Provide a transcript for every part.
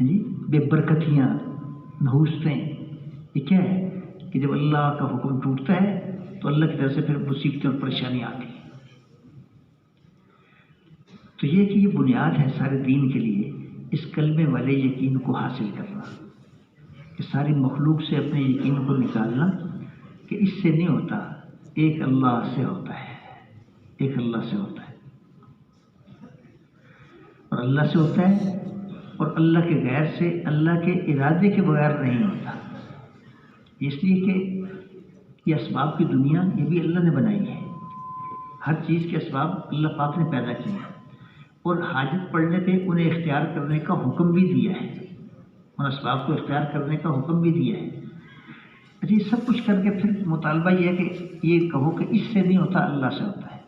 جی بے برکتیاں، نحوستیں، یہ کیا ہے کہ جب اللہ کا حکم ٹوٹتا ہے تو اللہ کی طرف سے پھر مصیبتیں اور پریشانیاں آتی ہیں۔ تو یہ کہ یہ بنیاد ہے سارے دین کے لیے، اس کلمے والے یقین کو حاصل کرنا، کہ ساری مخلوق سے اپنے یقین کو نکالنا کہ اس سے نہیں ہوتا، ایک اللہ سے ہوتا ہے، ایک اللہ سے ہوتا ہے، اور اللہ سے ہوتا ہے، اور اللہ کے غیر سے، اللہ کے ارادے کے بغیر نہیں ہوتا۔ اس لیے کہ یہ اسباب کی دنیا یہ بھی اللہ نے بنائی ہے، ہر چیز کے اسباب اللہ پاک نے پیدا کیے ہیں، اور حاجت پڑنے پہ انہیں اختیار کرنے کا حکم بھی دیا ہے، ان اسباب کو اختیار کرنے کا حکم بھی دیا ہے۔ اچھا، یہ سب کچھ کر کے پھر مطالبہ یہ ہے کہ یہ کہو کہ اس سے نہیں ہوتا، اللہ سے ہوتا ہے۔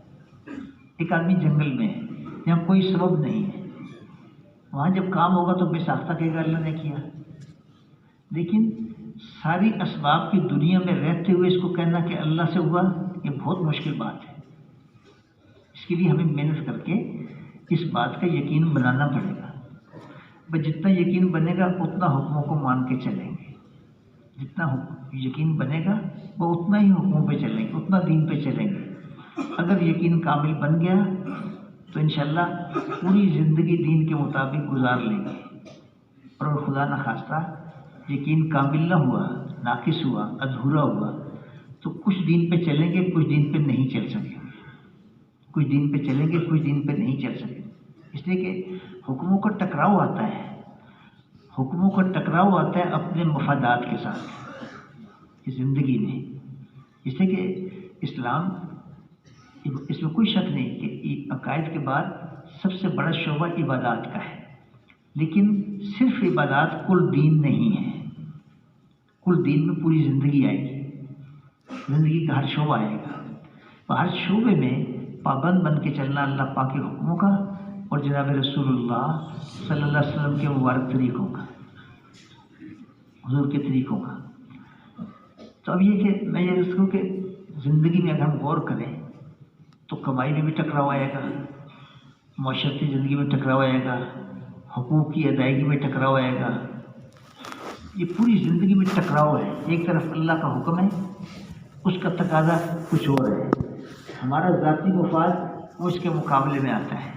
ایک آدمی جنگل میں ہے جہاں کوئی سبب نہیں ہے، وہاں جب کام ہوگا تو بے ساختہ کہے گا اللہ نے کیا، لیکن ساری اسباب کی دنیا میں رہتے ہوئے اس کو کہنا کہ اللہ سے ہوا، یہ بہت مشکل بات ہے۔ اس کے لیے ہمیں محنت کر کے اس بات کا یقین بنانا پڑے گا۔ بس جتنا یقین بنے گا اتنا حکموں کو مان کے چلیں گے، جتنا یقین بنے گا وہ اتنا ہی حکموں پہ چلیں گے، اتنا دین پہ چلیں گے۔ اگر یقین کامل بن گیا تو انشاءاللہ پوری زندگی دین کے مطابق گزار لیں گے، اور اگر خدا نخواستہ یقین کامل نہ ہوا، ناقص ہوا، ادھورا ہوا، تو کچھ دین پہ چلیں گے، کچھ دین پہ نہیں چل سکیں گے، کچھ دین پہ چلیں گے، کچھ دین پہ نہیں چل سکیں گے۔ اس لیے کہ حکموں کا ٹکراؤ آتا ہے، حکموں کا ٹکراؤ آتا ہے اپنے مفادات کے ساتھ زندگی میں۔ اس لیے کہ اسلام، اس میں کوئی شک نہیں کہ عقائد کے بعد سب سے بڑا شعبہ عبادات کا ہے، لیکن صرف عبادات کل دین نہیں ہے۔ کل دین میں پوری زندگی آئے گی، زندگی کا ہر شعبہ آئے گا، اور ہر شعبے میں پابند بن کے چلنا اللہ پاک کے حکموں کا اور جناب رسول اللہ صلی اللہ علیہ وسلم کے مبارک طریقوں کا، حضور کے طریقوں کا۔ تو اب یہ کہ میں یہ عرض کروں کہ زندگی میں اگر ہم غور کریں تو کمائی میں بھی ٹکراؤ آئے گا، معاشرتی زندگی میں ٹکراؤ آئے گا، حقوق کی ادائیگی میں ٹکراؤ آئے گا، یہ پوری زندگی میں ٹکراؤ ہے۔ ایک طرف اللہ کا حکم ہے، اس کا تقاضا کچھ اور ہے، ہمارا ذاتی مفاد وہ اس کے مقابلے میں آتا ہے،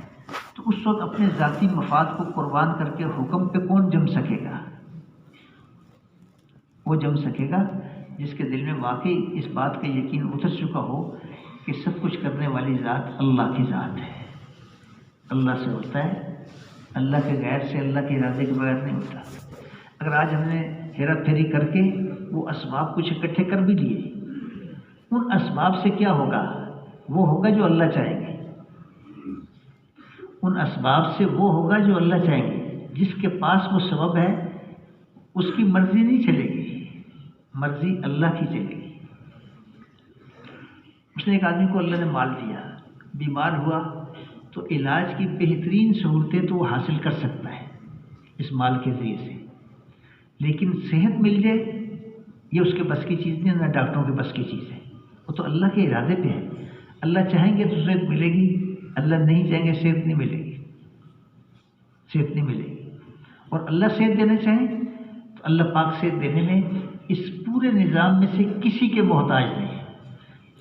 تو اس وقت اپنے ذاتی مفاد کو قربان کر کے حکم پہ کون جم سکے گا؟ وہ جم سکے گا جس کے دل میں واقعی اس بات کا یقین اتر چکا ہو کہ سب کچھ کرنے والی ذات اللہ کی ذات ہے، اللہ سے ہوتا ہے، اللہ کے غیر سے، اللہ کے ارادے کے بغیر نہیں ہوتا۔ اگر آج ہم نے ہیرا پھیری کر کے وہ اسباب کچھ اکٹھے کر بھی لیے، ان اسباب سے کیا ہوگا؟ وہ ہوگا جو اللہ چاہیں گے، ان اسباب سے وہ ہوگا جو اللہ چاہیں گے۔ جس کے پاس وہ سبب ہے اس کی مرضی نہیں چلے گی، مرضی اللہ کی چلے گی۔ اس نے ایک آدمی کو اللہ نے مال دیا، بیمار ہوا تو علاج کی بہترین سہولتیں تو وہ حاصل کر سکتا ہے اس مال کے ذریعے سے، لیکن صحت مل جائے یہ اس کے بس کی چیز نہیں، نہ ڈاکٹروں کے بس کی چیز ہے، وہ تو اللہ کے ارادے پہ ہے۔ اللہ چاہیں گے تو صحت ملے گی، اللہ نہیں چاہیں گے صحت نہیں ملے گی، صحت نہیں ملے گی۔ اور اللہ صحت دینا چاہیں تو اللہ پاک صحت دینے میں اس پورے نظام میں سے کسی کے محتاج نہیں ہے،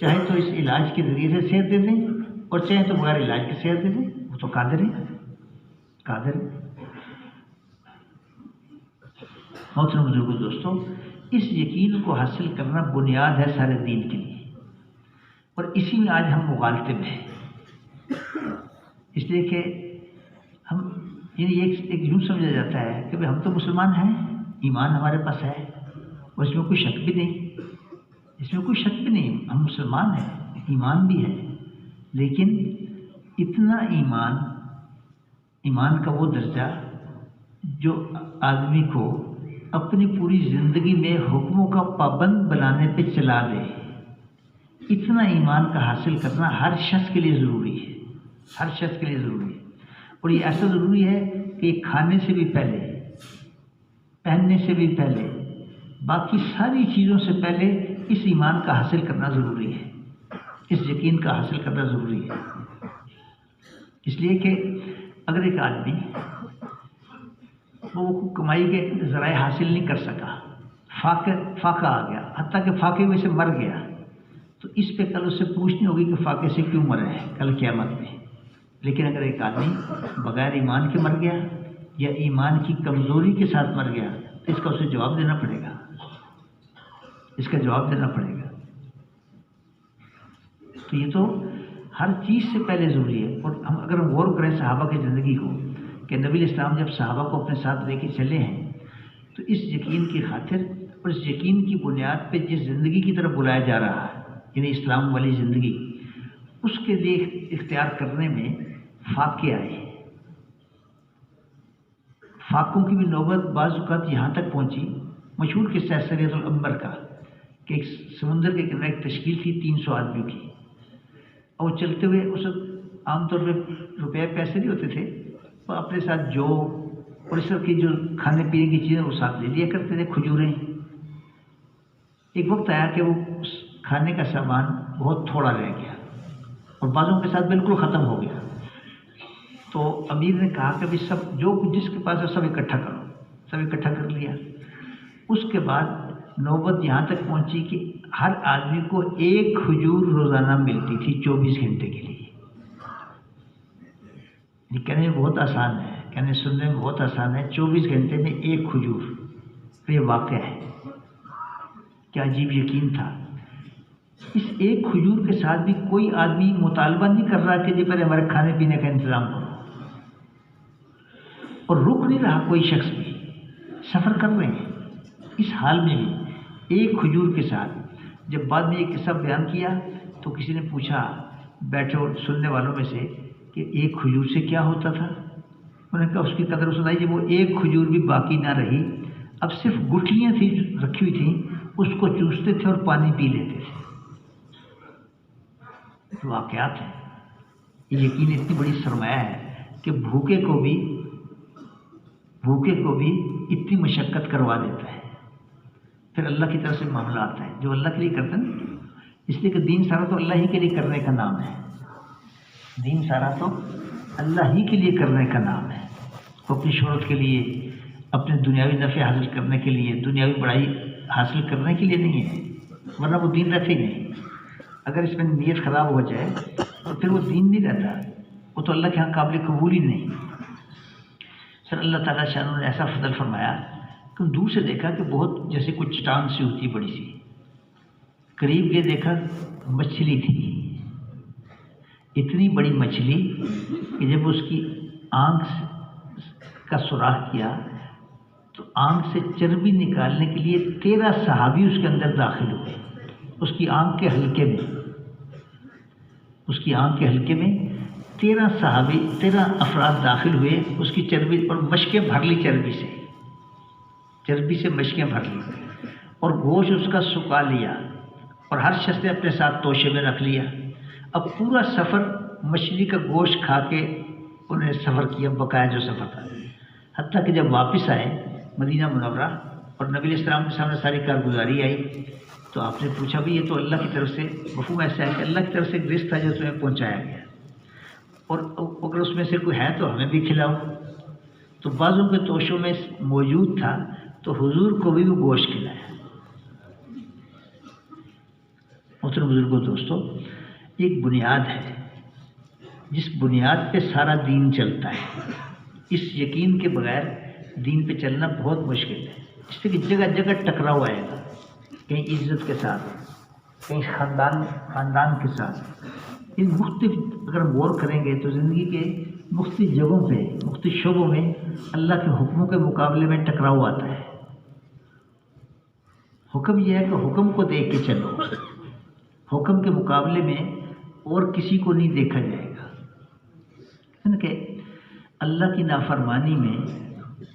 چاہے تو اس علاج کے ذریعے سے صحت دے دیں اور چاہے تو بغیر علاج کے صحت دے دیں، وہ تو قادر ہے، قادر ہے۔ محترم بزرگوں، دوستوں، اس یقین کو حاصل کرنا بنیاد ہے سارے دین کے لیے، اور اسی میں آج ہم مغالطے میں ہیں۔ اس لیے کہ ہم یعنی ایک یوں سمجھا جاتا ہے کہ ہم تو مسلمان ہیں، ایمان ہمارے پاس ہے، اور اس میں کوئی شک بھی نہیں، اس میں کوئی شک بھی نہیں، ہم مسلمان ہیں، ایمان بھی ہے، لیکن اتنا ایمان کا وہ درجہ جو آدمی کو اپنی پوری زندگی میں حکموں کا پابند بنانے پہ چلا دے، اتنا ایمان کا حاصل کرنا ہر شخص کے لیے ضروری ہے، ہر شخص کے لیے ضروری ہے۔ اور یہ ایسا ضروری ہے کہ کھانے سے بھی پہلے، پہننے سے بھی پہلے، باقی ساری چیزوں سے پہلے اس ایمان کا حاصل کرنا ضروری ہے، اس یقین کا حاصل کرنا ضروری ہے۔ اس لیے کہ اگر ایک آدمی وہ کمائی کے ذرائع حاصل نہیں کر سکا، فاقہ آ گیا، حتیٰ کہ فاقے میں سے مر گیا، تو اس پہ کل اس سے پوچھنی ہوگی کہ فاقے سے کیوں مرا ہے کل قیامت میں۔ لیکن اگر ایک آدمی بغیر ایمان کے مر گیا یا ایمان کی کمزوری کے ساتھ مر گیا تو اس کا اسے جواب دینا پڑے گا، اس کا جواب دینا پڑے گا۔ تو یہ تو ہر چیز سے پہلے ضروری ہے۔ اور ہم اگر غور کریں صحابہ کی زندگی کو کہ نبی اسلام جب صحابہ کو اپنے ساتھ لے کے چلے ہیں تو اس یقین کی خاطر اور اس یقین کی بنیاد پہ جس زندگی کی طرف بلایا جا رہا ہے یعنی اسلام والی زندگی، اس کے لیے اختیار کرنے میں فاقے آئے۔ فاقوں کی بھی نوبت بعض اوقات یہاں تک پہنچی، مشہور قصہ سریۃ العنبر کا کہ ایک سمندر کے کنارے ایک تشکیل تھی 300 آدمیوں کی، اور چلتے ہوئے اس وقت عام طور پہ روپے پیسے نہیں ہوتے تھے، وہ اپنے ساتھ جو اور اس طرح کی جو کھانے پینے کی چیزیں وہ ساتھ لے لیا کرتے تھے، کھجوریں۔ ایک وقت آیا کہ وہ کھانے کا سامان بہت تھوڑا رہ گیا اور بعضوں کے ساتھ بالکل ختم ہو گیا۔ تو امیر نے کہا کہ سب جو جس کے پاس ہے سب اکٹھا کرو، سب اکٹھا کر لیا۔ اس کے بعد نوبت یہاں تک پہنچی کہ ہر آدمی کو ایک کھجور روزانہ ملتی تھی 24 گھنٹے کے لیے۔ یہ کہنے میں بہت آسان ہے، کہنے سننے میں بہت آسان ہے، 24 گھنٹے میں ایک کھجور، یہ واقعہ ہے، کیا عجیب یقین تھا۔ اس ایک کھجور کے ساتھ بھی کوئی آدمی مطالبہ نہیں کر رہا کہ جی پہلے ہمارے کھانے پینے کا انتظام کرو، اور رک نہیں رہا کوئی شخص بھی، سفر کر رہے ہیں اس حال میں بھی ایک کھجور کے ساتھ۔ جب بعد میں یہ قصہ بیان کیا تو کسی نے پوچھا بیٹھے سننے والوں میں سے کہ ایک کھجور سے کیا ہوتا تھا؟ انہوں نے کہا اس کی قدر سنائی جب وہ ایک کھجور بھی باقی نہ رہی، اب صرف گٹھلیاں تھیں رکھی ہوئی تھیں، اس کو چوستے تھے اور پانی پی لیتے تھے۔ واقعات ہیں، یہ یقین اتنی بڑی سرمایہ ہے کہ بھوکے کو بھی اتنی مشقت کروا دیتا ہے۔ پھر اللہ کی طرف سے معاملہ آتا ہے جو اللہ کے لیے کرتے ہیں، اس لیے کہ دین سارا تو اللہ ہی کے لیے کرنے کا نام ہے، دین سارا تو اللہ ہی کے لیے کرنے کا نام ہے، وہ اپنی شہرت کے لیے، اپنے دنیاوی نفع حاصل کرنے کے لیے، دنیاوی بڑائی حاصل کرنے کے لیے نہیں ہے، ورنہ وہ دین رہتے ہی نہیں۔ اگر اس میں نیت خراب ہو جائے تو پھر وہ دین نہیں رہتا، وہ تو اللہ کے ہاں قابل قبول ہی نہیں۔ سر اللہ تعالیٰ شاہ نے ایسا فضل فرمایا کہ دور سے دیکھا کہ بہت جیسے کوئی چٹان سی ہوتی بڑی سی، قریب یہ دیکھا مچھلی تھی، اتنی بڑی مچھلی کہ جب اس کی آنکھ کا سوراخ کیا تو آنکھ سے چربی نکالنے کے لیے 13 صحابی اس کے اندر داخل ہوئے، اس کی آنکھ کے حلقے میں، اس کی آنکھ کے حلقے میں 13 افراد داخل ہوئے، اس کی چربی اور مشکیں بھر لی، چربی سے مشکیں بھر لی اور گوشت اس کا سکا لیا اور ہر شخص نے اپنے ساتھ توشے میں رکھ لیا۔ اب پورا سفر مچھلی کا گوشت کھا کے انہیں سفر کیا، بقایا جو سفر تھا، حتیٰ کہ جب واپس آئے مدینہ منورہ اور نبی علیہ السلام کے سامنے ساری کارگزاری آئی تو آپ نے پوچھا بھی یہ تو اللہ کی طرف سے مفہوم ایسا ہے کہ اللہ کی طرف سے ایک رزق تھا جو تمہیں پہنچایا گیا، اور اگر اس میں سے کوئی ہے تو ہمیں بھی کھلاؤ۔ تو بعضوں کے توشوں میں موجود تھا تو حضور کو بھی وہ گوشت کھلایا۔ محترم بزرگوں دوستو، ایک بنیاد ہے جس بنیاد پہ سارا دین چلتا ہے، اس یقین کے بغیر دین پہ چلنا بہت مشکل ہے، اس سے کہ جگہ جگہ ٹکراؤ آئے گا، کہیں عزت کے ساتھ، کہیں خاندان کے ساتھ۔ ان مختلف اگر ہم غور کریں گے تو زندگی کے مختلف جگہوں پہ، مختلف شعبوں میں اللہ کے حکموں کے مقابلے میں ٹکراؤ آتا ہے۔ حکم یہ ہے کہ حکم کو دیکھ کے چلو، حکم کے مقابلے میں اور کسی کو نہیں دیکھا جائے گا، کہ اللہ کی نافرمانی میں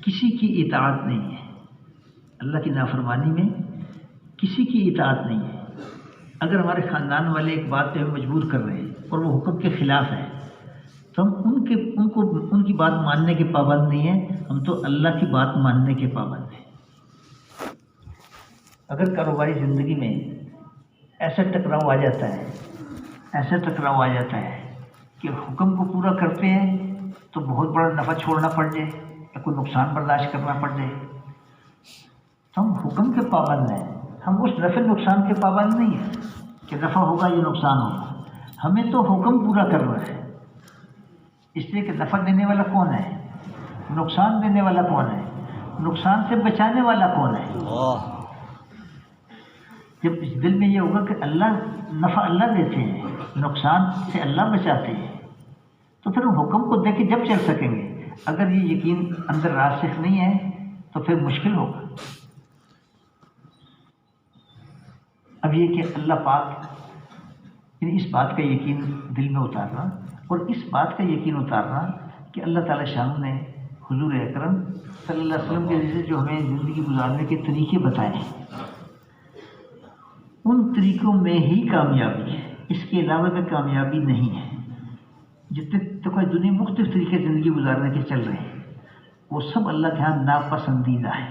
کسی کی اطاعت نہیں ہے، اللہ کی نافرمانی میں کسی کی اطاعت نہیں ہے۔ اگر ہمارے خاندان والے ایک بات پہ ہمیں مجبور کر رہے ہیں اور وہ حکم کے خلاف ہے تو ہم ان کی بات ماننے کے پابند نہیں ہیں، ہم تو اللہ کی بات ماننے کے پابند ہیں۔ اگر کاروباری زندگی میں ایسا ٹکراؤ آ جاتا ہے کہ حکم کو پورا کرتے ہیں تو بہت بڑا نفع چھوڑنا پڑ جائے، یا کوئی نقصان برداشت کرنا پڑ جائے، تو ہم حکم کے پابند ہیں، ہم اس نفع نقصان کے پابند نہیں ہیں کہ نفع ہوگا یا نقصان ہوگا، ہمیں تو حکم پورا کرنا ہے۔ اس لیے کہ نفع دینے والا کون ہے، نقصان دینے والا کون ہے، نقصان سے بچانے والا کون ہے۔ جب اس دل میں یہ ہوگا کہ اللہ نفع اللہ دیتے ہیں، نقصان سے اللہ بچاتے ہیں، تو پھر ہم حکم کو دے کے جب چل سکیں گے۔ اگر یہ یقین اندر راسخ نہیں ہے تو پھر مشکل ہوگا۔ اب یہ کہ اللہ پاک یعنی اس بات کا یقین دل میں اتارنا، اور اس بات کا یقین اتارنا کہ اللہ تعالیٰ شان نے حضور اکرم صلی اللہ علیہ وسلم کے ذریعے جو ہمیں زندگی گزارنے کے طریقے بتائے ہیں، ان طریقوں میں ہی کامیابی ہے، اس کے علاوہ میں کامیابی نہیں ہے۔ جتنے تو کوئی دنیا مختلف طریقے زندگی گزارنے کے چل رہے ہیں، وہ سب اللہ کے ہاں ناپسندیدہ ہے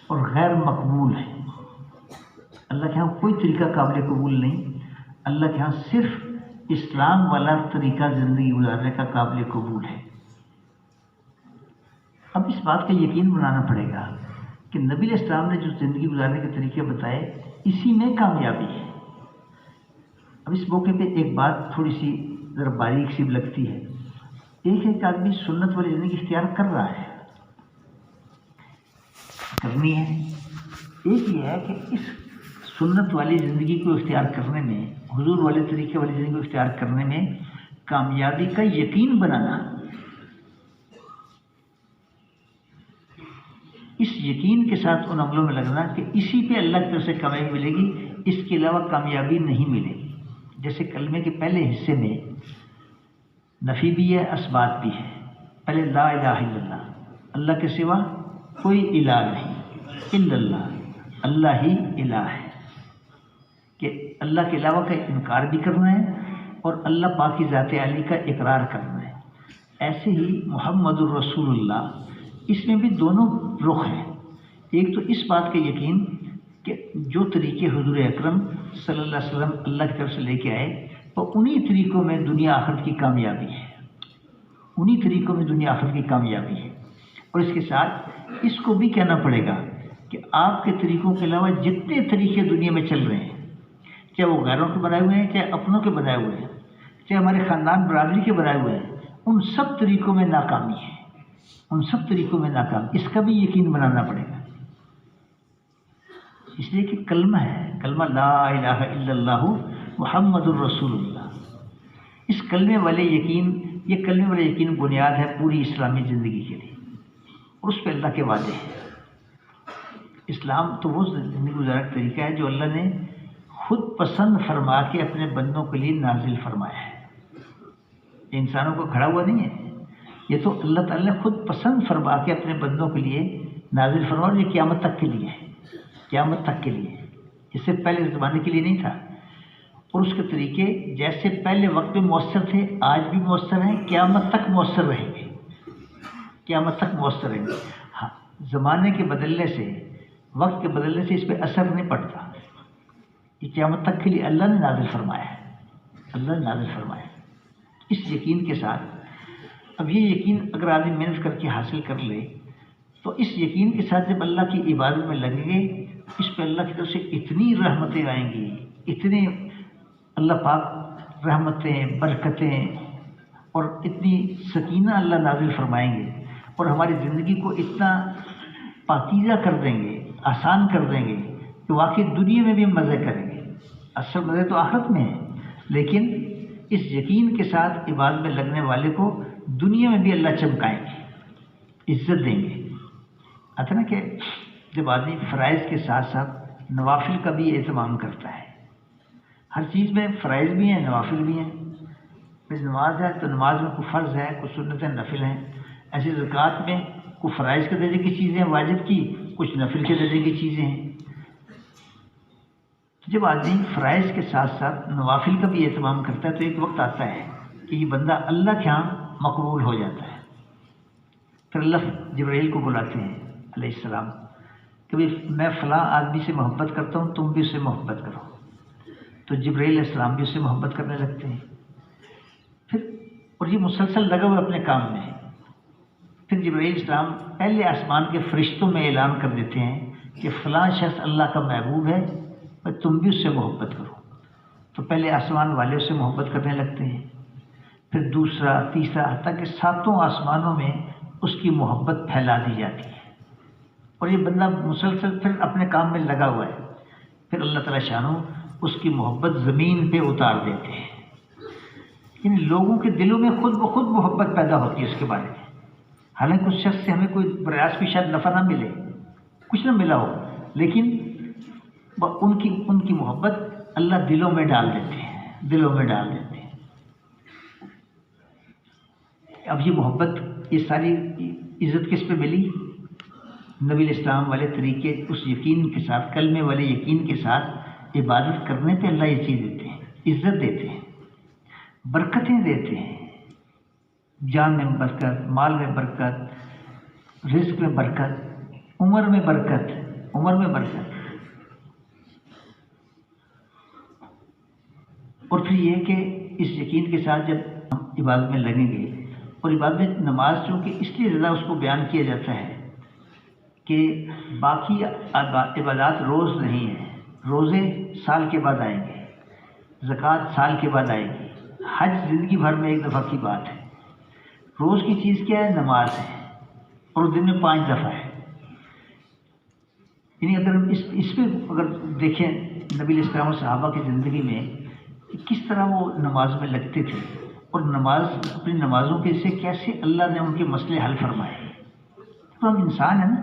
اور غیر مقبول ہے۔ اللہ کے ہاں کوئی طریقہ قابل قبول نہیں، اللہ کے ہاں صرف اسلام والا طریقہ زندگی گزارنے کا قابل قبول ہے۔ اب اس بات کا یقین بنانا پڑے گا کہ نبی علیہ السلام نے جو زندگی گزارنے کے طریقے بتائے، اسی میں کامیابی ہے۔ اب اس موقع پہ ایک بات تھوڑی سی ذرا باریک سی لگتی ہے۔ ایک ایک آدمی سنت والی زندگی اختیار کر رہا ہے، کرنی ہے۔ ایک یہ ہے کہ اس سنت والی زندگی کو اختیار کرنے میں، حضور والے طریقے والی زندگی کو اختیار کرنے میں کامیابی کا یقین بنانا، اس یقین کے ساتھ ان عملوں میں لگنا کہ اسی پہ اللہ کی طرف سے کامیابی ملے گی، اس کے علاوہ کامیابی نہیں ملے گی۔ جیسے کلمے کے پہلے حصے میں نفی بھی ہے، اثبات بھی ہے۔ پہلے لا الہ الا اللہ، اللہ کے سوا کوئی الہ نہیں، الا اللہ، اللہ ہی الہ ہے، کہ اللہ کے علاوہ کا انکار بھی کرنا ہے اور اللہ پاک کی ذات عالی کا اقرار کرنا ہے۔ ایسے ہی محمد الرسول اللہ، اس میں بھی دونوں رخ ہیں۔ ایک تو اس بات کا یقین کہ جو طریقے حضور اکرم صلی اللہ علیہ وسلم اللہ کی طرف سے لے کے آئے، تو انہی طریقوں میں دنیا آخرت کی کامیابی ہے، انہی طریقوں میں دنیا آخرت کی کامیابی ہے۔ اور اس کے ساتھ اس کو بھی کہنا پڑے گا کہ آپ کے طریقوں کے علاوہ جتنے طریقے دنیا میں چل رہے ہیں، چاہے وہ غیروں کے بنائے ہوئے ہیں، چاہے اپنوں کے بنائے ہوئے ہیں، چاہے ہمارے خاندان برادری کے بنائے ہوئے ہیں، ان سب طریقوں میں ناکامی ہے، ان سب طریقوں میں ناکامی، اس کا بھی یقین بنانا پڑے گا۔ اس لیے کہ کلمہ ہے، کلمہ لا الہ الا اللہ محمد الرسول اللہ، اس کلمے والے یقین، یہ کلمے والے یقین بنیاد ہے پوری اسلامی زندگی کے لیے، اور اس پہ اللہ کے وعدے ہیں۔ اسلام تو وہ زندگی گزارنے کا طریقہ ہے جو اللہ نے خود پسند فرما کے اپنے بندوں کے لیے نازل فرمایا ہے، یہ انسانوں کو کھڑا ہوا نہیں ہے، یہ تو اللہ تعالیٰ نے خود پسند فرما کے اپنے بندوں کے لیے نازل فرمایا، یہ قیامت تک کے لیے ہے، قیامت تک کے لیے، اس سے پہلے زمانے کے لیے نہیں تھا۔ اور اس کے طریقے جیسے پہلے وقت میں مؤثر تھے، آج بھی مؤثر ہیں، قیامت تک مؤثر رہیں گے، قیامت تک مؤثر رہیں گے۔ ہاں، زمانے کے بدلنے سے، وقت کے بدلنے سے اس پہ اثر نہیں پڑتا، یہ قیامت تک کے لیے اللہ نے نازل فرمایا ہے، اللہ نے نازل فرمایا ہے۔ اس یقین کے ساتھ، اب یہ یقین اگر آدمی محنت کر کے حاصل کر لے، تو اس یقین کے ساتھ جب اللہ کی عبادت میں لگیں گے، اس پہ اللہ کی طرف سے اتنی رحمتیں آئیں گی، اتنے اللہ پاک رحمتیں، برکتیں اور اتنی سکینہ اللہ نازل فرمائیں گے، اور ہماری زندگی کو اتنا پاکیزہ کر دیں گے، آسان کر دیں گے کہ واقعی دنیا میں بھی ہم مزے کریں گے۔ اصل مزے تو آخرت میں ہیں، لیکن اس یقین کے ساتھ عبادت میں لگنے والے کو دنیا میں بھی اللہ چمکائیں گے، عزت دیں گے۔ آتا نا کہ جب آدمی فرائض کے ساتھ ساتھ نوافل کا بھی اہتمام کرتا ہے، ہر چیز میں فرائض بھی ہیں، نوافل بھی ہیں۔ جیسے نماز ہے تو نماز میں کچھ فرض ہے، کچھ سنت نفل ہیں، ایسے زکوٰۃ میں کچھ فرائض کے درجے کی چیزیں واجب کی، کچھ نفل کے درجے کی چیزیں ہیں۔ جب آدمی فرائض کے ساتھ ساتھ نوافل کا بھی اہتمام کرتا ہے تو ایک وقت آتا ہے کہ یہ بندہ اللہ کے ہاں مقبول ہو جاتا ہے۔ پھر اللہ جبرائیل کو بلاتے ہیں علیہ السلام کہ میں فلاں آدمی سے محبت کرتا ہوں، تم بھی اس سے محبت کرو، تو جبرائیل علیہ السلام بھی اس سے محبت کرنے لگتے ہیں۔ پھر اور یہ مسلسل لگا ہوا اپنے کام میں، پھر جبرائیل السلام پہلے آسمان کے فرشتوں میں اعلان کر دیتے ہیں کہ فلاں شخص اللہ کا محبوب ہے اور تم بھی اس سے محبت کرو. تو پہلے آسمان والے اس سے محبت کرنے لگتے ہیں، پھر دوسرا، تیسرا، حتیٰ کہ 7 آسمانوں میں اس کی محبت پھیلا دی جاتی ہے. اور یہ بندہ مسلسل پھر اپنے کام میں لگا ہوا ہے. پھر اللہ تعالیٰ شانو اس کی محبت زمین پہ اتار دیتے ہیں. ان لوگوں کے دلوں میں خود بخود محبت پیدا ہوتی ہے اس کے بارے میں. حالانکہ اس شخص سے ہمیں کوئی برایاس بھی شاید نفع نہ ملے، کچھ نہ ملا ہو، لیکن ان کی محبت اللہ دلوں میں ڈال دیتے ہیں، دلوں میں ڈال دیتے ہیں. اب یہ محبت، یہ ساری عزت کس پہ ملی؟ نبی الاسلام والے طریقے، اس یقین کے ساتھ، کلمے والے یقین کے ساتھ عبادت کرنے پہ اللہ یہ چیز دیتے ہیں، عزت دیتے ہیں، برکتیں دیتے ہیں. جان میں برکت، مال میں برکت، رزق میں برکت، عمر میں برکت، عمر میں برکت. اور پھر یہ کہ اس یقین کے ساتھ جب ہم عبادت میں لگیں گے، اور عبادت نماز چونکہ اس لیے زیادہ اس کو بیان کیا جاتا ہے کہ باقی عبادات روز نہیں ہیں. روزے سال کے بعد آئیں گے، زکوٰۃ سال کے بعد آئے گی، حج زندگی بھر میں ایک دفعہ کی بات ہے. روز کی چیز کیا ہے؟ نماز ہے، اور دن میں 5 دفعہ ہے. یعنی اگر ہم اس پہ اگر دیکھیں نبی علیہ السلام و صحابہ کی زندگی میں کس طرح وہ نماز میں لگتے تھے، اور اپنی نمازوں کے سے کیسے اللہ نے ان کے مسئلے حل فرمائے. تو ہم انسان ہیں نا،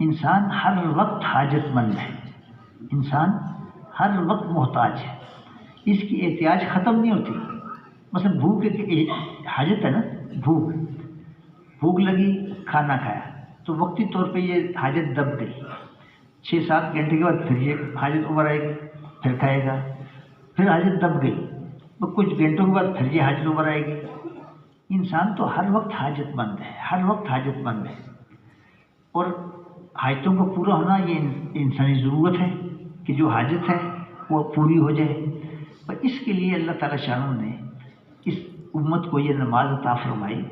انسان ہر وقت حاجت مند ہے، انسان ہر وقت محتاج ہے. اس کی احتیاج ختم نہیں ہوتی. مثلا بھوک ایک حاجت ہے نا، بھوک لگی، کھانا کھایا تو وقتی طور پہ یہ حاجت دب گئی. 6-7 گھنٹے کے بعد پھر یہ حاجت ابھر آئے گی، پھر کھائے گا، پھر حاجت دب گئی، تو کچھ گھنٹوں کے بعد پھر یہ حاجت ابھر آئے گی. انسان تو ہر وقت حاجت مند ہے، ہر وقت حاجت مند ہے. اور حاجتوں کا پورا ہونا یہ انسانی ضرورت ہے کہ جو حاجت ہے وہ پوری ہو جائے. اور اس کے لیے اللہ تعالیٰ شانوں نے اس امت کو یہ نماز عطا فرمائی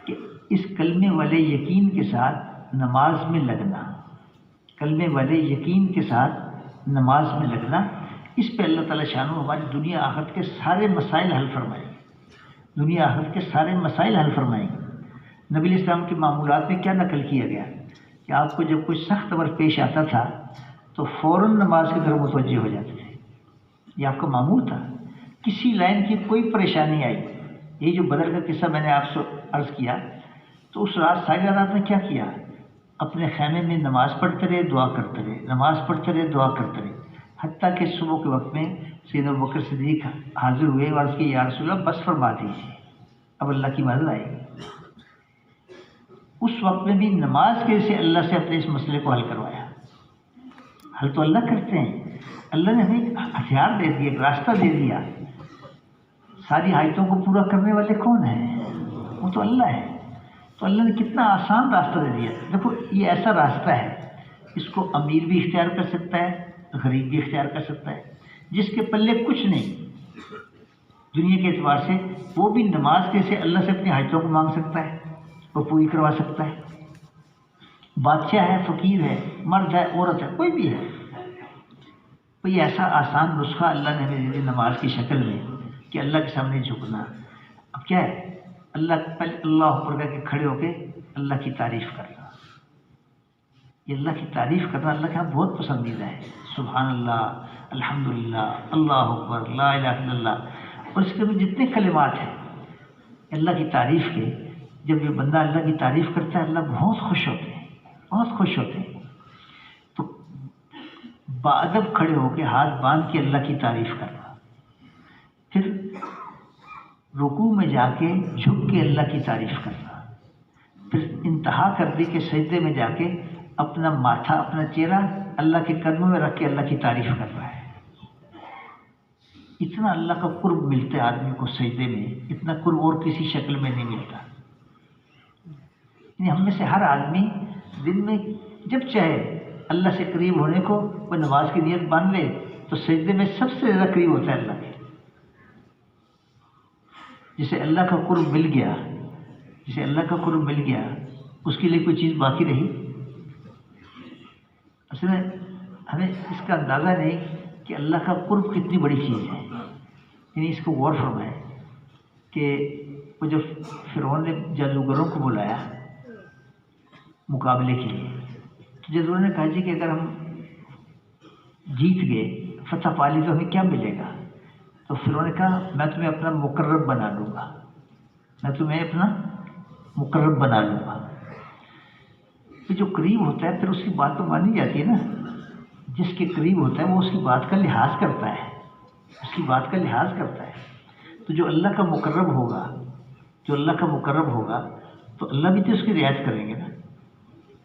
کہ اس کلمے والے یقین کے ساتھ نماز میں لگنا، کلمے والے یقین کے ساتھ نماز میں لگنا، اس پہ اللہ تعالیٰ شانوں ہماری دنیا آخرت کے سارے مسائل حل فرمائیں گے. دنیا آخرت کے سارے مسائل حل فرمائیں گے. نبی علیہ السلام کے معمولات میں کیا نقل کیا گیا کہ آپ کو جب کوئی سخت امر پیش آتا تھا تو فوراً نماز کی طرف متوجہ ہو جاتے تھے. یہ آپ کا معمول تھا. کسی لائن کی کوئی پریشانی آئی، یہ جو بدر کا قصہ میں نے آپ سے عرض کیا، تو اس رات ساری رات آپ نے کیا کیا؟ اپنے خیمے میں نماز پڑھتے رہے، دعا کرتے رہے، نماز پڑھتے رہے، دعا کرتے رہے، حتیٰ کہ صبح کے وقت میں سیدنا ابوبکر صدیق حاضر ہوئے اور عرض کی یا رسول اللہ بس فرما دیجیے، اب اللہ کی مدد آئے گی. اس وقت میں بھی نماز کے سے اللہ سے اپنے اس مسئلے کو حل کروایا. حل تو اللہ کرتے ہیں، اللہ نے ہمیں ایک ہتھیار دے دیا، ایک راستہ دے دیا. ساری حاجتوں کو پورا کرنے والے کون ہیں؟ وہ تو اللہ ہے. تو اللہ نے کتنا آسان راستہ دے دیا. دیکھو یہ ایسا راستہ ہے، اس کو امیر بھی اختیار کر سکتا ہے، غریب بھی اختیار کر سکتا ہے. جس کے پلے کچھ نہیں دنیا کے اعتبار سے، وہ بھی نماز کے سے اللہ سے اپنی حاجتوں کو مانگ سکتا ہے اور پوری کروا سکتا ہے. بادشاہ ہے، فقیر ہے، مرد ہے، عورت ہے، کوئی بھی ہے. تو یہ ایسا آسان نسخہ اللہ نے ہمیں دے دیا نماز کی شکل میں کہ اللہ کے سامنے جھکنا. اب کیا ہے؟ پہلے اللہ اکبر کر کے کھڑے ہو کے اللہ کی تعریف کرنا. یہ اللہ کی تعریف کرنا اللہ کے یہاں بہت پسندیدہ ہے. سبحان اللہ، الحمدللہ، اللہ اکبر، لا الہ الا اللہ. اور اس کے بھی جتنے کلمات ہیں اللہ کی تعریف کے، جب یہ بندہ اللہ کی تعریف کرتا ہے اللہ بہت خوش ہوتے ہیں، بہت خوش ہوتے ہیں. تو باادب کھڑے ہو کے ہاتھ باندھ کے اللہ کی تعریف کرنا، پھر رکوع میں جا کے جھک کے اللہ کی تعریف کرنا، پھر انتہا کر دی کہ سجدے میں جا کے اپنا ماتھا، اپنا چہرہ اللہ کے قدموں میں رکھ کے اللہ کی تعریف کر رہا ہے. اتنا اللہ کا قرب ملتا ہے آدمی کو سجدے میں، اتنا قرب اور کسی شکل میں نہیں ملتا. یعنی ہم میں سے ہر آدمی دن میں جب چاہے اللہ سے قریب ہونے کو وہ نماز کی نیت باندھ لے تو سجدے میں سب سے زیادہ قریب ہوتا ہے اللہ کے. جسے اللہ کا قرب مل گیا، جسے اللہ کا قرب مل گیا اس کے لیے کوئی چیز باقی رہی؟ اصل میں ہمیں اس کا اندازہ نہیں کہ اللہ کا قرب کتنی بڑی چیز ہے. یعنی اس کو غور فرمائیں کہ وہ جب فرعون نے جادوگروں کو بلایا مقابلے کے لیے، تو جادوگروں نے کہا جی کہ اگر ہم جیت گئے، فتح پا لی، تو ہمیں کیا ملے گا؟ تو فرعون نے کہا میں تمہیں اپنا مقرب بنا لوں گا، میں تمہیں اپنا مقرب بنا لوں گا. کہ جو قریب ہوتا ہے پھر اس کی بات تو مانی جاتی ہے نا. جس کے قریب ہوتا ہے وہ اس کی بات کا لحاظ کرتا ہے، اس کی بات کا لحاظ کرتا ہے. تو جو اللہ کا مقرب ہوگا، جو اللہ کا مقرب ہوگا تو اللہ بھی تو اس کی رعایت کریں گے نا،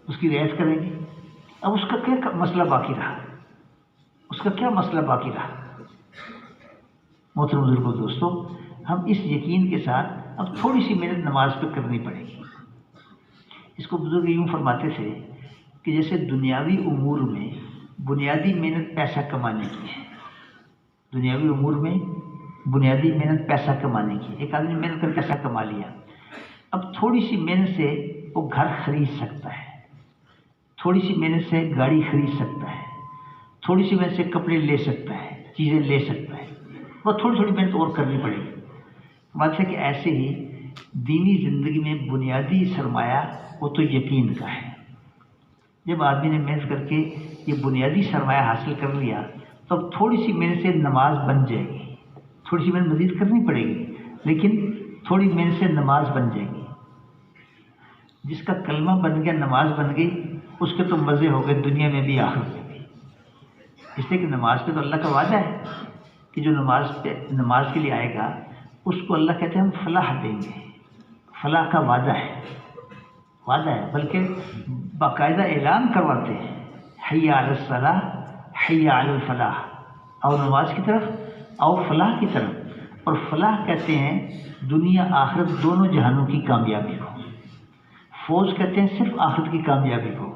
اس کی رعایت کریں گے. اب اس کا کیا مسئلہ باقی رہا؟ اس کا کیا مسئلہ باقی رہا؟ محترم بزرگوں دوستوں، ہم اس یقین کے ساتھ اب تھوڑی سی محنت نماز پہ کرنی پڑے گی. اس کو بزرگ یوں فرماتے تھے کہ جیسے دنیاوی امور میں بنیادی محنت پیسہ کمانے کی ہے، دنیاوی امور میں بنیادی محنت پیسہ کمانے کی. ایک آدمی محنت کر پیسہ کما لیا، اب تھوڑی سی محنت سے وہ گھر خرید سکتا ہے، تھوڑی سی محنت سے گاڑی خرید سکتا ہے، تھوڑی سی محنت سے کپڑے لے سکتا ہے، چیزیں لے سکتا ہے. وہ تھوڑی تھوڑی محنت اور کرنی پڑے گی. بات ہے کہ ایسے ہی دینی زندگی میں بنیادی سرمایہ وہ تو یقین کا ہے. جب آدمی نے محنت کر کے یہ بنیادی سرمایہ حاصل کر لیا تو اب تھوڑی سی محنت سے نماز بن جائے گی. تھوڑی سی محنت مزید کرنی پڑے گی لیکن تھوڑی محنت سے نماز بن جائے گی. جس کا کلمہ بن گیا، نماز بن گئی، اس کے تو مزے ہو گئے دنیا میں بھی آخرت میں بھی. اس لیے کہ نماز پہ تو اللہ کا وعدہ ہے کہ جو نماز کے لیے آئے گا اس کو اللہ کہتے ہیں ہم فلاح دیں گے. فلاح کا وعدہ ہے، وعدہ ہے، بلکہ باقاعدہ اعلان کرواتے ہیں حی علی الصلاح حی علی الفلاح، اور نماز کی طرف اور فلاح کی طرف. اور فلاح کہتے ہیں دنیا آخرت دونوں جہانوں کی کامیابی ہو. فوز کہتے ہیں صرف آخرت کی کامیابی ہو،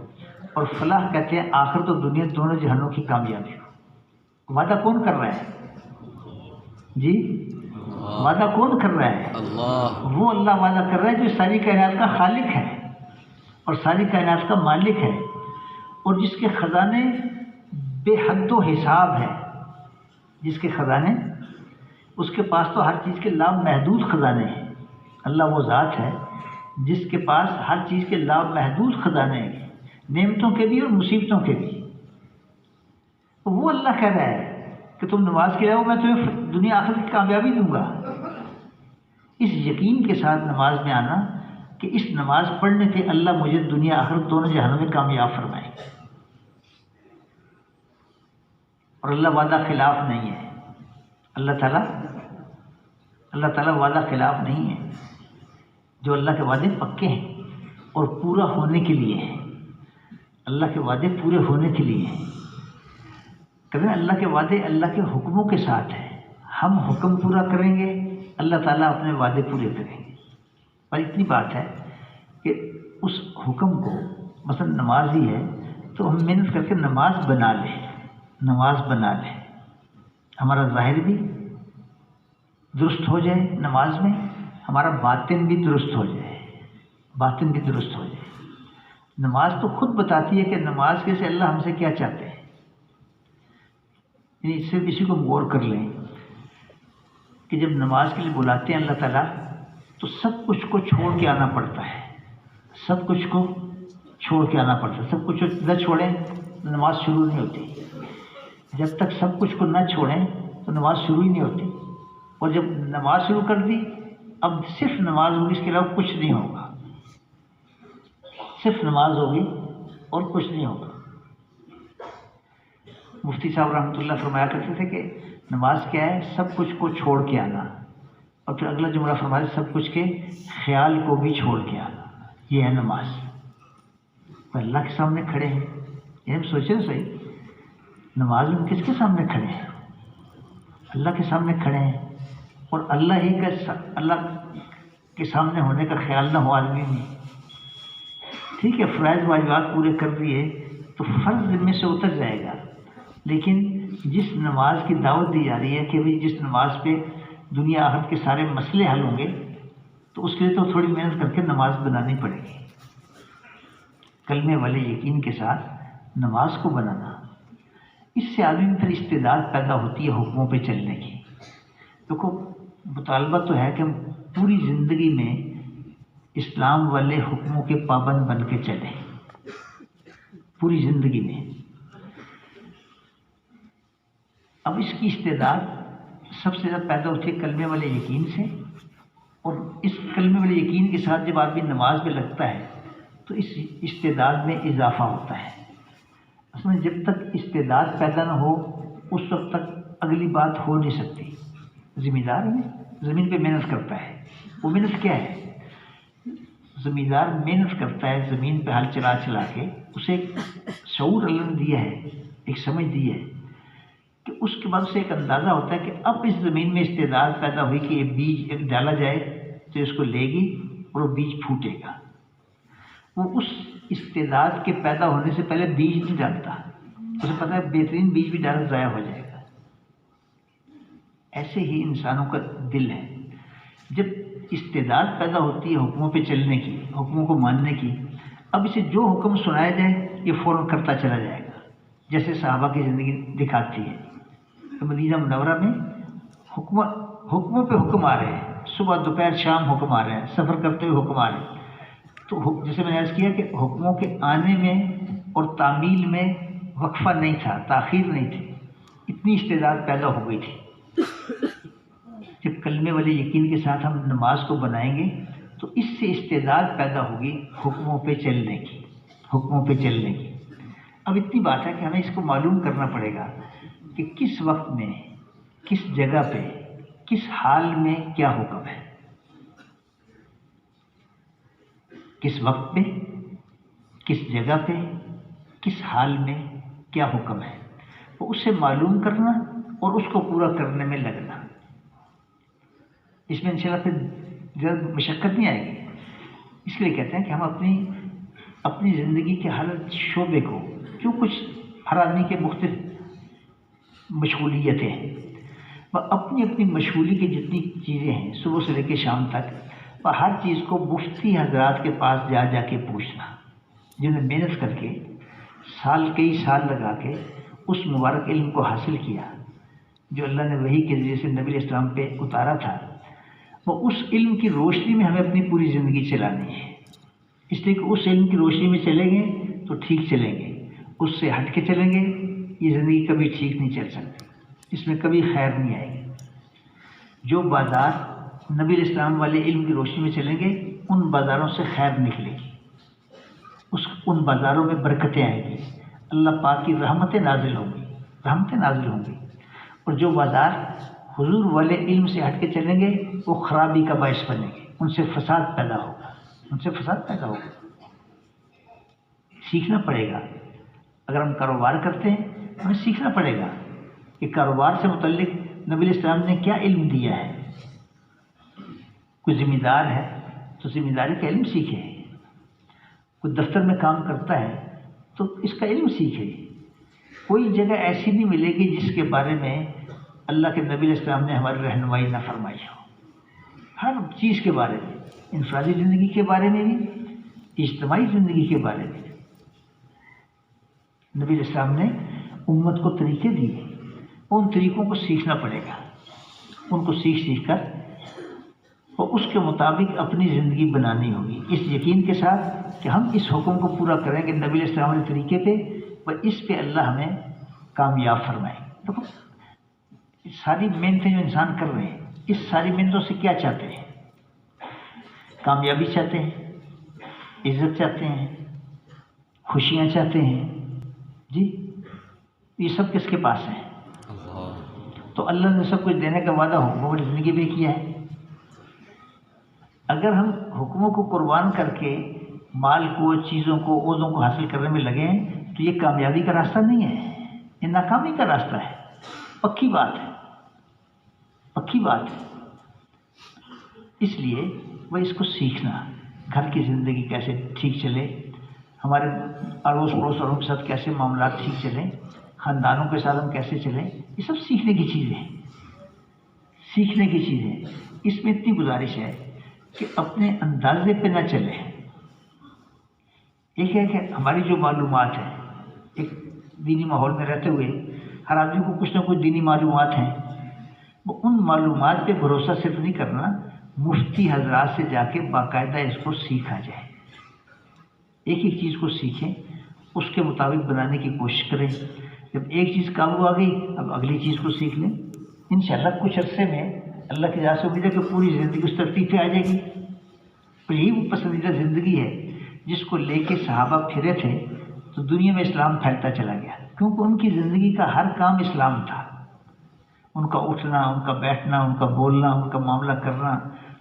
اور فلاح کہتے ہیں آخرت اور دنیا دونوں جہانوں کی کامیابی ہو. وعدہ کون کر رہا ہے جی؟ وعدہ کون کر رہا ہے؟ اللہ. وہ اللہ وعدہ کر رہا ہے جو ساری کائنات کا خالق ہے اور ساری کائنات کا مالک ہے، اور جس کے خزانے بے حد و حساب ہے. جس کے خزانے، اس کے پاس تو ہر چیز کے لامحدود خزانے ہیں. اللہ وہ ذات ہے جس کے پاس ہر چیز کے لامحدود خزانے ہیں، نعمتوں کے بھی اور مصیبتوں کے بھی. وہ اللہ کہہ رہا ہے کہ تم نماز کے رہو، میں تمہیں دنیا آخرت کی کامیابی دوں گا. اس یقین کے ساتھ نماز میں آنا کہ اس نماز پڑھنے سے اللہ مجھے دنیا آخرت دونوں جہانوں میں کامیاب فرمائے. اور اللہ وعدہ خلاف نہیں ہے. اللہ تعالیٰ وعدہ خلاف نہیں ہے. جو اللہ کے وعدے پکے ہیں اور پورا ہونے کے لیے ہیں. اللہ کے وعدے پورے ہونے کے لیے ہیں. کبھی اللہ کے وعدے اللہ کے حکموں کے ساتھ ہیں. ہم حکم پورا کریں گے، اللہ تعالیٰ اپنے وعدے پورے کریں گے. اور اتنی بات ہے کہ اس حکم کو، مثلا نماز ہی ہے تو ہم محنت کر کے نماز بنا لیں، نماز بنا لیں. ہمارا ظاہر بھی درست ہو جائے نماز میں، ہمارا باطن بھی درست ہو جائے، باطن بھی درست ہو جائے. نماز تو خود بتاتی ہے کہ نماز کے سے اللہ ہم سے کیا چاہتے ہیں. یعنی اس سے کسی کو غور کر لیں کہ جب نماز کے لیے بلاتے ہیں اللہ تعالیٰ تو سب کچھ کو چھوڑ کے آنا پڑتا ہے. سب کچھ کو چھوڑ کے آنا پڑتا ہے. سب کچھ نہ چھوڑیں تو نماز شروع نہیں ہوتی. جب تک سب کچھ کو نہ چھوڑیں تو نماز شروع ہی نہیں ہوتی. اور جب نماز شروع کر دی، اب صرف نماز ہوگی، اس کے علاوہ کچھ نہیں ہوگا. صرف نماز ہوگی اور کچھ نہیں ہوگا. مفتی صاحب رحمۃ اللہ فرمایا کرتے تھے کہ نماز کیا ہے؟ سب کچھ کو چھوڑ کے آنا. اور پھر اگلا جملہ فرمایا سب کچھ کے خیال کو بھی چھوڑ کے آنا. یہ ہے نماز. تو اللہ کے سامنے کھڑے ہیں. یہ ہم سوچیں صحیح، نماز میں کس کے سامنے کھڑے ہیں؟ اللہ کے سامنے کھڑے ہیں. اور اللہ ہی کا، اللہ کے سامنے ہونے کا خیال نہ ہو آدمی میں. ٹھیک ہے، فرائض واجبات پورے کر دیے تو فرض ذمے سے اتر جائے گا. لیکن جس نماز کی دعوت دی جا رہی ہے کہ بھائی جس نماز پہ دنیا آخرت کے سارے مسئلے حل ہوں گے، تو اس کے لیے تو تھوڑی محنت کر کے نماز بنانی پڑے گی. کلمے والے یقین کے ساتھ نماز کو بنانا، اس سے آدمی میں پھر استعداد پیدا ہوتی ہے حکموں پہ چلنے کی۔ دیکھو مطالبہ تو ہے کہ ہم پوری زندگی میں اسلام والے حکموں کے پابند بن کے چلیں، پوری زندگی میں۔ اب اس کی استعداد سب سے زیادہ پیدا ہوتی ہے کلمے والے یقین سے، اور اس کلمے والے یقین کے ساتھ جب آدمی نماز میں لگتا ہے تو اس استعداد میں اضافہ ہوتا ہے۔ اس میں جب تک استعداد پیدا نہ ہو اس وقت تک اگلی بات ہو نہیں سکتی۔ زمیندار ہے، زمین پہ محنت کرتا ہے، وہ محنت کیا ہے؟ زمیندار محنت کرتا ہے زمین پہ ہل چلا چلا کے، اسے ایک شعور اللہ نے دیا ہے، ایک سمجھ دی ہے کہ اس کے بعد اسے ایک اندازہ ہوتا ہے کہ اب اس زمین میں استعداد پیدا ہوئی کہ یہ بیج ایک ڈالا جائے تو اس کو لے گی اور وہ بیج پھوٹے گا۔ وہ اس استعداد کے پیدا ہونے سے پہلے بیج نہیں ڈالتا، اسے پتہ ہے بہترین بیج بھی ڈالا ضائع ہو جائے گا۔ ایسے ہی انسانوں کا دل ہے، جب استعداد پیدا ہوتی ہے حکموں پہ چلنے کی، حکموں کو ماننے کی، اب اسے جو حکم سنایا جائے یہ فوراً کرتا چلا جائے گا، جیسے صحابہ کی زندگی دکھاتی ہے۔ تو مدینہ منورہ میں حکموں پہ حکم آ رہے ہیں، صبح دوپہر شام حکم آ رہے ہیں، سفر کرتے ہوئے حکم آ رہے ہیں۔ تو جیسے میں نے عرض کیا کہ حکموں کے آنے میں اور تعمیل میں وقفہ نہیں تھا، تاخیر نہیں تھی، اتنی استعداد پیدا ہو گئی تھی۔ جب کلمے والے یقین کے ساتھ ہم نماز کو بنائیں گے تو اس سے استعداد پیدا ہوگی حکموں پہ چلنے کی، حکموں پہ چلنے کی۔ اب اتنی بات ہے کہ ہمیں اس کو معلوم کرنا پڑے گا کہ کس وقت میں، کس جگہ پہ، کس حال میں کیا حکم ہے، کس وقت پہ، کس جگہ پہ، کس حال میں کیا حکم ہے، وہ اسے معلوم کرنا اور اس کو پورا کرنے میں لگنا۔ اس میں انشاءاللہ پھر زیادہ مشقت نہیں آئے گی۔ اس لیے کہتے ہیں کہ ہم اپنی زندگی کے ہر شعبے کو، جو کچھ ہر آدمی کے مختلف مشغولیتیں ہیں، وہ اپنی اپنی مشغولی کی جتنی چیزیں ہیں صبح سے لے کے شام تک، وہ ہر چیز کو مفتی حضرات کے پاس جا جا کے پوچھنا، جنہوں نے محنت کر کے کئی سال لگا کے اس مبارک علم کو حاصل کیا جو اللہ نے وحی کے ذریعے سے نبی علیہ السلام پہ اتارا تھا۔ وہ اس علم کی روشنی میں ہمیں اپنی پوری زندگی چلانی ہے۔ اس لیے کہ اس علم کی روشنی میں چلیں گے تو ٹھیک چلیں گے، اس سے ہٹ کے چلیں گے یہ زندگی کبھی ٹھیک نہیں چل سکتی، اس میں کبھی خیر نہیں آئے گی۔ جو بازار نبی علیہ السلام والے علم کی روشنی میں چلیں گے ان بازاروں سے خیر نکلے گی، ان بازاروں میں برکتیں آئیں گی، اللہ پاک کی رحمتیں نازل ہوں گی۔ اور جو بازار حضور والے علم سے ہٹ کے چلیں گے وہ خرابی کا باعث بنیں گے، ان سے فساد پیدا ہوگا۔ سیکھنا پڑے گا۔ اگر ہم کاروبار کرتے ہیں ہمیں سیکھنا پڑے گا کہ کاروبار سے متعلق نبی علیہ السلام نے کیا علم دیا ہے۔ کوئی ذمہ دار ہے تو ذمہ داری کا علم سیکھے، کوئی دفتر میں کام کرتا ہے تو اس کا علم سیکھے۔ کوئی جگہ ایسی نہیں ملے گی جس کے بارے میں اللہ کے نبی علیہ السلام نے ہماری رہنمائی نہ فرمائی ہو۔ ہر چیز کے بارے میں، انفرادی زندگی کے بارے میں بھی، اجتماعی زندگی کے بارے میں نبی علیہ السلام نے امت کو طریقے دیے، ان طریقوں کو سیکھنا پڑے گا، ان کو سیکھ کر اور اس کے مطابق اپنی زندگی بنانی ہوگی، اس یقین کے ساتھ کہ ہم اس حکم کو پورا کریں گے نبی علیہ السلام کے طریقے پہ، اور اس پہ اللہ ہمیں کامیاب فرمائے۔ دیکھو ساری محنتیں جو انسان کر رہے ہیں، اس ساری محنتوں سے کیا چاہتے ہیں؟ کامیابی چاہتے ہیں، عزت چاہتے ہیں، خوشیاں چاہتے ہیں، جی یہ سب کس کے پاس ہیں؟ تو اللہ نے سب کچھ دینے کا وعدہ حکموں کی زندگی میں کیا ہے۔ اگر ہم حکموں کو قربان کر کے مال کو، چیزوں کو، عہدوں کو حاصل کرنے میں لگے ہیں تو یہ کامیابی کا راستہ نہیں ہے، یہ ناکامی کا راستہ ہے، پکی بات ہے۔ اس لیے وہ اس کو سیکھنا، گھر کی زندگی کیسے ٹھیک چلے، ہمارے اڑوس پڑوس والوں کے ساتھ کیسے معاملات ٹھیک چلیں، خاندانوں کے ساتھ ہم کیسے چلیں، یہ سب سیکھنے کی چیزیں ہیں۔ اس میں اتنی گزارش ہے کہ اپنے اندازے پہ نہ چلیں، ایک ہے کہ ہماری جو معلومات ہیں، ایک دینی ماحول میں رہتے ہوئے ہر آدمی کو کچھ نہ کچھ دینی معلومات ہیں، وہ ان معلومات پہ بھروسہ صرف نہیں کرنا، مفتی حضرات سے جا کے باقاعدہ اس کو سیکھا جائے، ایک ایک چیز کو سیکھیں، اس کے مطابق بنانے کی کوشش کریں۔ جب ایک چیز قابو آ گئی اب اگلی چیز کو سیکھ لیں، انشاءاللہ کچھ عرصے میں اللہ کی رضا سے امید ہے کہ پوری زندگی اس ترتیب پہ آ جائے گی۔ اور یہی وہ پسندیدہ زندگی ہے جس کو لے کے صحابہ پھرے تھے تو دنیا میں اسلام پھیلتا چلا گیا، کیونکہ ان کی زندگی کا ہر کام اسلام تھا۔ ان کا اٹھنا، ان کا بیٹھنا، ان کا بولنا، ان کا معاملہ کرنا،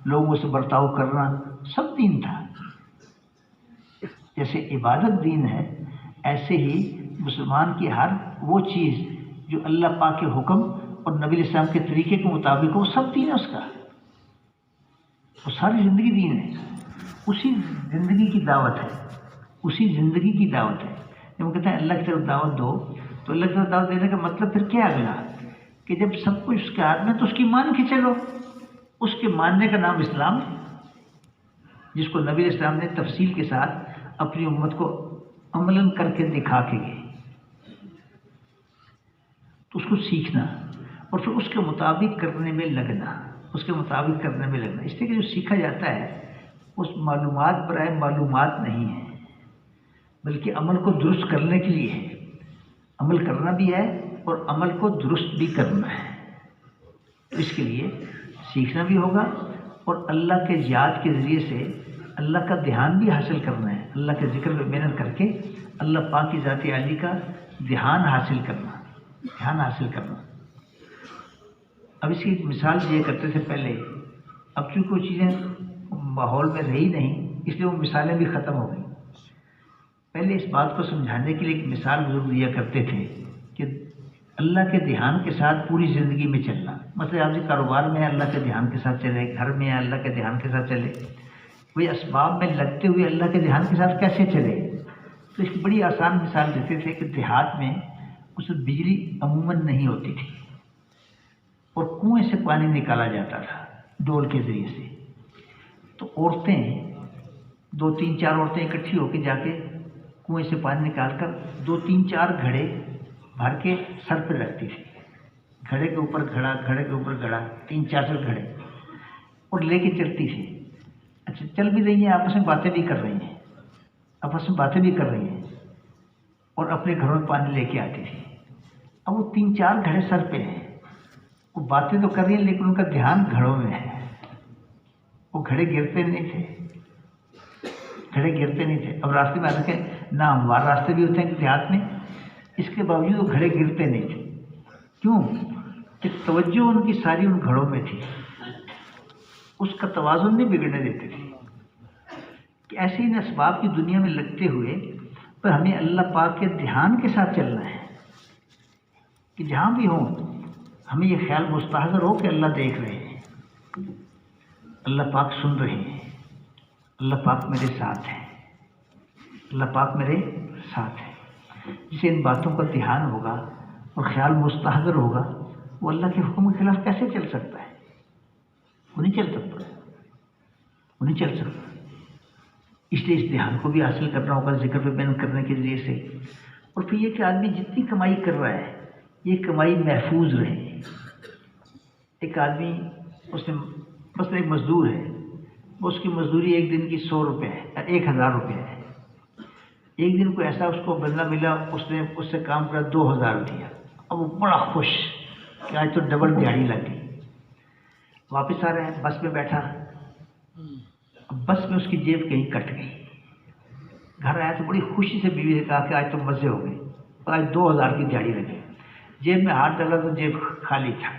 لوگوں سے برتاؤ کرنا، سب دین تھا۔ جیسے عبادت دین ہے، ایسے ہی مسلمان کی ہر وہ چیز جو اللہ پاک کے حکم اور نبی علیہ السلام کے طریقے کے مطابق ہو، وہ سب دین ہے اس کا، وہ ساری زندگی دین ہے، اسی زندگی کی دعوت ہے، اسی زندگی کی دعوت ہے۔ جب وہ کہتے ہیں اللہ کی طرف دعوت دو، تو اللہ کی طرف دعوت دینے کا مطلب پھر کیا ہے اگلا، کہ جب سب کچھ اس کے ہاتھ میں تو اس کی مان کے چلو، اس کے ماننے کا نام اسلام ہے، جس کو نبی علیہ السلام نے تفصیل کے ساتھ اپنی امت کو عملاً کر کے دکھا کے گئے۔ تو اس کو سیکھنا اور پھر اس کے مطابق کرنے میں لگنا، اس کے مطابق کرنے میں لگنا، اس لیے کہ جو سیکھا جاتا ہے اس معلومات برائے معلومات نہیں ہے، بلکہ عمل کو درست کرنے کے لیے ہے، عمل کرنا بھی ہے اور عمل کو درست بھی کرنا ہے۔ تو اس کے لیے سیکھنا بھی ہوگا اور اللہ کے یاد کے ذریعے سے اللہ کا دھیان بھی حاصل کرنا ہے، اللہ کے ذکر میں محنت کر کے اللہ پاک کی ذات عالی کا دھیان حاصل کرنا، دھیان حاصل کرنا۔ اب اس کی مثال یہ کرتے تھے پہلے، اب چونکہ وہ چیزیں ماحول میں رہی نہیں اس لیے وہ مثالیں بھی ختم ہو گئیں۔ پہلے اس بات کو سمجھانے کے لیے ایک مثال بزرگ دیا کرتے تھے کہ اللہ کے دھیان کے ساتھ پوری زندگی میں چلنا، مثلا آپ کے کاروبار میں اللہ کے دھیان کے ساتھ چلے، گھر میں اللہ کے دھیان کے ساتھ چلے، وہی اسباب میں لگتے ہوئے اللہ کے دھیان کے ساتھ کیسے چلے؟ تو اس کی بڑی آسان مثال دیتے تھے کہ دیہات میں اس میں بجلی عموماً نہیں ہوتی تھی اور کنویں سے پانی نکالا جاتا تھا ڈول کے ذریعے سے، تو عورتیں 2-3-4 عورتیں اکٹھی ہو کے جا کے کنویں سے پانی نکال کر 2-3-4 گھڑے بھر کے سر پہ رکھتی تھی، گھڑے کے اوپر گھڑا، گھڑے کے اوپر گھڑا، 3-4 گھڑے، اور لے کے چلتی تھی۔ اچھا چل بھی رہی ہیں، آپس میں باتیں بھی کر رہی ہیں، آپس میں باتیں بھی کر رہی ہیں اور اپنے گھروں میں پانی لے کے آتی تھی۔ اب وہ 3-4 گھڑے سر پہ ہیں، وہ باتیں تو کر رہی ہیں لیکن ان کا دھیان گھڑوں میں ہے، وہ گھڑے گرتے نہیں تھے، گھڑے گرتے نہیں تھے۔ اب راستے میں آتے ہیں نہ ہموار راستے بھی ہوتے ہیں دیہات میں، اس کے باوجود وہ گھڑے گرتے نہیں تھے، کیوں کہ توجہ ان کی ساری ان گھڑوں میں تھی، اس کا توازن نہیں بگڑنے دیتے تھے۔ کہ ایسے ہی اسباب کی دنیا میں لگتے ہوئے پر ہمیں اللہ پاک کے دھیان کے ساتھ چلنا ہے کہ جہاں بھی ہوں ہمیں یہ خیال مستحضر ہو کہ اللہ دیکھ رہے ہیں، اللہ پاک سن رہے ہیں، اللہ پاک میرے ساتھ ہے، اللہ پاک میرے ساتھ ہے۔ جسے ان باتوں کا دھیان ہوگا اور خیال مستحضر ہوگا وہ اللہ کے حکم کے خلاف کیسے چل سکتا ہے؟ وہ نہیں چل سکتا، وہ نہیں چل سکتا۔ اس لیے اس دھیان کو بھی حاصل کرنا ہوگا ذکر پہ بیان کرنے کے ذریعے سے، اور پھر یہ کہ آدمی جتنی کمائی کر رہا ہے یہ کمائی محفوظ رہے۔ ایک آدمی اس نے مثلا ایک مزدور ہے، اس کی مزدوری ایک دن کی 100 روپے ہے، 1000 روپے ہے۔ ایک دن کو ایسا اس کو بندہ ملا، اس نے اس سے کام کرا 2000 دیا، اب وہ بڑا خوش کہ آج تو ڈبل دیہڑی لگ گئی۔ واپس آ رہے ہیں، بس میں بیٹھا، اب بس میں اس کی جیب کہیں کٹ گئی، گھر آیا تو بڑی خوشی سے بیوی نے کہا کہ آج تو مزے ہو گئے، آج 2000 کی دیہڑی لگی۔ جیب میں ہاتھ ڈالا تو جیب خالی تھا،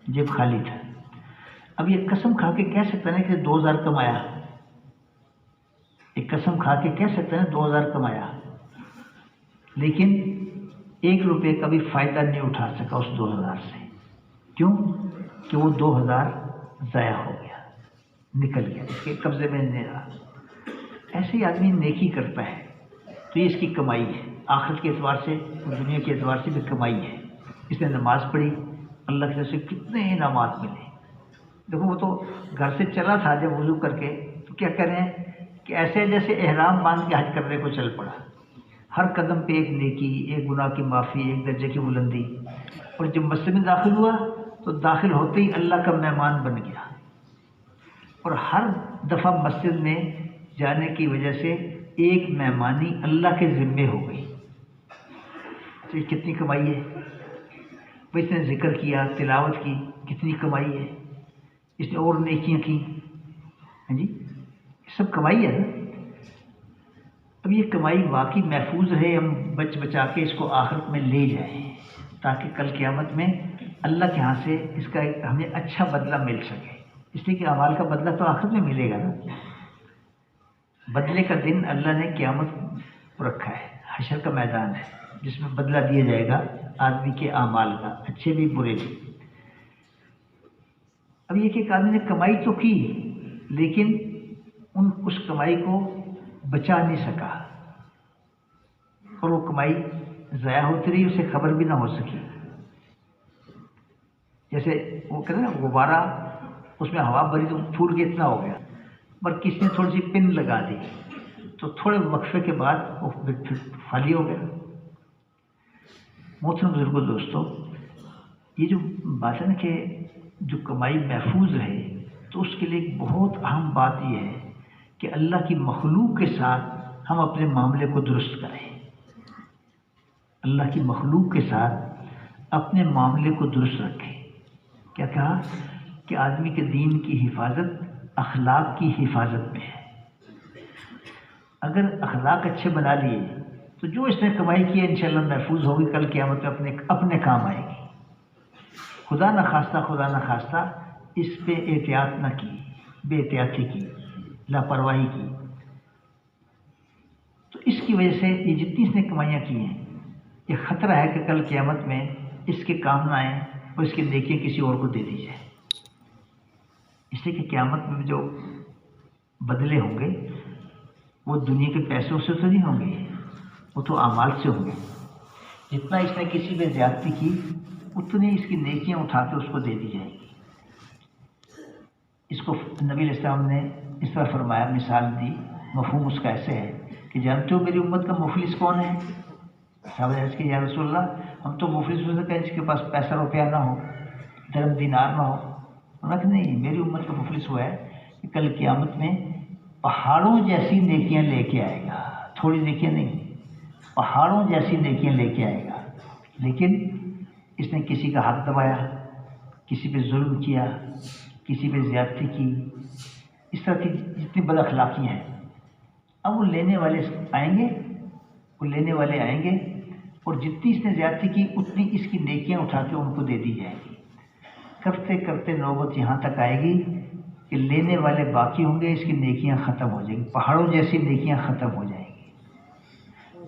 جیب خالی تھا۔ اب یہ قسم کھا کے کہہ سکتا ہے کہ 2000 کمایا، ایک قسم کھا کے کہہ سکتا ہے 2000 کمایا، لیکن 1 روپے کا بھی فائدہ نہیں اٹھا سکا اس 2000 سے، کیوں کہ وہ 2000 ضائع ہو گیا، نکل گیا، اس کے قبضے میں نہیں رہا۔ ایسے ہی آدمی نیکی کرتا ہے تو یہ اس کی کمائی ہے، آخرت کے اعتبار سے اور دنیا کے اعتبار سے بھی کمائی ہے۔ اس نے نماز پڑھی، اللہ کی طرف سے کتنے انعامات ملے۔ دیکھو وہ تو گھر سے چلا تھا جب وضو کر کے، تو کیا کہہ رہے ہیں کہ ایسے جیسے احرام باندھ کے حج کرنے کو چل پڑا، ہر قدم پہ ایک نیکی، ایک گناہ کی معافی، ایک درجے کی بلندی، اور جب مسجد میں داخل ہوا تو داخل ہوتے ہی اللہ کا مہمان بن گیا، اور ہر دفعہ مسجد میں جانے کی وجہ سے ایک مہمانی اللہ کے ذمے ہو گئی۔ تو یہ کتنی کمائی ہے؟ بھائی اس نے ذکر کیا، تلاوت کی، کتنی کمائی ہے، اس نے اور نیکیاں کی، ہاں جی، یہ سب کمائی ہے نا۔ اب یہ کمائی واقعی محفوظ رہے، ہم بچا کے اس کو آخرت میں لے جائیں تاکہ کل قیامت میں اللہ کے ہاں سے اس کا ہمیں اچھا بدلہ مل سکے، اس لیے کہ اعمال کا بدلہ تو آخرت میں ملے گا نا۔ بدلے کا دن اللہ نے قیامت رکھا ہے، حشر کا میدان ہے جس میں بدلہ دیا جائے گا آدمی کے اعمال کا، اچھے بھی برے بھی۔ اب یہ کہ ایک آدمی نے کمائی تو کی لیکن اس کمائی کو بچا نہیں سکا، اور وہ کمائی ضائع ہوتی رہی، اسے خبر بھی نہ ہو سکی۔ جیسے وہ کہتے ہیں نا غبارہ، اس میں ہوا بھری تو پھول کے اتنا ہو گیا، پر کسی نے تھوڑی سی پن لگا دی تو تھوڑے وقفے کے بعد وہ پھر خالی ہو گیا۔ محترم بزرگوں، دوستو، یہ جو بات ہے نا کہ جو کمائی محفوظ رہے، تو اس کے لیے ایک بہت اہم بات یہ ہے کہ اللہ کی مخلوق کے ساتھ ہم اپنے معاملے کو درست کریں۔ اللہ کی مخلوق کے ساتھ اپنے معاملے کو درست رکھیں۔ کیا کہا کہ آدمی کے دین کی حفاظت اخلاق کی حفاظت میں ہے۔ اگر اخلاق اچھے بنا لیے تو جو اس نے کمائی کی ہے انشاءاللہ محفوظ ہوگی، کل قیامت میں اپنے کام آئے گی۔ خدا نہ خواستہ اس پہ احتیاط نہ کی، بے احتیاطی کی، لاپرواہی کی، تو اس کی وجہ سے یہ جتنی اس نے کمائیاں کی ہیں، یہ خطرہ ہے کہ کل قیامت میں اس کے کام نہ آئیں اور اس کی نیکیاں کسی اور کو دے دی جائے۔ اس لیے کہ قیامت میں جو بدلے ہوں گے وہ دنیا کے پیسوں سے تو نہیں ہوں گے، وہ تو اعمال سے ہوں گے۔ جتنا اس نے کسی پہ زیادتی کی اتنی اس کی نیکیاں اٹھا کے اس کو دے دی جائیں گی۔ اس کو نبی علیہ السلام نے اس طرح فرمایا، مثال دی، مفہوم اس کا ایسے ہے کہ جانتے ہو میری امت کا مفلس کون ہے؟ صحابہ عرض کہ یا رسول اللہ ہم تو مفلس ہو سکتے ہیں جس کے پاس پیسہ روپیہ نہ ہو، درہم دینار نہ ہو۔ کہ نہیں، میری امت کا مفلس ہوا ہے کہ کل قیامت میں پہاڑوں جیسی نیکیاں لے کے آئے گا، تھوڑی نیکیاں نہیں، پہاڑوں جیسی نیکیاں لے کے آئے گا، لیکن اس نے کسی کا حق دبایا، کسی پہ ظلم کیا، کسی پہ زیادتی کی، اس طرح کی جتنی بد اخلاقیاں ہیں۔ اب وہ لینے والے آئیں گے اور جتنی اس نے زیادتی کی اتنی اس کی نیکیاں اٹھا کے ان کو دے دی جائیں گی۔ کرتے کرتے نوبت یہاں تک آئے گی کہ لینے والے باقی ہوں گے، اس کی نیکیاں ختم ہو جائیں گی، پہاڑوں جیسی نیکیاں ختم ہو جائیں گی۔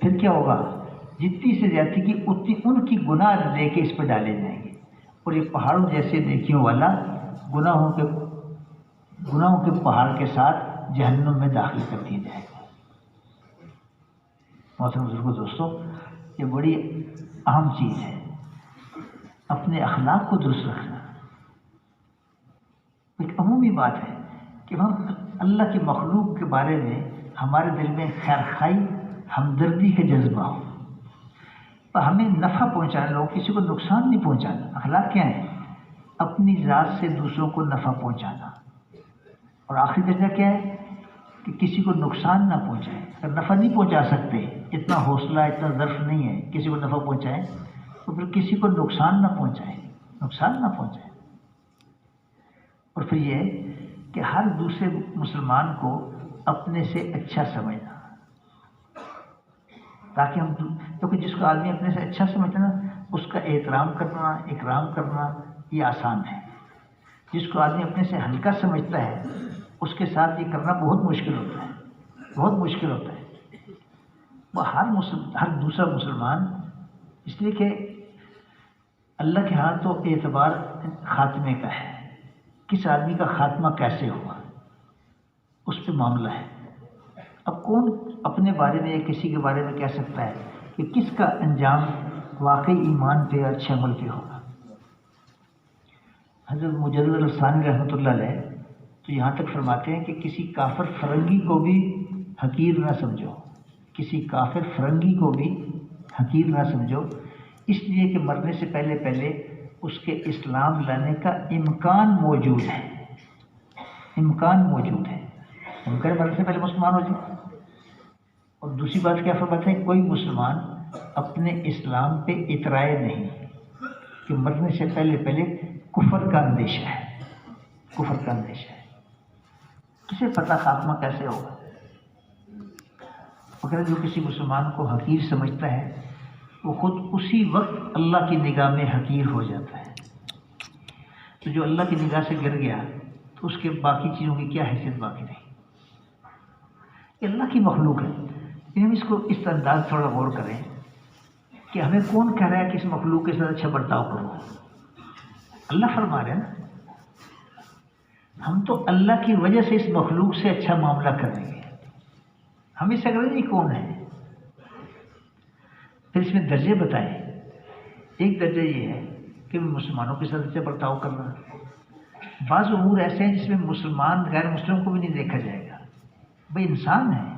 پھر کیا ہوگا؟ جتنی سے زیادتی کی اتنی ان کی گناہ لے کے اس پہ ڈالے جائیں گے، اور یہ پہاڑوں جیسے نیکیوں والا گناہوں کے پہاڑ کے ساتھ جہنم میں داخل کر دیا جائے گا۔ محترم بزرگوں، دوستوں، یہ بڑی اہم چیز ہے، اپنے اخلاق کو درست رکھنا۔ ایک عمومی بات ہے کہ ہم اللہ کی مخلوق کے بارے میں ہمارے دل میں خیرخواہی، ہمدردی کا جذبہ ہو، اور ہمیں نفع پہنچانا، لوگ کسی کو نقصان نہیں پہنچانا۔ اخلاق کیا ہے؟ اپنی ذات سے دوسروں کو نفع پہنچانا، اور آخری درجہ کیا ہے کہ کسی کو نقصان نہ پہنچائے۔ اگر نفع نہیں پہنچا سکتے، اتنا حوصلہ، اتنا ظرف نہیں ہے کسی کو نفع پہنچائیں، تو پھر کسی کو نقصان نہ پہنچائے۔ اور پھر یہ کہ ہر دوسرے مسلمان کو اپنے سے اچھا سمجھنا، تاکہ کیونکہ جس کو آدمی اپنے سے اچھا سمجھتا نا، اس کا احترام کرنا، اکرام کرنا یہ آسان ہے۔ جس کو آدمی اپنے سے ہلکا سمجھتا ہے اس کے ساتھ یہ کرنا بہت مشکل ہوتا ہے۔ وہ ہر دوسرا مسلمان، اس لیے کہ اللہ کے ہاں تو اعتبار خاتمے کا ہے، کس آدمی کا خاتمہ کیسے ہوا اس پہ معاملہ ہے۔ اب کون اپنے بارے میں یا کسی کے بارے میں کہہ سکتا ہے کہ کس کا انجام واقعی ایمان پہ اور اچھے عمل پہ ہوگا؟ حضرت مجدد الثانی رحمۃ اللہ علیہ تو یہاں تک فرماتے ہیں کہ کسی کافر فرنگی کو بھی حقیر نہ سمجھو، کسی کافر فرنگی کو بھی حقیر نہ سمجھو، اس لیے کہ مرنے سے پہلے پہلے اس کے اسلام لانے کا امکان موجود ہے، امکان موجود ہے، ممکن مرنے سے پہلے مسلمان ہو جائے۔ اور دوسری بات کیا فرماتے ہیں، کوئی مسلمان اپنے اسلام پہ اترائے نہیں کہ مرنے سے پہلے پہلے کفر کا اندیشہ ہے، کفر کا اندیشہ ہے۔ کسے پتہ خاتمہ کیسے ہوگا؟ مگر جو کسی مسلمان کو حقیر سمجھتا ہے وہ خود اسی وقت اللہ کی نگاہ میں حقیر ہو جاتا ہے۔ تو جو اللہ کی نگاہ سے گر گیا تو اس کے باقی چیزوں کی کیا حیثیت باقی رہی؟ یہ اللہ کی مخلوق ہے۔ ہم اس کو اس انداز تھوڑا غور کریں کہ ہمیں کون کہہ رہا ہے کہ اس مخلوق کے ساتھ اچھا برتاؤ کرو؟ اللہ فرما رہے ہیں نا، ہم تو اللہ کی وجہ سے اس مخلوق سے اچھا معاملہ کریں گے، ہم اس سے اگر نہیں کون ہے۔ پھر اس میں درجے بتائیں، ایک درجہ یہ ہے کہ مسلمانوں کے ساتھ اچھا برتاؤ کرنا، بعض امور ایسے ہیں جس میں مسلمان غیر مسلم کو بھی نہیں دیکھا جائے گا، بھئی انسان ہے،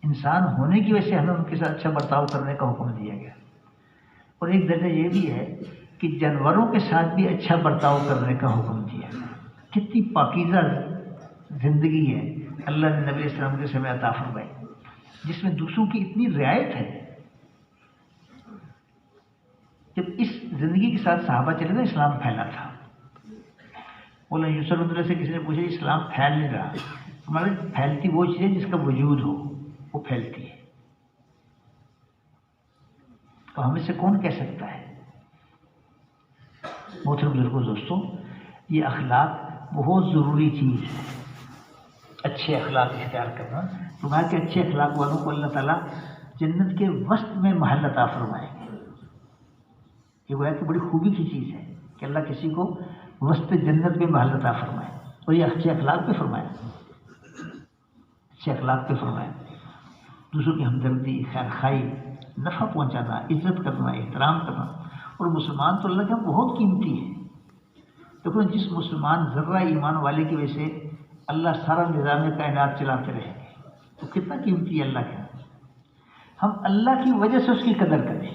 انسان ہونے کی وجہ سے ہمیں ان کے ساتھ اچھا برتاؤ کرنے کا حکم دیا گیا۔ اور ایک درجہ یہ بھی ہے کہ جانوروں کے ساتھ بھی اچھا برتاؤ کرنے کا حکم دیا گیا۔ کتنی پاکیزہ زندگی ہے اللہ نے نبی علیہ السلام کے سمے عطا فرمائی، جس میں دوسروں کی اتنی رعایت ہے۔ جب اس زندگی کے ساتھ صحابہ چلے تھے، اسلام پھیلا تھا۔ مولانا یوسف اللہ سے کسی نے پوچھا اسلام پھیل نہیں رہا، ہمارے پھیلتی وہ چیز ہے جس کا وجود ہو، وہ پھیلتی ہے۔ تو ہمیں سے کون کہہ سکتا ہے؟ محترم بزرگوں، دوستوں، یہ اخلاق بہت ضروری چیز ہے، اچھے اخلاق اختیار کرنا۔ فرمایا کہ اچھے اخلاق والوں کو اللہ تعالیٰ جنت کے وسط میں محل عطا فرمائیں گے۔ یہ گویا کہ بڑی خوبی کی چیز ہے کہ اللہ کسی کو وسط جنت میں محل عطا فرمائے، اور یہ اچھے اخلاق پہ فرمایا، اچھے اخلاق پہ فرمایا۔ دوسروں کی ہمدردی، خیر خواہی، نفع پہنچانا، عزت کرنا، احترام کرنا۔ اور مسلمان تو اللہ کا بہت قیمتی ہے۔ دیکھو جس مسلمان ذرہ ایمان والے کی وجہ سے اللہ سارا نظام کائنات چلاتے رہیں گے تو کتنا قیمتی ہے اللہ کا۔ ہم اللہ کی وجہ سے اس کی قدر کریں،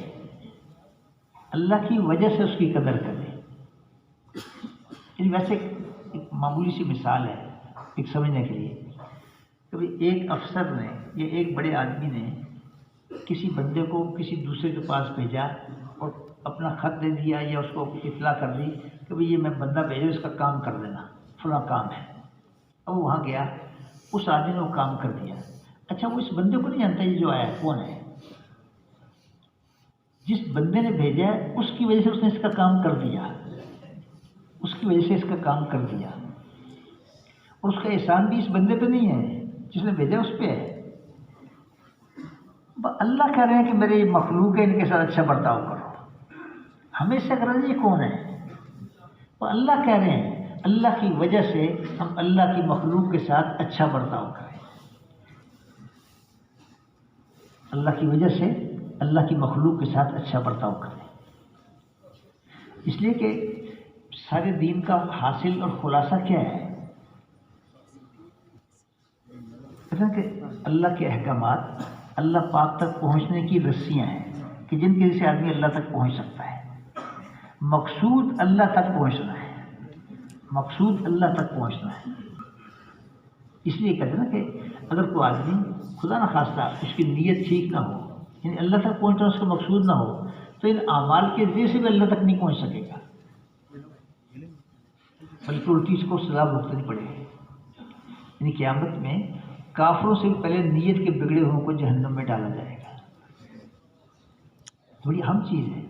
اللہ کی وجہ سے اس کی قدر کریں۔ ویسے ایک معمولی سی مثال ہے ایک سمجھنے کے لیے، کبھی ایک افسر نے یا ایک بڑے آدمی نے کسی بندے کو کسی دوسرے کے پاس بھیجا اور اپنا خط دے دیا یا اس کو اطلاع کر دی کہ بھئی یہ میں بندہ بھیجا، اس کا کام کر دینا، فلاں کام ہے۔ اب وہاں گیا، اس آدمی نے وہ کام کر دیا۔ اچھا وہ اس بندے کو نہیں جانتا یہ جو آیا کون ہے، جس بندے نے بھیجا ہے اس کی وجہ سے اس نے اس کا کام کر دیا، اس کی وجہ سے اس کا کام کر دیا، اور اس کا احسان بھی اس بندے پہ نہیں ہے جس نے بھیجا، اس پہ ہے۔ اللہ کہہ رہے ہیں کہ میرے یہ مخلوق ہے، ان کے ساتھ اچھا برتاؤ کرو، ہمیں سے غرض یہ کون ہے؟ وہ اللہ کہہ رہے ہیں اللہ کی وجہ سے ہم اللہ کی مخلوق کے ساتھ اچھا برتاؤ کریں، اللہ کی وجہ سے اللہ کی مخلوق کے ساتھ اچھا برتاؤ کریں۔ اس لیے کہ سارے دین کا حاصل اور خلاصہ کیا ہے؟ کہ اللہ کے احکامات اللہ پاک تک پہنچنے کی رسیاں ہیں کہ جن کے سے آدمی اللہ تک پہنچ سکتا ہے۔ مقصود اللہ تک پہنچنا ہے، مقصود اللہ تک پہنچنا ہے۔ اس لیے کہتے ہیں نا کہ اگر کوئی آدمی خدا نہ خواستہ اس کی نیت ٹھیک نہ ہو، یعنی اللہ تک پہنچنا اس کا مقصود نہ ہو، تو ان اعمال کے ذریعے سے بھی اللہ تک نہیں پہنچ سکے گا، بلکہ الٹی اس کو سزا بھگتنی پڑے گی۔ یعنی قیامت میں کافروں سے پہلے نیت کے بگڑے ہوئے کو جہنم میں ڈالا جائے گا۔ بڑی اہم چیز ہے،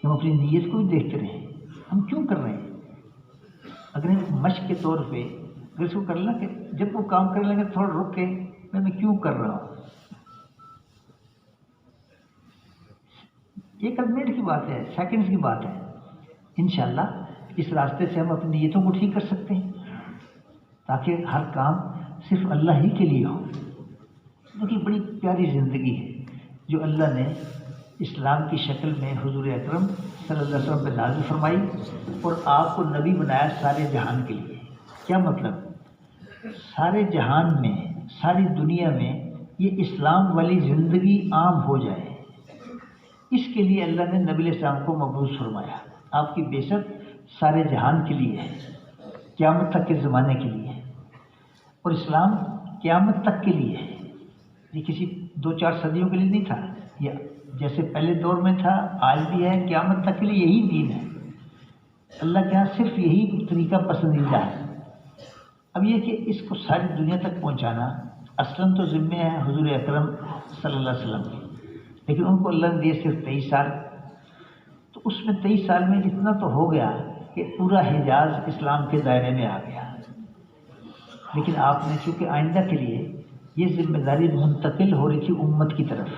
ہم اپنی نیت کو بھی دیکھتے رہیں، ہم کیوں کر رہے ہیں۔ اگر ہم مشق کے طور پہ اگر اس کو کر لیں کہ جب وہ کام کر لیں گے تھوڑا رک کے میں کیوں کر رہا ہوں، ایک منٹ کی بات ہے، سیکنڈز کی بات ہے۔ انشاءاللہ اس راستے سے ہم اپنی نیتوں کو ٹھیک کر سکتے ہیں تاکہ ہر کام صرف اللہ ہی کے لیے ہو۔ کیونکہ بڑی پیاری زندگی ہے جو اللہ نے اسلام کی شکل میں حضور اکرم صلی اللہ علیہ وسلم پہ نازل فرمائی اور آپ کو نبی بنایا سارے جہان کے لیے۔ کیا مطلب؟ سارے جہان میں ساری دنیا میں یہ اسلام والی زندگی عام ہو جائے، اس کے لیے اللہ نے نبی علیہ السلام کو مبعوث فرمایا۔ آپ کی بعثت سارے جہان کے لیے ہے، قیامت تک کے زمانے کے لیے ہے، اور اسلام قیامت تک کے لیے ہے۔ یہ کسی 2-4 صدیوں کے لیے نہیں تھا، یہ جیسے پہلے دور میں تھا آج بھی ہے، قیامت تک کے لیے یہی دین ہے۔ اللہ کے ہاں صرف یہی طریقہ پسندیدہ ہے۔ اب یہ کہ اس کو ساری دنیا تک پہنچانا اصلاً تو ذمہ ہے حضور اکرم صلی اللہ علیہ وسلم کی، لیکن ان کو اللہ نے دیے صرف 23 سال، تو اس میں 23 سال میں اتنا تو ہو گیا کہ پورا حجاز اسلام کے دائرے میں آ گیا۔ لیکن آپ نے چونکہ آئندہ کے لیے یہ ذمہ داری منتقل ہو رہی تھی امت کی طرف،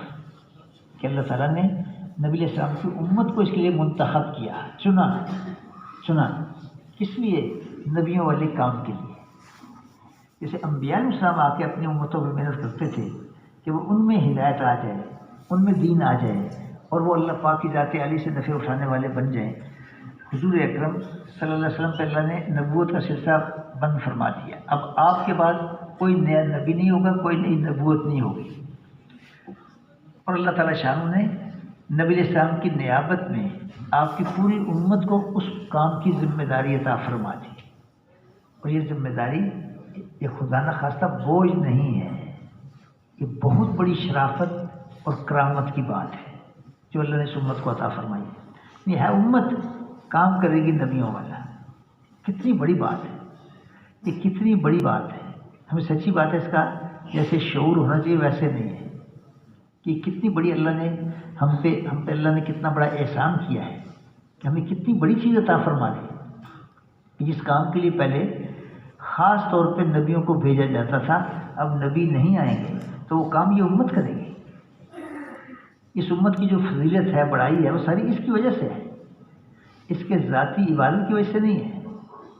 کہ اللہ تعالیٰ نے نبی علیہ السلام کی امت کو اس کے لیے منتخب کیا، چنا کس لیے؟ نبیوں والے کام کے لیے۔ جیسے انبیاء علیہ السلام آ کے اپنی امتوں پہ محنت کرتے تھے کہ وہ ان میں ہدایت آ جائے، ان میں دین آ جائے، اور وہ اللہ پاک کی ذات عالی سے نفع اٹھانے والے بن جائیں۔ حضور اکرم صلی اللہ علیہ وسلم پہ اللہ نے نبوت کا سلسلہ بند فرما دیا۔ اب آپ کے بعد کوئی نیا نبی نہیں ہوگا، کوئی نئی نبوت نہیں ہوگی، اور اللہ تعالیٰ شان نے نبی علیہ السلام کی نیابت میں آپ کی پوری امت کو اس کام کی ذمہ داری عطا فرما دی۔ اور یہ ذمہ داری یہ خدا نخواستہ بوجھ نہیں ہے، یہ بہت بڑی شرافت اور کرامت کی بات ہے جو اللہ نے اس امت کو عطا فرمائی ہے۔ یہ ہے امت کام کرے گی نبیوں والا، کتنی بڑی بات ہے، یہ کتنی بڑی بات ہے۔ ہمیں سچی بات ہے اس کا جیسے شعور ہونا چاہیے ویسے نہیں ہے کہ کتنی بڑی اللہ نے ہم پہ اللہ نے کتنا بڑا احسان کیا ہے کہ ہمیں کتنی بڑی چیز عطا فرما دی کہ جس کام کے لیے پہلے خاص طور پہ نبیوں کو بھیجا جاتا تھا، اب نبی نہیں آئیں گے تو وہ کام یہ امت کرے گی۔ اس امت کی جو فضیلت ہے، بڑائی ہے، وہ ساری اس کی وجہ سے ہے، اس کے ذاتی عبادت کی وجہ سے نہیں ہے۔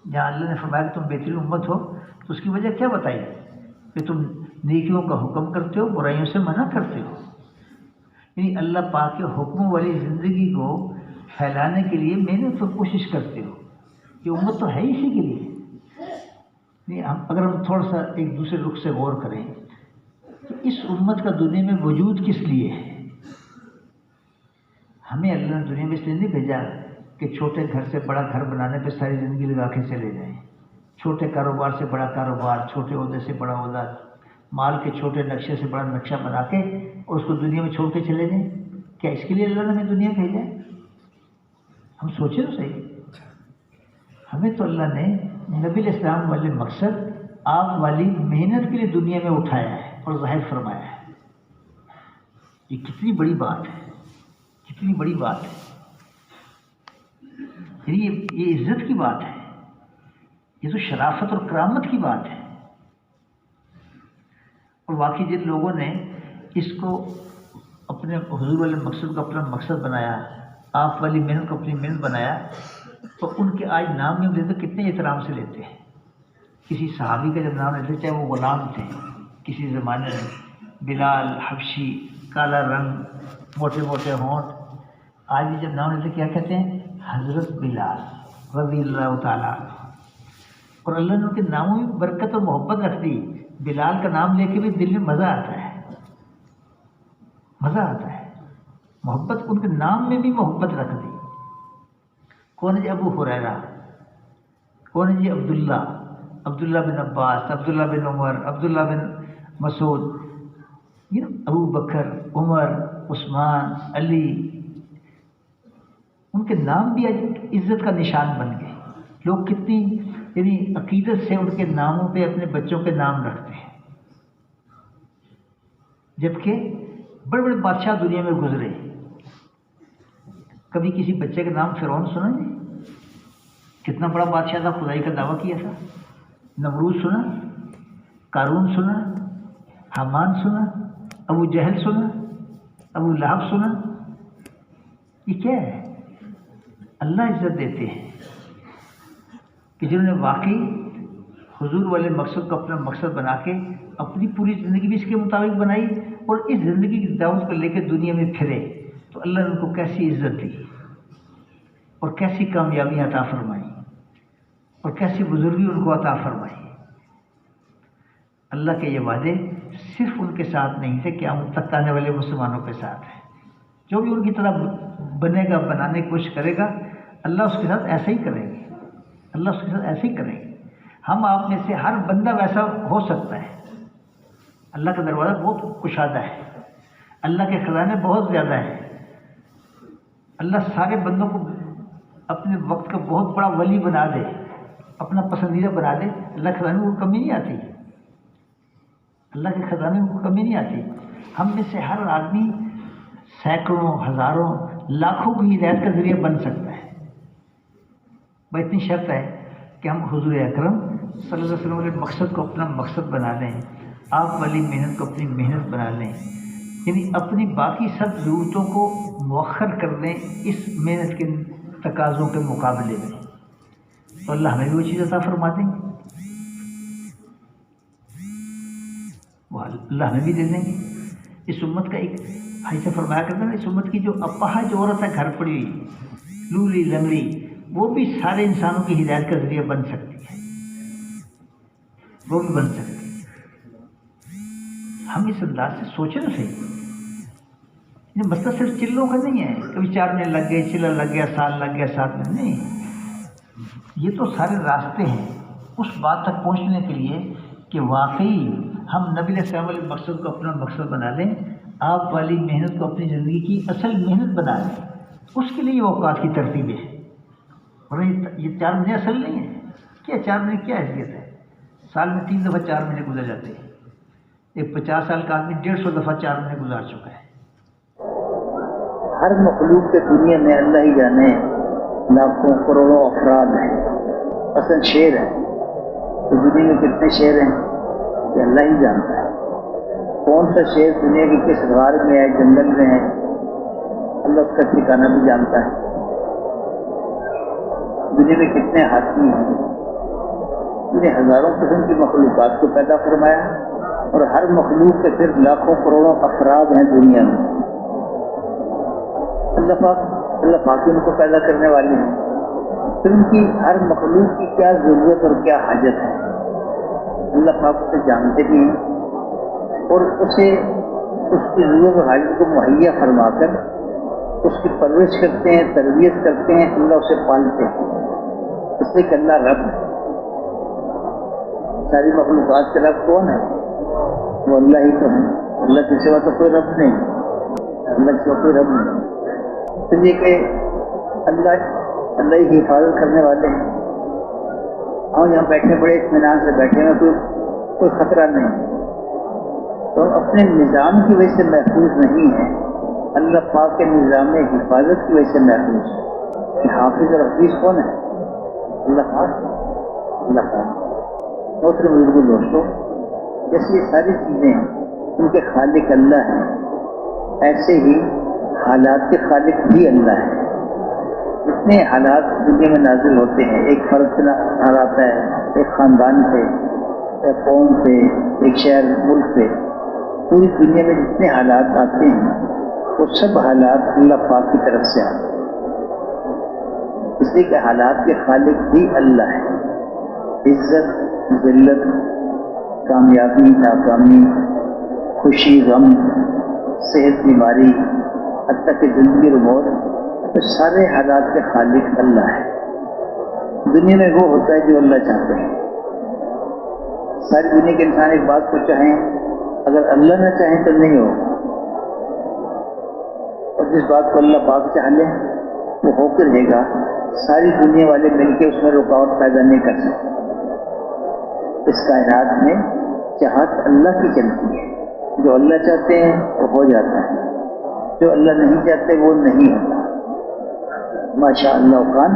جہاں اللہ نے فرمایا کہ تم بہترین امت ہو تو اس کی وجہ کیا بتائی کہ تم نیکیوں کا حکم کرتے ہو، برائیوں سے منع کرتے ہو، یعنی اللہ پاک کے حکموں والی زندگی کو پھیلانے کے لیے محنت اور کوشش کرتے ہو۔ یہ امت تو ہے اسی کے لیے۔ نہیں، اگر ہم تھوڑا سا ایک دوسرے رخ سے غور کریں کہ اس امت کا دنیا میں وجود کس لیے ہے؟ ہمیں اللہ نے دنیا میں اس لیے نہیں بھیجا کہ چھوٹے گھر سے بڑا گھر بنانے پہ ساری زندگی لگا کے چلے جائیں، چھوٹے کاروبار سے بڑا کاروبار، چھوٹے عہدے سے بڑا عہدہ، مال کے چھوٹے نقشے سے بڑا نقشہ بنا کے اور اس کو دنیا میں چھوڑ کے چلے جائیں۔ کیا اس کے لیے اللہ نے ہمیں دنیا بھیجا ہے؟ ہم سوچیں تو صحیح۔ ہمیں تو اللہ نے نبی علیہ السلام والے مقصد، آپ والی محنت کے لیے دنیا میں اٹھایا ہے اور ظاہر فرمایا ہے۔ یہ کتنی بڑی بات ہے، کتنی بڑی بات ہے، یہ عزت کی بات ہے، یہ تو شرافت اور کرامت کی بات ہے۔ اور واقعی جن لوگوں نے اس کو اپنے حضور والے مقصد کو اپنا مقصد بنایا، آپ والی محنت کو اپنی محنت بنایا، تو ان کے آج نام نہیں لیتے، کتنے احترام سے لیتے ہیں۔ کسی صحابی کا جب نام لیتے، چاہے وہ غلام تھے کسی زمانے میں، بلال حبشی، کالا رنگ، موٹے موٹے ہونٹ، آج بھی جب نام لیتے کیا کہتے ہیں؟ حضرت بلال رضی اللہ تعالیٰ۔ اور اللہ نے ان کے ناموں میں برکت اور محبت رکھ دی۔ بلال کا نام لے کے بھی دل میں مزہ آتا ہے، مزہ آتا ہے، محبت، ان کے نام میں بھی محبت رکھ دی۔ کون ہے جی؟ ابو ہریرہ، کون ہے جی؟ عبداللہ بن عباس، عبداللہ بن عمر، عبداللہ بن مسعود، ابو بکر، عمر، عثمان، علی، ان کے نام بھی آج عزت کا نشان بن گئے۔ لوگ کتنی یعنی عقیدت سے ان کے ناموں پہ اپنے بچوں کے نام رکھتے ہیں، جبکہ بڑے بڑے بادشاہ دنیا میں گزرے۔ کبھی کسی بچے کا نام فرعون سنا نہیں؟ کتنا بڑا بادشاہ تھا، خدائی کا دعویٰ کیا تھا۔ نمرود سنا، قارون سنا، حامان سنا، ابو جہل سنا، ابو لہب سنا۔ یہ کیا ہے؟ اللہ عزت دیتے ہیں کہ جنہوں نے واقعی حضور والے مقصد کو اپنا مقصد بنا کے اپنی پوری زندگی بھی اس کے مطابق بنائی، اور اس زندگی کی دعوت کو لے کے دنیا میں پھرے، تو اللہ نے ان کو کیسی عزت دی اور کیسی کامیابی عطا فرمائی اور کیسی بزرگی ان کو عطا فرمائی۔ اللہ کے یہ وعدے صرف ان کے ساتھ نہیں تھے، قیامت تک آنے والے مسلمانوں کے ساتھ ہیں۔ جو بھی ان کی طرح بنے گا، بنانے کی کوشش کرے گا، اللہ اس کے ساتھ ایسا ہی کریں گے، اللہ اس کے ساتھ ایسے ہی کریں گے۔ ہم آپ میں سے ہر بندہ ویسا ہو سکتا ہے، اللہ کا دروازہ بہت کشادہ ہے، اللہ کے خزانے بہت زیادہ ہیں، اللہ سارے بندوں کو اپنے وقت کا بہت بڑا ولی بنا دے، اپنا پسندیدہ بنا دے، اللہ کے خزانے میں کوئی کمی نہیں آتی، اللہ کے خزانے میں کوئی کمی نہیں آتی۔ ہم میں سے ہر آدمی سینکڑوں، ہزاروں، لاکھوں کی ہدایت کا ذریعہ بن سکتا ہے، بس اتنی شرط ہے کہ ہم حضور اکرم صلی اللہ علیہ وسلم کے مقصد کو اپنا مقصد بنا لیں، آپ والی محنت کو اپنی محنت بنا لیں، یعنی اپنی باقی سب ضرورتوں کو مؤخر کر دیں اس محنت کے تقاضوں کے مقابلے میں، تو اللہ ہمیں بھی وہ چیز عطا فرما دیں گے، وہ اللہ ہمیں بھی دے دیں گے۔ اس امت کا ایک ایسا فرمایا کرتا ہے، اس امت کی جو اپاہج عورت ہے گھر پڑی ہوئی، لولی لنگڑی، وہ بھی سارے انسانوں کی ہدایت کا ذریعہ بن سکتی ہے، وہ بھی بن سکتی ہے۔ ہم اس انداز سے سوچیں نا صحیح، یہ مسئلہ صرف چلوں کا نہیں ہے، کبھی 4 مہینے لگ گئے، چلا لگ گیا، سال لگ گیا، 7 مہینے نہیں، یہ تو سارے راستے ہیں اس بات تک پہنچنے کے لیے کہ واقعی ہم نبی علیہ السلام والے مقصد کو اپنا مقصد بنا لیں، آپ والی محنت کو اپنی زندگی کی اصل محنت بنا لیں، اس کے لیے یہ اوقات کی ترتیبیں ہیں، اور یہ 4 مہینے اصل نہیں ہے، کیا 4 مہینے کیا حیثیت ہے؟ سال میں 3 دفعہ 4 مہینے گزر جاتے ہیں، ایک 50 سال کا آدمی 150 دفعہ 4 مہینے گزار چکا ہے۔ ہر مخلوق کے دنیا میں اللہ ہی جانے لاکھوں کروڑوں افراد ہیں، اصل شیر ہے تو دنیا میں کتنے شیر ہیں یہ اللہ ہی جانتا ہے، کون سا شیر دنیا کی کس غار میں ہے، جنگل میں ہے، اللہ اس کا ٹھکانہ بھی جانتا ہے۔ دنیا میں کتنے ہاتھی ہیں، انہیں ہزاروں قسم کی مخلوقات کو پیدا فرمایا، اور ہر مخلوق کے صرف لاکھوں کروڑوں افراد ہیں دنیا میں۔ اللہ پاک ان کو پیدا کرنے والے ہیں، پھر ان کی ہر مخلوق کی کیا ضرورت اور کیا حاجت ہے اللہ پاک اسے جانتے بھی ہیں، اور اسے اس کی ضرورت اور حاجت کو مہیا فرما کر اس کی پرورش کرتے ہیں، تربیت کرتے ہیں، اللہ اسے پالتے ہیں، اس لیے کہ اللہ رب ہے۔ ساری مخلوقات کے رب کون ہے؟ وہ اللہ ہی تو ہے، اللہ کے سوا تو کوئی رب نہیں، اللہ کے سوا کوئی رب نہیں، اس لیے کہ اللہ کی حفاظت کرنے والے ہیں۔ ہم یہاں بیٹھے بڑے اطمینان سے بیٹھے ہیں، کوئی خطرہ نہیں، تو ہم اپنے نظام کی وجہ سے محفوظ نہیں ہیں، اللہ پاک کے نظام حفاظت کی وجہ سے محفوظ ہے۔ حافظ اور حفیظ کون ہے؟ اللہ پاک، اللہ پاک۔ دوسرے بزرگ دوستوں، جیسے یہ ساری چیزیں ان کے خالق اللہ ہیں، ایسے ہی حالات کے خالق بھی اللہ ہے۔ جتنے حالات دنیا میں نازل ہوتے ہیں، ایک فرد پہ حال آتا ہے، ایک خاندان پہ، ایک قوم پہ، ایک شہر ملک پہ، پوری دنیا میں جتنے حالات آتے ہیں وہ سب حالات اللہ پاک کی طرف سے آتے ہیں، اس لیے کہ حالات کے خالق بھی اللہ ہے۔ عزت، ذلت، کامیابی، ناکامی، خوشی، غم، صحت، بیماری، حتیٰ کہ زندگی اور موت، تو سارے حالات کے خالق اللہ ہے۔ دنیا میں وہ ہوتا ہے جو اللہ چاہتے ہیں۔ ساری دنیا کے انسان ایک بات کو چاہیں، اگر اللہ نہ چاہیں تو نہیں ہو، اور جس بات کو اللہ پاک چاہ لیں وہ ہو کے رہے گا۔ ساری دنیا والے مل کے اس میں رکاوٹ پیدا نہیں کر سکتے۔ اس کائنات میں چاہت اللہ کی چلتی ہے، جو اللہ چاہتے ہیں وہ ہو جاتا ہے، جو اللہ نہیں چاہتے وہ نہیں ہوتا۔ ما شاء اللہ کان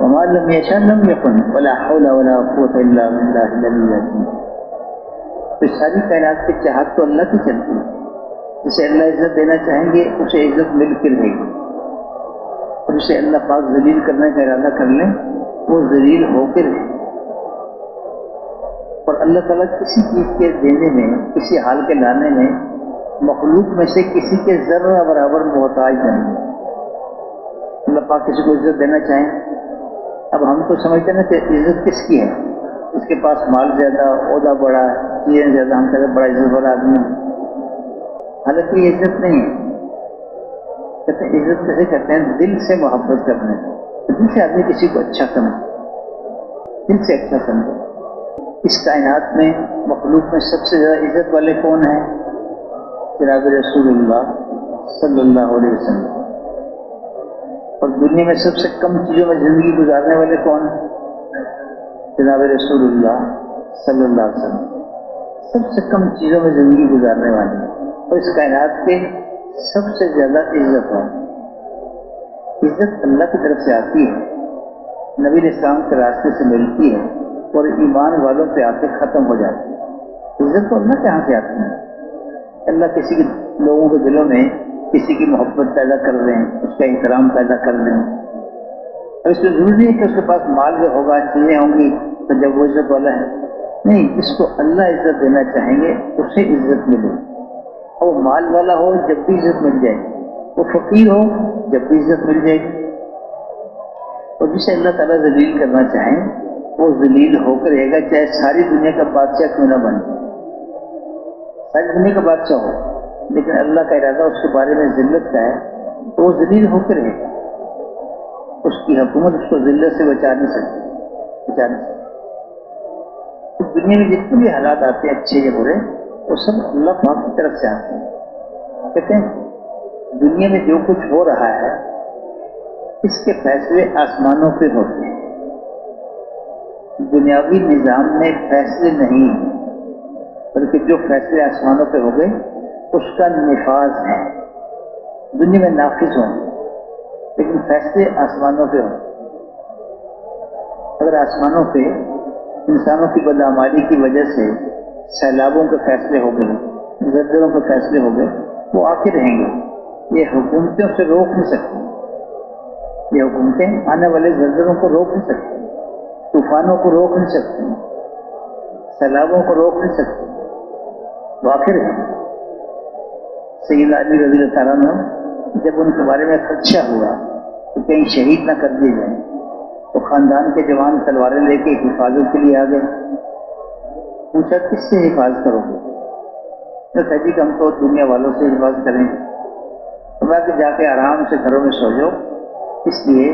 وما لم یشاء لم یکن ولا حول ولا قوت الا باللہ العلی العظیم۔ تو ساری کائنات کی چاہت تو اللہ کی چلتی ہے، جسے اللہ عزت دینا چاہیں گے اسے عزت مل کے رہے گی، اور جسے اللہ پاک ذلیل کرنے کا ارادہ کر لیں وہ ذلیل ہو کے رہے گی۔ اور اللہ تعالیٰ کسی چیز کے دینے میں، کسی حال کے لانے میں مخلوق میں سے کسی کے ذرہ برابر محتاج نہیں ہے۔ اللہ پاک کسی کو عزت دینا چاہیں، اب ہم تو سمجھتے ہیں نا کہ عزت کس کی ہے، اس کے پاس مال زیادہ، عہدہ بڑا، چیزیں زیادہ، ہم کہتے ہیں بڑا عزت والا آدمی ہے، حالانکہ یہ عزت نہیں ہے۔ کہتے ہیں عزت کیسے کہتے ہیں؟ دل سے محبت کرنے، دل سے آدمی کسی کو اچھا سمجھے، دل سے اچھا سمجھے۔ اس کائنات میں مخلوق میں سب سے زیادہ عزت والے کون ہیں؟ جناب رسول اللہ صلی اللہ علیہ وسلم۔ اور دنیا میں سب سے کم چیزوں میں زندگی گزارنے والے کون ہیں؟ جناب رسول اللہ صلی اللہ علیہ وسلم۔ سب سے کم چیزوں میں زندگی گزارنے والے ہیں، اور اس کائنات کے سب سے زیادہ عزت والے۔ عزت اللہ کی طرف سے آتی ہے، نبی علیہ السلام کے راستے سے ملتی ہے اور ایمان والوں پہ آ کے ختم ہو جاتی ہے۔ عزت تو اللہ کے یہاں سے آتی ہے۔ اللہ کسی کے لوگوں کے دلوں میں کسی کی محبت پیدا کر دیں، اس کا احترام پیدا کر دیں۔ اب اس میں ضروری نہیں ہے کہ اس کے پاس مال جو ہوگا، چیزیں ہوں گی تو جب وہ عزت والا ہے، نہیں، جس کو اللہ عزت دینا چاہیں گے اسے عزت ملے۔ اور وہ مال والا ہو جب بھی عزت مل جائے گی، وہ فقیر ہو جب بھی عزت مل جائے گی۔ اور جسے اللہ تعالیٰ ذلیل کرنا چاہیں وہ ذلیل ہو کر رہے گا، چاہے ساری دنیا کا بادشاہ کیوں نہ بن جائے، ساری دنیا کا بادشاہ ہو، لیکن اللہ کا ارادہ اس کے بارے میں ذلت کا ہے تو وہ ذلیل ہو کر رہے گا۔ اس کی حکومت اس کو ذلت سے بچا نہیں سکتی، بچا نہیں سکتی۔ دنیا میں جتنے بھی حالات آتے ہیں اچھے یا برے، وہ سب اللہ پاک کی طرف سے آتے ہیں۔ کہتے ہیں دنیا میں جو کچھ ہو رہا ہے اس کے فیصلے آسمانوں پہ ہوتے ہیں، دنیاوی نظام میں فیصلے نہیں ہیں، بلکہ جو فیصلے آسمانوں پہ ہو گئے اس کا نفاذ ہے۔ دنیا میں نافذ ہوں گے لیکن فیصلے آسمانوں پہ ہوں گے۔ اگر آسمانوں پہ انسانوں کی بدعمالی کی وجہ سے سیلابوں کے فیصلے ہو گئے، زلزلوں کے فیصلے ہو گئے، وہ آ کے رہیں گے، یہ حکومتوں سے روک نہیں سکتی، یہ حکومتیں آنے والے زلزلوں کو روک نہیں سکتی، طوفانوں کو روک نہیں سکتی، سیلابوں کو روک نہیں سکتی، وہ آخر ہے۔ سیدنا علی رضی اللہ تعالیٰ عنہ جب ان کے بارے میں خدشہ ہوا کہ کہیں شہید نہ کر دیے جائیں تو خاندان کے جوان تلواریں لے کے حفاظت کے لیے آ گئے۔ پوچھا کس سے حفاظت کرو گے؟ میں کہا جی کہ ہم تو دنیا والوں سے حفاظت کریں گے۔ تو میں کہ جا کے آرام سے گھروں میں سو جاؤ، اس لیے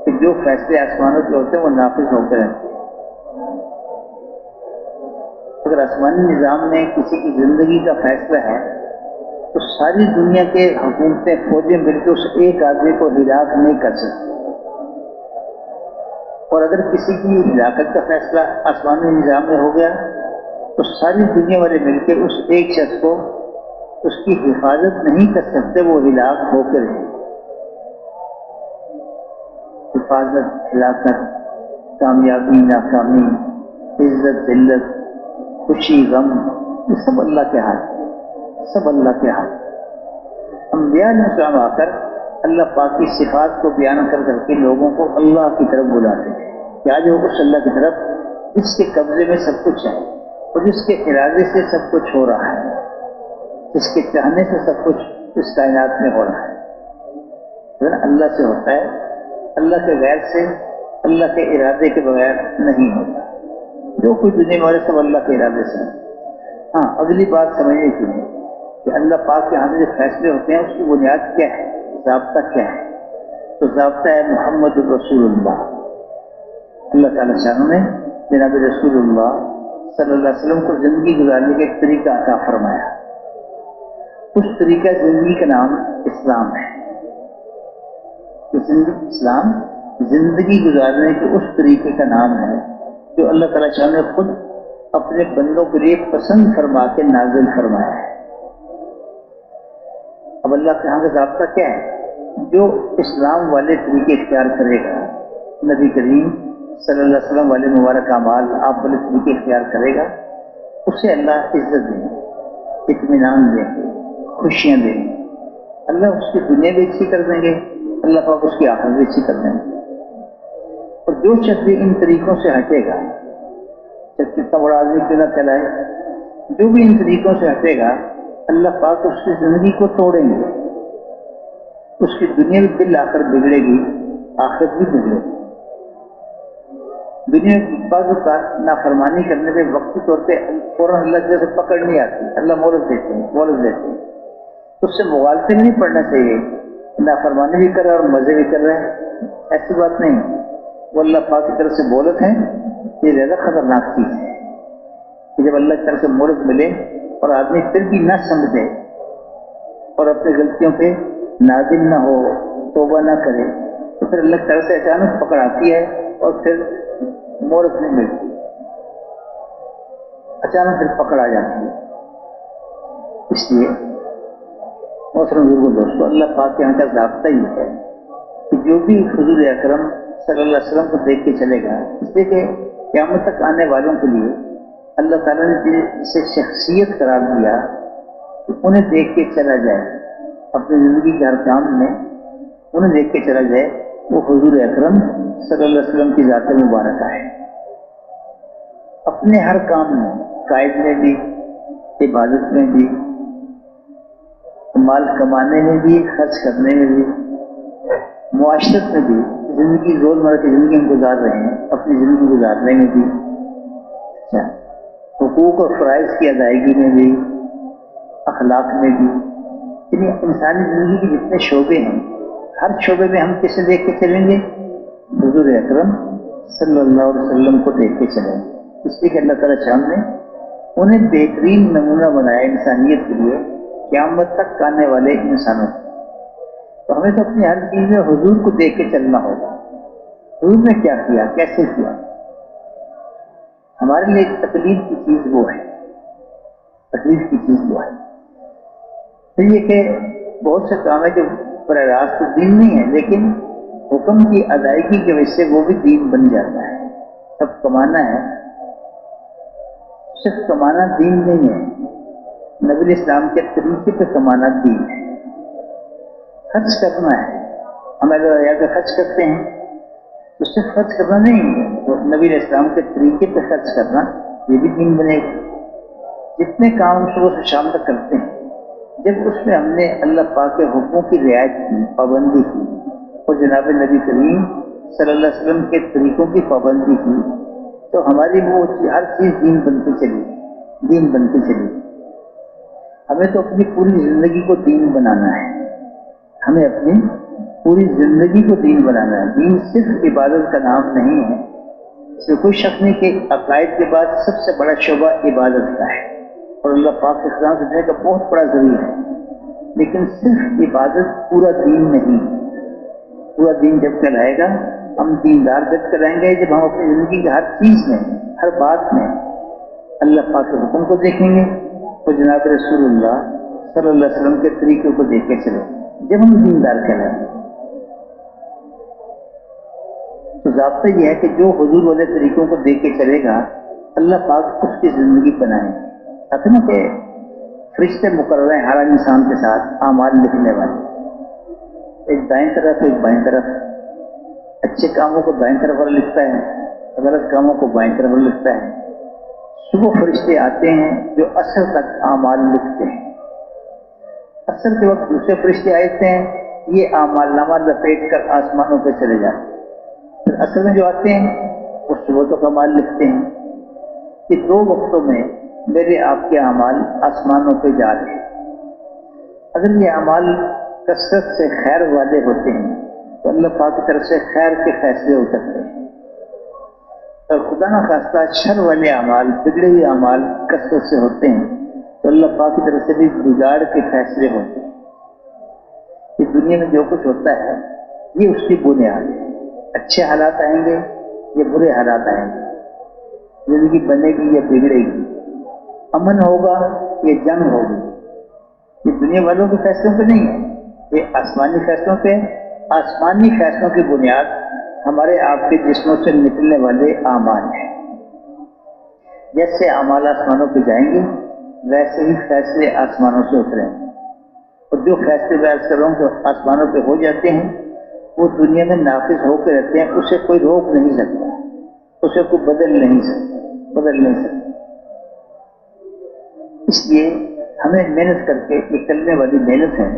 کہ جو فیصلے آسمانوں کے ہوتے ہیں وہ نافذ ہو کے رہتے ہیں۔ اگر آسمانی نظام میں کسی کی زندگی کا فیصلہ ہے تو ساری دنیا کے حکومتیں، فوجیں مل کے اس ایک آدمی کو ہلاک نہیں کر سکتی، اور اگر کسی کی ہلاکت کا فیصلہ آسمانی نظام میں ہو گیا تو ساری دنیا والے مل کے اس ایک شخص کو اس کی حفاظت نہیں کر سکتے، وہ ہلاک ہو کے رہے۔ حفاظت، ہلاکت، کامیابی، ناکامی، عزت، ذلت، خوشی، غم، یہ سب اللہ کے ہاتھ، سب اللہ کے ہاتھ۔ انبیاء علیہ السلام آ کر اللہ پاک کی صفات کو بیان کر کر کے لوگوں کو اللہ کی طرف بلاتے تھے کہ آج وہ اس اللہ کی طرف جس کے قبضے میں سب کچھ ہے اور جس کے ارادے سے سب کچھ ہو رہا ہے، جس کے چاہنے سے سب کچھ اس کائنات میں ہو رہا ہے۔ اللہ سے ہوتا ہے، اللہ کے غیر سے، اللہ کے ارادے کے بغیر نہیں ہوتا۔ جو کوئی دنیا والے سب اللہ کے ارادے سے ہے۔ ہاں، اگلی بات سمجھنے کی ہے کہ اللہ پاک کے ہاں سے جو فیصلے ہوتے ہیں اس کی بنیاد کیا ہے، ضابطہ کیا ہے؟ تو ضابطہ ہے محمد رسول اللہ۔ اللہ تعالیٰ شاہ نے جناب رسول اللہ صلی اللہ علیہ وسلم کو زندگی گزارنے کا ایک طریقہ عطا فرمایا۔ اس طریقہ زندگی کا نام اسلام ہے۔ اسلام زندگی گزارنے کے اس طریقے کا نام ہے جو اللہ تعالیٰ شاہ نے خود اپنے بندوں کے لیے پسند فرما کے نازل فرمایا ہے۔ اب اللہ کے یہاں کا ضابطہ کیا ہے؟ جو اسلام والے طریقے اختیار کرے گا، نبی کریم صلی اللہ علیہ وسلم والے مبارک اعمال، آپ والے طریقے اختیار کرے گا، اسے اللہ عزت دیں گے، اطمینان دیں گے، خوشیاں دیں گے۔ اللہ اس کی دنیا بھی اچھی کر دیں گے، اللہ پاک اس کی آخرت بھی اچھی کر دیں گے۔ اور جو شخص بھی ان طریقوں سے ہٹے گا، جب کتنا بڑا آدمی کیوں نہ کہلائے، جو بھی ان طریقوں سے ہٹے گا اللہ پاک اس کی زندگی کو توڑیں گے، اس کی دنیا بھی بالآخر بگڑے گی، آخرت بھی بگڑے گی۔ دنیا میں بعض اوقات نافرمانی کرنے پہ وقتی طور پہ فوراً اللہ کی طرف سے پکڑ نہیں آتی، اللہ مہلت دیتے ہیں، تو اس سے مغالطے میں نہیں پڑنا چاہیے، نافرمانی بھی کر رہا ہے اور مزے بھی کر رہا ہے، ایسی بات نہیں، وہ اللہ پاک کی طرف سے مہلت ہے، یہ زیادہ خطرناک چیز ہے کہ جب اللہ کی طرف سے مہلت ملے اور آدمی پھر بھی نہ سمجھے اور اپنی غلطیوں پہ نادم نہ ہو، توبہ نہ کرے، تو پھر اللہ کی طرف سے اچانک پکڑ آتی ہے اور پھر مہلت نہیں ملتی، اچانک پھر پکڑ آ جاتی ہے۔ اس لیے محترم بزرگوں دوستو، اللہ پاک کے یہاں کا ضابطہ یہ ہے کہ جو بھی حضور اکرم صلی اللہ علیہ وسلم کو دیکھ کے چلے گا، اس لیے کہ قیامت تک آنے والوں کے لیے اللہ تعالیٰ نے جسے شخصیت قرار دیا کہ انہیں دیکھ کے چلا جائے، اپنی زندگی کے ہر کام میں انہیں دیکھ کے چلا جائے، وہ حضور اکرم صلی اللہ علیہ وسلم کی ذات مبارکہ ہے۔ اپنے ہر کام میں، قائد میں بھی، عبادت میں بھی، مال کمانے میں بھی، خرچ کرنے میں بھی، معاشرت میں بھی، زندگی روزمرہ کی زندگی ہم گزار رہے ہیں، اپنی زندگی گزارنے میں بھی، اچھا حقوق اور فرائض کی ادائیگی میں بھی، اخلاق میں بھی، یعنی انسانی زندگی کے جتنے شعبے ہیں، ہر شعبے میں ہم کسے دیکھ کے چلیں گے؟ حضور اکرم صلی اللہ علیہ وسلم کو دیکھ کے چلیں گے۔ اس لیے کہ اللہ تعالیٰ شام نے انہیں بہترین نمونہ بنایا انسانیت کے لیے، قیامت تک آنے والے انسانوں کو۔ تو ہمیں تو اپنی ہر چیز میں حضور کو دیکھ کے چلنا ہوگا، حضور نے کیا کیا، کیسے کیا۔ ہمارے لیے تقلید کی چیز وہ ہے، تقلید کی چیز وہ ہے۔ پھر یہ کہ بہت سے کام ہے جو براہ راست دین نہیں ہے، لیکن حکم کی ادائیگی کی وجہ سے وہ بھی دین بن جاتا ہے۔ سب کمانا ہے، صرف کمانا دین نہیں ہے، نبی علیہ السلام کے طریقے پہ کمانا دین ہے۔ خرچ کرنا ہے، ہم اگر خرچ کرتے ہیں تو صرف خرچ کرنا نہیں ہے، تو نبی علیہ السلام کے طریقے پہ خرچ کرنا یہ بھی دین بنے گا۔ جتنے کام صبح سے شام تک کرتے ہیں، جب اس میں ہم نے اللہ پاک کے حکموں کی رعایت کی، پابندی کی، اور جناب نبی کریم صلی اللہ علیہ وسلم کے طریقوں کی پابندی کی، تو ہماری وہ ہر چیز دین بنتی چلی، دین بنتی چلی۔ ہمیں تو اپنی پوری زندگی کو دین بنانا ہے، ہمیں اپنی پوری زندگی کو دین بنانا ہے۔ دین صرف عبادت کا نام نہیں ہے، اس میں کوئی شک نہیں کہ عقائد کے بعد سب سے بڑا شعبہ عبادت کا ہے، اور اللہ پاک کے خزاں سے دینے کا بہت بڑا ذریعہ ہے، لیکن صرف عبادت پورا دین نہیں ہے۔ پورا دین جب کہلائے گا، ہم دیندار جب کہلائیں گے جب ہم اپنی زندگی کے ہر چیز میں، ہر بات میں اللہ پاک کے حکم کو دیکھیں گے اور جناب رسول اللہ صلی اللہ علیہ وسلم کے طریقوں کو دیکھ کے چلیں، جب ہم دیندار کہلائیں گے۔ تو ضابطہ یہ ہے کہ جو حضور والے طریقوں کو دیکھ کے چلے گا، اللہ پاک اس کی زندگی بنائیں گے۔ کہتے ہیں کہ فرشتے مقرر ہیں ہر انسان کے ساتھ اعمال لکھنے والے، ایک دائیں طرف ایک بائیں طرف، اچھے کاموں کو دائیں طرف والا لکھتا ہے، غلط کاموں کو بائیں طرف والا لکھتا ہے۔ صبح فرشتے آتے ہیں جو عصر تک اعمال لکھتے ہیں، عصر کے وقت دوسرے فرشتے آتے ہیں، یہ اعمال نامہ لپیٹ کر آسمانوں پہ چلے جاتے ہیں۔ پھر عصر میں جو آتے ہیں وہ صبح تک اعمال لکھتے ہیں۔ کہ دو وقتوں میں میرے آپ کے اعمال آسمانوں پہ جا رہے ہیں۔ اگر یہ اعمال کثرت سے خیر والے ہوتے ہیں تو اللہ پاک کی طرف سے خیر کے فیصلے اترتے ہیں، اور خدا نہ خواستہ شر والے اعمال، بگڑے ہوئے اعمال کثرت سے ہوتے ہیں تو اللہ پاک کی طرف سے بھی بگاڑ کے فیصلے ہوتے ہیں۔ اس دنیا میں جو کچھ ہوتا ہے یہ اس کی بنیاد ہے، اچھے حالات آئیں گے یا برے حالات آئیں گے، زندگی بنے گی یا بگڑے گی، امن ہوگا یا جنگ ہوگی، یہ دنیا والوں کے فیصلوں پہ نہیں ہے، یہ آسمانی فیصلوں پہ۔ آسمانی فیصلوں کی بنیاد ہمارے آپ کے جسموں سے نکلنے والے اعمال ہیں۔ جیسے اعمال آسمانوں پہ جائیں گے ویسے ہی فیصلے آسمانوں سے اتریں گے، اور جو فیصلے میں عرض کر رہا ہوں کہ آسمانوں پہ ہو جاتے ہیں وہ دنیا میں نافذ ہو کے رہتے ہیں، اسے کوئی روک نہیں سکتا، اسے کوئی بدل نہیں سکتا۔ اس لیے ہمیں محنت کر کے، یہ کلمے والی محنت ہے،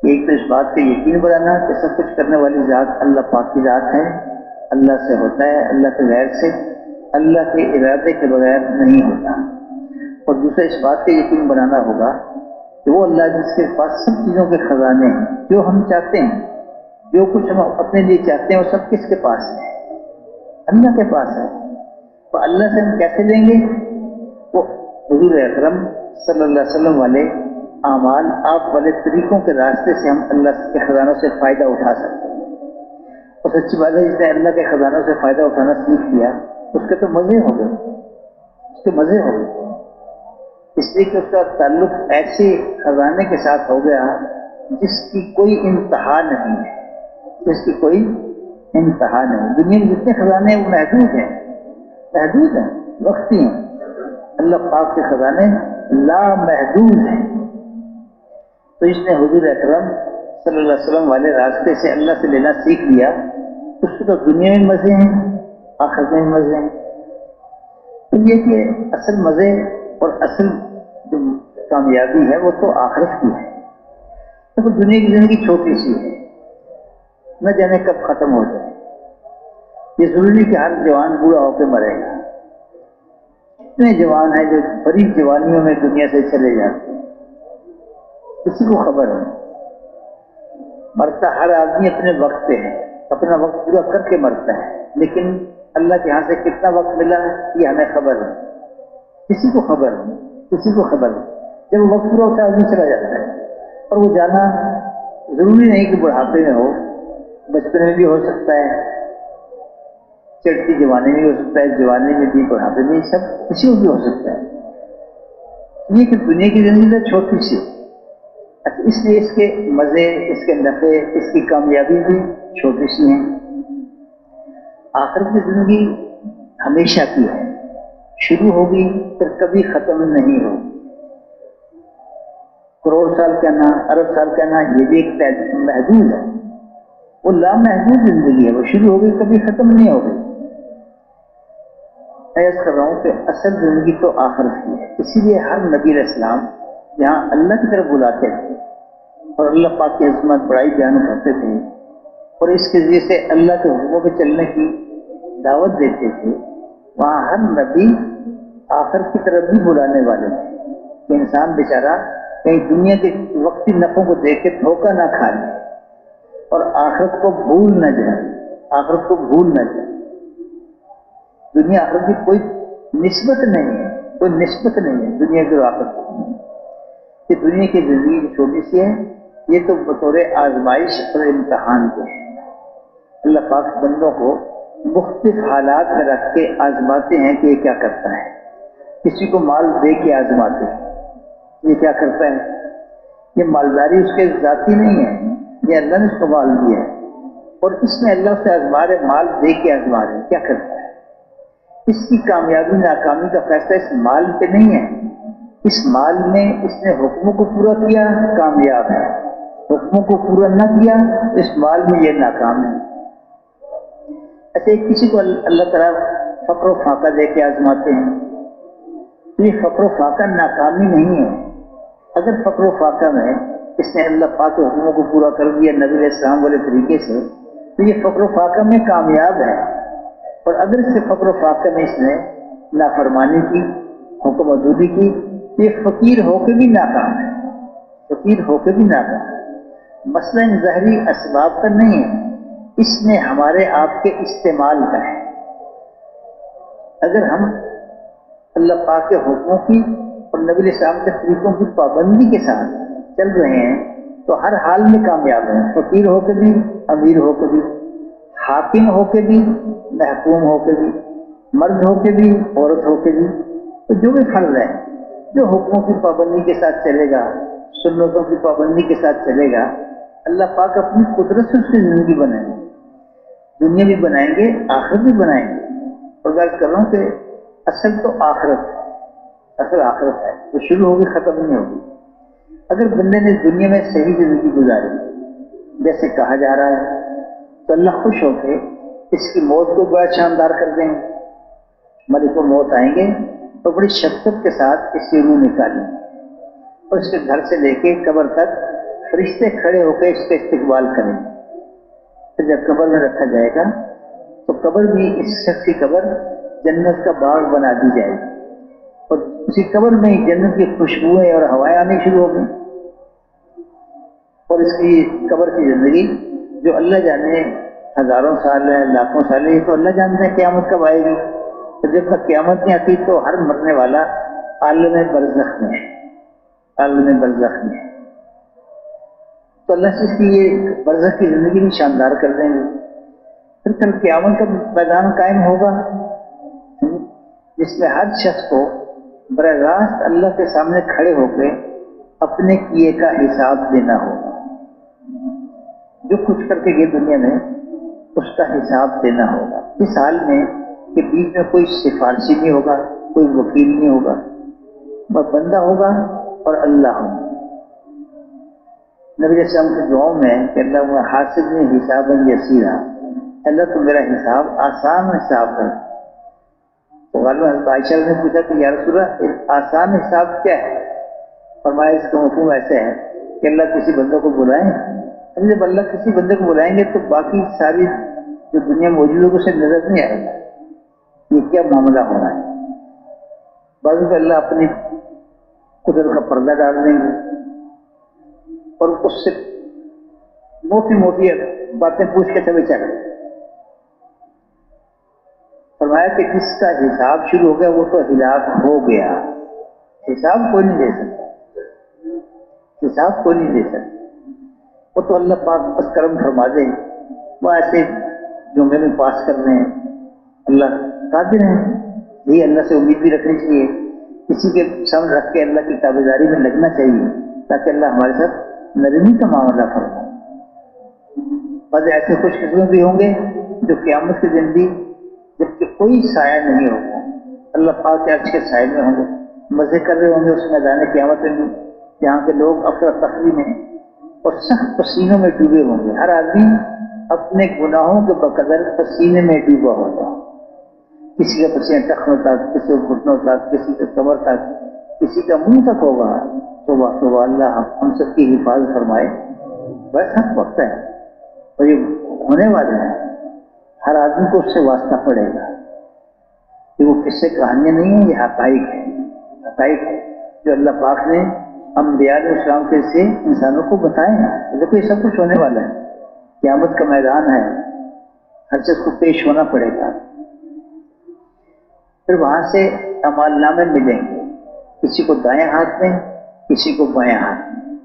ایک تو اس بات کا یقین بنانا کہ سب کچھ کرنے والی ذات اللہ پاک کی ذات ہے، اللہ سے ہوتا ہے، اللہ کے غیر سے، اللہ کے ارادے کے بغیر نہیں ہوتا۔ اور دوسرا اس بات کا یقین بنانا ہوگا کہ وہ اللہ جس کے پاس سب چیزوں کے خزانے ہیں، جو ہم چاہتے ہیں، جو کچھ ہم اپنے لیے چاہتے ہیں، وہ سب کس کے پاس ہے؟ اللہ کے پاس ہے۔ تو اللہ سے ہم کیسے لیں گے؟ وہ حضور اکرم صلی اللہ علیہ وسلم والے اعمال، آپ والے طریقوں کے راستے سے ہم اللہ کے خزانوں سے فائدہ اٹھا سکتے ہیں۔ اور سچی بات ہے، جس نے اللہ کے خزانوں سے فائدہ اٹھانا سیکھ لیا اس کے تو مزے ہو گئے، اس کے مزے ہو گئے، اس لیے کہ اس کا تعلق ایسے خزانے کے ساتھ ہو گیا جس کی کوئی انتہا نہیں ہے، جس کی کوئی انتہا نہیں۔ دنیا میں جتنے خزانے ہیں وہ محدود ہیں، محدود ہیں، وقتی ہیں۔ اللہ پاک کے خزانے لامحدود ہیں۔ تو اس نے حضور اکرم صلی اللہ علیہ وسلم والے راستے سے اللہ سے لینا سیکھ لیا، اس کو تو دنیا میں مزے ہیں، آخرت میں مزے ہیں۔ تو یہ کہ اصل مزے اور اصل جو کامیابی ہے وہ تو آخرت کی ہے۔ تو دنیا کی زندگی چھوٹی سی ہے، نہ جانے کب ختم ہو جائے۔ یہ ضروری نہیں کہ ہر جوان بوڑھا ہو کے مرے گا۔ اتنے جوان ہیں جو بڑی جوانیوں میں دنیا سے چلے جاتے ہیں، کسی کو خبر ہے؟ مرتا ہر آدمی اپنے وقت پہ ہے، اپنا وقت پورا کر کے مرتا ہے، لیکن اللہ کے یہاں سے کتنا وقت ملا یہ ہمیں خبر ہے، کسی کو خبر نہیں، کسی کو خبر نہیں۔ جب وقت پورا ہوتا ہے آدمی چلا جاتا ہے، اور وہ جانا ضروری نہیں کہ بڑھاپے میں ہو، بچپن میں بھی ہو سکتا ہے، چڑھتی جوانی میں بھی ہو سکتا ہے، جوانی میں بھی، بڑھاپے میں، سب کسی کو بھی ہو سکتا ہے۔ یہ کہ دنیا کی زندگی تو چھوٹی سی، اچھا اس لیے اس کے مزے، اس کے نفع، اس کی کامیابی بھی چھوٹی سی ہیں۔ آخرت کی زندگی ہمیشہ کی ہے، شروع ہوگی پھر کبھی ختم نہیں ہوگی۔ کروڑ سال کہنا، ارب سال کہنا، یہ بھی ایک محدود ہے، وہ لامحدود زندگی ہے، وہ شروع ہوگی کبھی ختم نہیں ہوگی۔ میں عرض کر رہا ہوں کہ اصل زندگی تو آخرت کی ہے، اسی لیے ہر نبی علیہ السلام جہاں اللہ کی طرف بلاتے تھے اور اللہ پاک کی عظمت بڑائی بیان کرتے تھے اور اس کے ذریعے سے اللہ کے حکموں پہ چلنے کی دعوت دیتے تھے، وہاں ہر نبی آخرت کی طرف بھی بلانے والے تھے کہ انسان بیچارہ کہیں دنیا کے وقتی نفعوں کو دیکھ کے دھوکہ نہ کھا لے اور آخرت کو بھول نہ جائے، آخرت کو بھول نہ جائے۔ دنیا آخرت کی کوئی نسبت نہیں ہے، کوئی نسبت نہیں ہے دنیا کی آخرت کی۔ کہ دنیا کی زندگی چھوٹی سی ہے، یہ تو بطور آزمائش اور امتحان کے ہیں۔ اللہ پاک بندوں کو مختلف حالات میں رکھ کے آزماتے ہیں کہ یہ کیا کرتا ہے۔ کسی کو مال دے کے آزماتے ہیں، یہ کیا کرتا ہے۔ یہ مالداری اس کے ذاتی نہیں ہے، یہ اللہ نے اس کو مال دیا ہے اور اس میں اللہ سے آزما رہے، مال دے کے آزما رہے، کیا کرتا ہے۔ اس کی کامیابی ناکامی کا فیصلہ اس مال پہ نہیں ہے، اس مال میں اس نے حکموں کو پورا کیا کامیاب ہے، حکموں کو پورا نہ کیا اس مال میں یہ ناکام ہے۔ ایسے کسی کو اللہ تعالیٰ فقر و فاقہ دے کے آزماتے ہیں، تو یہ فقر و فاقہ ناکامی نہیں ہے۔ اگر فقر و فاقہ میں اس نے اللہ پاک کے حکموں کو پورا کر دیا نبی علیہ السلام والے طریقے سے، تو یہ فقر و فاقہ میں کامیاب ہے۔ اور اگر اس سے فقر و فاقہ میں اس نے نافرمانی کی، حکم عدولی کی، تو یہ فقیر ہو کے بھی ناکام ہے، فقیر ہو کے بھی ناکام ہے۔ مسئلہ ان ظاہری اسباب کا نہیں ہے، اس میں ہمارے آپ کے استعمال کا ہے۔ اگر ہم اللہ پاک کے حکموں کی اور نبی علیہ السلام کے طریقوں کی پابندی کے ساتھ چل رہے ہیں تو ہر حال میں کامیاب ہیں، فقیر ہو کے بھی، امیر ہو کے بھی، حاکم ہو کے بھی، محکوم ہو کے بھی، مرد ہو کے بھی، عورت ہو کے بھی۔ تو جو بھی فرض ہے، جو حکموں کی پابندی کے ساتھ چلے گا، سنتوں کی پابندی کے ساتھ چلے گا، اللہ پاک اپنی قدرت سے اس کی زندگی بنائیں گے، دنیا بھی بنائیں گے، آخرت بھی بنائیں گے۔ اور بات کر رہا ہوں کہ اصل تو آخرت ہے، اصل آخرت ہے، وہ شروع ہوگی ختم نہیں ہوگی۔ اگر بندے نے دنیا میں صحیح زندگی گزاری جیسے کہا جا رہا ہے تو اللہ خوش ہو کے اس کی موت کو بڑا شاندار کر دیں گے۔ ملک موت آئیں گے اور بڑی شفقت کے ساتھ اس کی روح نکالیں گے اور اس کے گھر سے لے کے قبر تک فرشتے کھڑے ہو کے اس کا استقبال کریں گے۔ پھر جب قبر میں رکھا جائے گا تو قبر بھی اس شخص کی قبر جنت کا باغ بنا دی جائے گی، اور اسی قبر میں ہی جنت کی خوشبوئیں اور ہوائیں آنی شروع ہو گئی، اور اس کی قبر کی زندگی جو اللہ جانے ہزاروں سال ہے، لاکھوں سال ہے، یہ تو اللہ جانتے ہیں قیامت کب آئے گی۔ تو جب تک قیامت نہیں آتی تو ہر مرنے والا عالم برزخ میں ہے، عالم برزخ میں ہے۔ تو اللہ سے اس کی یہ برزخ کی زندگی بھی شاندار کر دیں گے۔ پھر کل قیامت کا میدان قائم ہوگا جس میں ہر شخص کو براہ راست اللہ کے سامنے کھڑے ہو کے اپنے کیے کا حساب دینا ہوگا۔ جو کچھ کر کے گئے دنیا میں اس کا حساب دینا ہوگا، اس حال میں کہ بیچ میں کوئی سفارشی نہیں ہوگا، کوئی وکیل نہیں ہوگا، بس بندہ ہوگا اور اللہ ہوگا۔ نبی علیہ السلام کی دعاؤں میں کہ اللہ حاسبنی حسابا یسیرا، اللہ تو میرا حساب آسان حساب کر۔ تو غالباً حضرت عائشہ نے پوچھا کہ یا رسول اللہ آسان حساب کیا ہے؟ فرمایا اس کا مفہوم ایسے ہے کہ اللہ کسی بندے کو بلائیں، جب اللہ کسی بندے کو بلائیں گے تو باقی ساری جو دنیا موجود ہوگی اسے نظر نہیں آئے گا یہ کیا معاملہ ہو رہا ہے۔ بعض میں اللہ اپنی قدرت کا پردہ ڈال دیں گے اور اس سے موٹی موٹی باتیں پوچھ کے چلے چلے۔ فرمایا کہ جس کا حساب شروع ہو گیا وہ تو ہلاک ہو گیا، حساب کوئی نہیں دے سکتا، حساب کوئی نہیں دے سکتا۔ وہ تو اللہ پاک بس کرم فرما دے، وہ ایسے جمعے میں پاس کرنے ہیں، اللہ قادر ہیں۔ یہی اللہ سے امید بھی رکھنی چاہیے، کسی کے سامنے رکھ کے اللہ کی تابعداری میں لگنا چاہیے تاکہ اللہ ہمارے ساتھ نرمی کا معاملہ فرمائے۔ بعض ایسے خوش قسمت بھی ہوں گے جو قیامت کے دن بھی جبکہ کوئی سایہ نہیں ہوگا اللہ پاک کے عرش کے سائے میں ہوں گے، مزے کر رہے ہوں گے اس میدان قیامت میں بھی جہاں کے لوگ افراتفری میں اور سخت پسینوں میں ڈوبے ہوں گے۔ ہر آدمی اپنے گناہوں کے بقدر پسینے میں ڈوبا ہوگا، کسی کا پسینہ ٹخنوں تک، کسی کا گھٹنوں تک، کسی کا کمر تک، کسی کا منہ تک ہوگا۔ توبہ توبہ، اللہ ہم سب کی حفاظت فرمائے۔ بس حق وقت ہے اور یہ ہونے والا ہے، ہر آدمی کو اس سے واسطہ پڑے گا۔ کہ وہ قصے کہانیاں نہیں ہیں، یہ حقائق ہے، حقائق ہے جو اللہ پاک نے انبیاء علیہ السلام کے سے انسانوں کو بتائے ہیں۔ دیکھو یہ سب کچھ ہونے والا ہے، قیامت کا میدان ہے، ہر چیز کو پیش ہونا پڑے گا۔ پھر وہاں سے اعمال نامے ملیں گے، کسی کو دائیں ہاتھ میں، کسی کو بائیں ہاتھ میں۔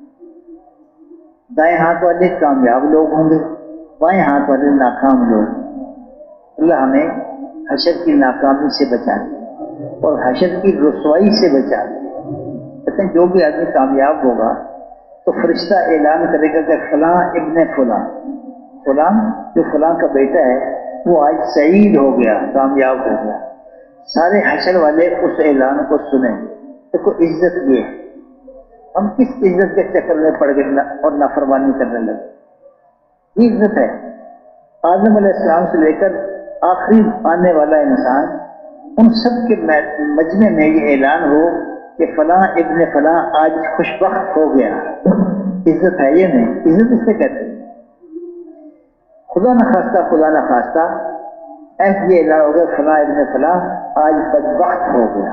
دائیں ہاتھ والے کامیاب لوگ ہوں گے، بائیں ہاتھ والے ناکام لوگ۔ اللہ ہمیں حشر کی ناکامی سے بچا لے اور حشر کی رسوائی سے بچا لے۔ کہتے ہیں جو بھی آدمی کامیاب ہوگا تو فرشتہ اعلان کرے گا کہ فلاں ابن فلاں، فلاں جو فلاں کا بیٹا ہے وہ آج سعید ہو گیا، کامیاب ہو گیا۔ سارے حشر والے اس اعلان کو سنیں گے۔ دیکھو عزت یہ ہے، ہم کس عزت کے چکر میں پڑ گئے اور نافرمانی کرنے لگے۔ یہ عزت ہے، آدم علیہ السلام سے لے کر آخری آنے والا انسان، ان سب کے مجمع میں یہ اعلان ہو کہ فلاں ابن فلاں آج خوش بخت ہو گیا۔ عزت ہے یہ نہیں، عزت اس سے کہتے ہیں خدا نہ خواستہ ایسے یہ اعلان ہو گیا فلاں ابن فلاں آج بدبخت ہو گیا،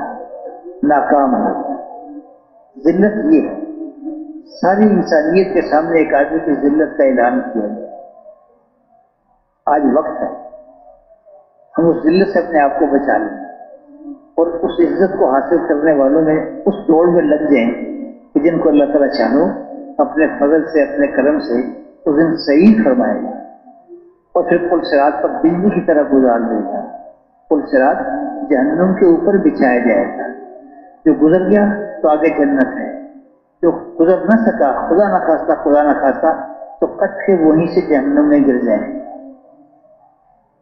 ناکام ہو گیا۔ ذلت یہ ہے، ساری انسانیت کے سامنے ایک آدمی کی ذلت کا اعلان کیا گیا۔ آج وقت ہے ہم اس ذلت سے اپنے آپ کو بچا لیں اور اس عزت کو حاصل کرنے والوں میں اس دوڑ میں لگ جائیں کہ جن کو اللہ تعالیٰ چاہو اپنے فضل سے، اپنے کرم سے اس دن سعید فرمائے گا اور پھر پل صراط پر بجلی کی طرح گزار دے گا۔ پل صراط جہنم کے اوپر بچھایا جائے گا، جو گزر گیا تو آگے جنت ہے، جو گزر نہ سکا خدا نہ خواستہ تو کٹ کے وہیں سے جہنم میں گر جائیں گے۔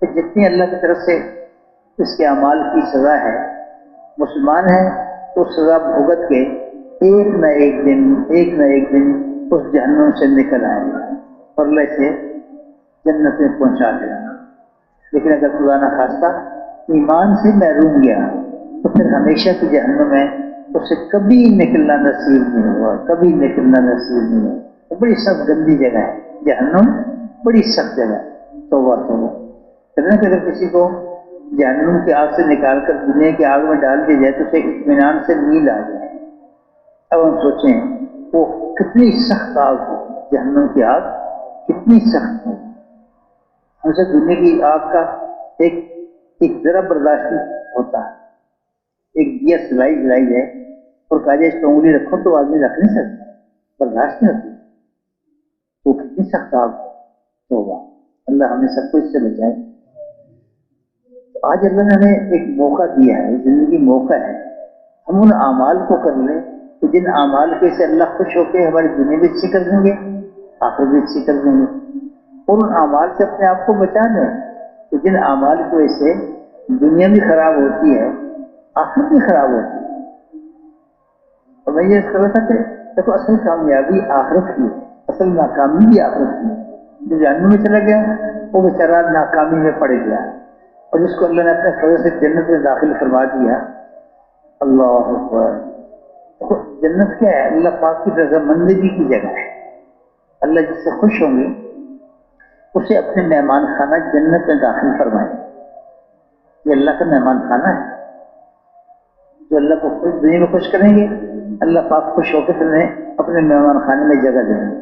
کہ جتنی اللہ کی طرف سے اس کے اعمال کی سزا ہے، مسلمان ہے تو سزا بھگت کے ایک نہ ایک دن اس جہنم سے نکل آئے گا اور اللہ اسے جنت میں پہنچا دے گا۔ لیکن اگر خدا نہ خواستہ ایمان سے محروم گیا تو پھر ہمیشہ کی جہنم میں اسے کبھی نکلنا نصیب نہیں ہوا، کبھی نکلنا نصیب نہیں ہوا۔ تو بڑی سخت گندی جگہ ہے جہنم، بڑی سخت جگہ ہے۔ توبہ توبہ، کہتے ہیں کہ اگر کسی کو جہنم کی آگ سے نکال کر دنیا کی آگ میں ڈال دیا جائے تو اسے اطمینان سے نیند آ جائے. اب ہم سوچیں وہ کتنی سخت آگ ہو، جہنم کی آگ کتنی سخت ہو. ہم سے دنیا کی آگ کا ایک ذرا برداشت ہوتا ہے. ایک دیا سلائی جلائی جائے اور کہا جائے اس پہ انگلی رکھو تو آدمی رکھ نہیں سکتا، برداشت نہیں ہوتی. وہ کتنی سخت آگ ہوگا. اللہ ہمیں سب کو اس سے بچائے. آج اللہ نے ہمیں ایک موقع دیا ہے، زندگی موقع ہے، ہم ان اعمال کو کر لیں کہ جن اعمال کے سے اللہ خوش ہو کے ہماری دنیا بھی اچھی کر دیں گے، آخرت بھی اچھی کر دیں گے. اور ان اعمال سے اپنے آپ کو بچا لیں کہ جن اعمال کی وجہ سے دنیا بھی خراب ہوتی ہے، آخرت بھی خراب ہوتی ہے. اور میں یہ کر رہا تھا کہ دیکھو اصل کامیابی آخرت کی ہے، اصل ناکامی بھی آخرت کی ہے. جو جہنم میں چلا گیا وہ بیچارہ ناکامی میں پڑ گیا، اور جس کو اللہ نے اپنے فضل سے جنت میں داخل فرما دیا. اللہ اکبر. جنت کیا ہے؟ اللہ پاک کی رضامندگی کی جگہ ہے. اللہ جس سے خوش ہوں گے اسے اپنے مہمان خانہ جنت میں داخل فرمائیں. یہ اللہ کا مہمان خانہ ہے. جو اللہ کو خوش دنیا میں خوش کریں گے، اللہ پاک خوش ہو کے انہیں اپنے مہمان خانے میں جگہ دیں گے.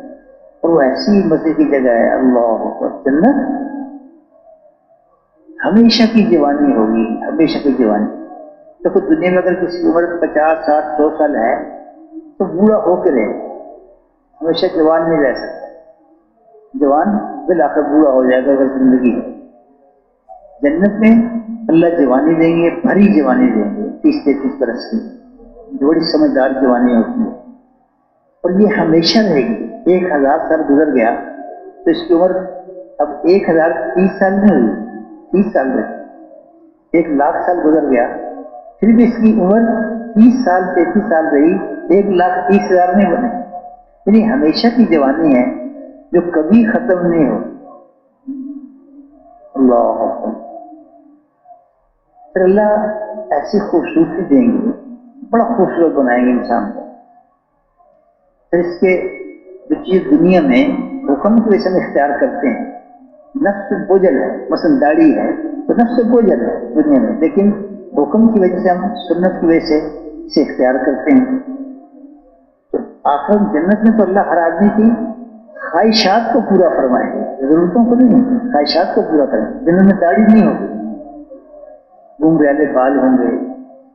اور وہ ایسی مزے کی جگہ ہے. اللہ اکبر. جنت ہمیشہ کی جوانی ہوگی، ہمیشہ کی جوانی. دیکھو دنیا میں اگر کسی کی عمر 50 60 100 سال ہے تو بوڑھا ہو کے رہے، ہمیشہ جوان نہیں رہ سکتا. جوان بالآخر بوڑھا ہو جائے گا اگر زندگی ہے. جنت میں اللہ جوانی دیں گے، بھری جوانی دیں گے، 30 33 برس کی، بڑی سمجھدار جوانی ہوتی ہے. اور یہ ہمیشہ رہے گی. 1000 سال گزر گیا تو اس کی عمر اب 1030 سال نہیں ہوئی، 30 سال رہی. 1,00,000 سال گزر گیا پھر بھی اس کی عمر 30 سال 33 سال رہی، 1,30,000 نہیں بنے. یعنی ہمیشہ کی جوانی ہے جو کبھی ختم نہیں ہو. اللہ اکبر. پھر اللہ ایسی خوبصورتی دیں گے، بڑا خوبصورت بنائیں گے انسان کو. پھر اس کے جو چیز دنیا میں حکم کی وجہ سے ہم اختیار کرتے ہیں، نفس بوجھل ہے، مثلا داڑھی ہے تو نفس بوجھل ہے دنیا میں، لیکن حکم کی وجہ سے ہم سنت کی وجہ سے اسے اختیار کرتے ہیں. تو آخر جنت میں تو اللہ ہر آدمی کی خواہشات کو پورا فرمائے گا، ضرورتوں کو نہیں، خواہشات کو پورا کریں. جنت میں داڑھی نہیں ہوگی، گھنگریالے بال ہوں گے،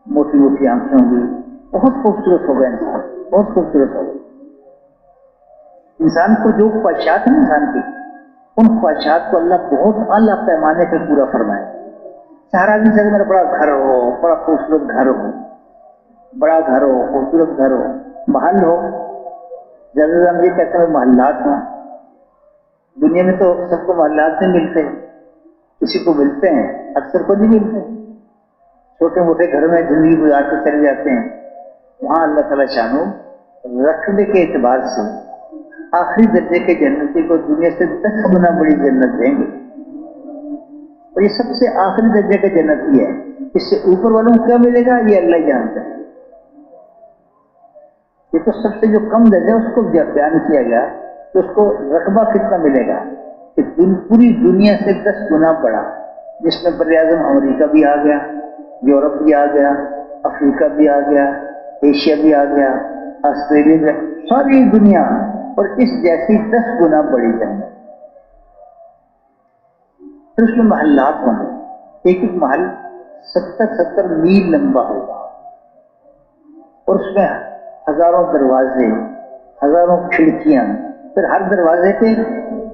موٹی موٹی آنکھیں ہوں گی. بہت خوبصورت ہوگا انسان، بہت خوبصورت ہوگا. انسان کو جو خواہشات ہیں انسان کی، ان خواہشات کو اللہ بہت اعلیٰ پیمانے پہ پورا فرمائے. سارا آدمی چاہے میرا بڑا گھر ہو، بڑا خوبصورت گھر ہو، بڑا گھر ہو، خوبصورت گھر ہو، محل ہو. زیادہ سے ہم یہ کہتے ہیں محلات ہوں. دنیا میں تو سب کو محلات نہیں ملتے، کسی کو ملتے ہیں، اکثر کو نہیں ملتے. چھوٹے موٹے گھر میں زندگی گزار کے چلے جاتے ہیں. وہاں اللہ تعالیٰ شانو رقبے کے اعتبار سے آخری درجے کے جنتی کو دنیا سے 10 گنا بڑی جنت دیں گے. اور یہ سب سے آخری درجے کا جنتی ہے. اس سے اوپر والوں کو کیا ملے گا یہ اللہ جانتا ہے. یہ تو سب سے جو کم درجہ اس کو بیان کیا گیا کہ اس کو رقبہ کتنا ملے گا کہ پوری دنیا سے 10 گنا بڑا، جس میں براعظم امریکہ بھی آ گیا، یورپ بھی آ گیا، افریقہ بھی آ گیا، ایشیا بھی آ گیا، آسٹریلیا بھی، ساری دنیا. اور اس جیسی 10 گنا بڑی جنت. پھر اس میں محلات ہوں گے. ایک ایک محل 70 میل لمبا ہوگا، اور اس میں ہزاروں دروازے، ہزاروں کھڑکیاں. پھر ہر دروازے پہ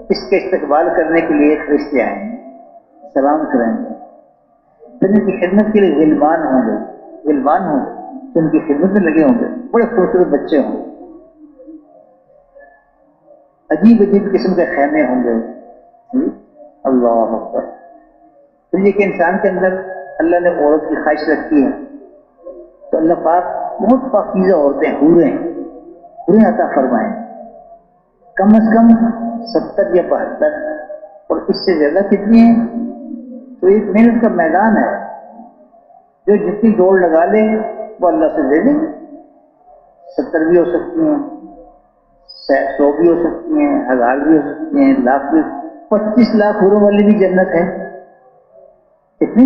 اس کے استقبال کرنے کے لیے فرشتے آئیں گے، سلام کریں گے. پھر ان کی خدمت کے لیے غلمان ہوں گے، غلمان ہوں گے تو ان کی خدمت میں لگے ہوں گے. بڑے خوبصورت بچے ہوں گے. عجیب عجیب قسم کے خیمے ہوں گے. اللہ اکبر. پھر یہ کہ انسان کے اندر اللہ نے عورت کی خواہش رکھی ہے تو اللہ پاک بہت پاکیزہ عورتیں حوریں عطا فرمائیں، کم از کم 70 یا 72. اور اس سے زیادہ کتنی ہیں تو ایک محنت کا میدان ہے. جو جتنی دوڑ لگا لے وہ اللہ سے دے دیں. 70 بھی ہو سکتی ہیں، 100 بھی ہو سکتی ہیں، 1000 بھی ہو سکتی ہیں، لاکھ بھی. 25 لاکھ حوروں والی بھی جنت ہے. کتنی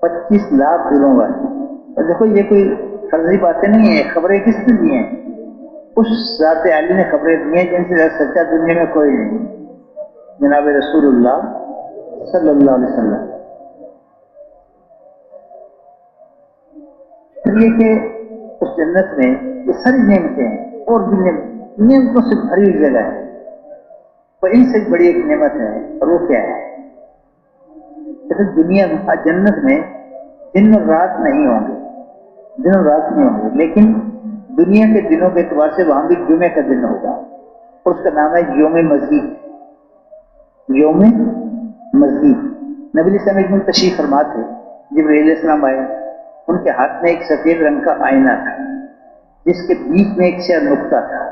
25 لاکھ دلوں والی. اور دیکھو یہ کوئی فرضی باتیں نہیں ہیں، خبریں کس نے دی ہیں؟ اس ذات عالی نے خبریں دی ہیں جن سے زیادہ سچا دنیا میں کوئی نہیں، جناب رسول اللہ صلی اللہ علیہ وسلم. یہ کہ اس جنت میں یہ ساری نعمتیں ہیں، اور بھی نعمتوں سے بھری ہوئی جگہ ہے. اور ان سے بڑی ایک نعمت ہے، اور وہ کیا ہے؟ جیسے دنیا جنت میں دن اور رات نہیں ہوں گے، دن اور رات نہیں ہوں گے، لیکن دنیا کے دنوں کے اعتبار سے وہاں بھی جمعے کا دن ہوگا، اور اس کا نام ہے یوم مزید. یوم مزید. نبی علیہ السلام ایک دن تشریف فرما تھے، جبرائیل علیہ السلام آئے، ان کے ہاتھ میں ایک سفید رنگ کا آئینہ تھا جس کے بیچ میں ایک سیاہ نقطہ تھا.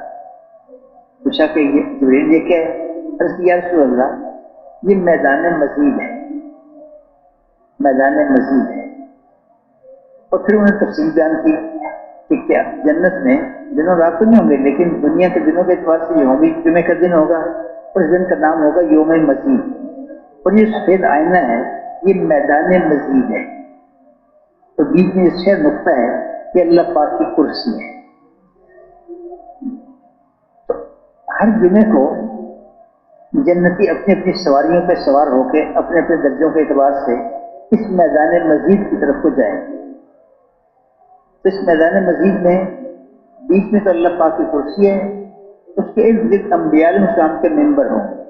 پوچھا کہ یہ جبرائیل یہ کیا ہے؟ عرض کی یا رسول اللہ یہ میدان مزید ہے، میدان مزید ہے. اور پھر انہوں نے تفصیل بیان کی کہ کیا جنت میں دنوں رات تو نہیں ہوں گے، لیکن دنیا کے دنوں کے اعتبار سے یہ بھی جمعے کا دن ہوگا، اور اس دن کا نام ہوگا یوم مزید. اور یہ سفید آئینہ ہے، یہ میدان مزید ہے. تو بیچ میں اس سے نقطہ ہے کہ اللہ پاک کی کرسی ہے. تو ہر جمعے کو جنتی اپنی اپنی سواریوں پہ سوار ہو کے اپنے اپنے درجوں کے اعتبار سے اس میدان مزید کی طرف کو جائیں گے. تو اس میدان مزید میں بیچ میں تو اللہ پاک کی کرسی ہے، اس کے ارد گرد انبیاء علیہ السلام کے ممبر ہوں گے.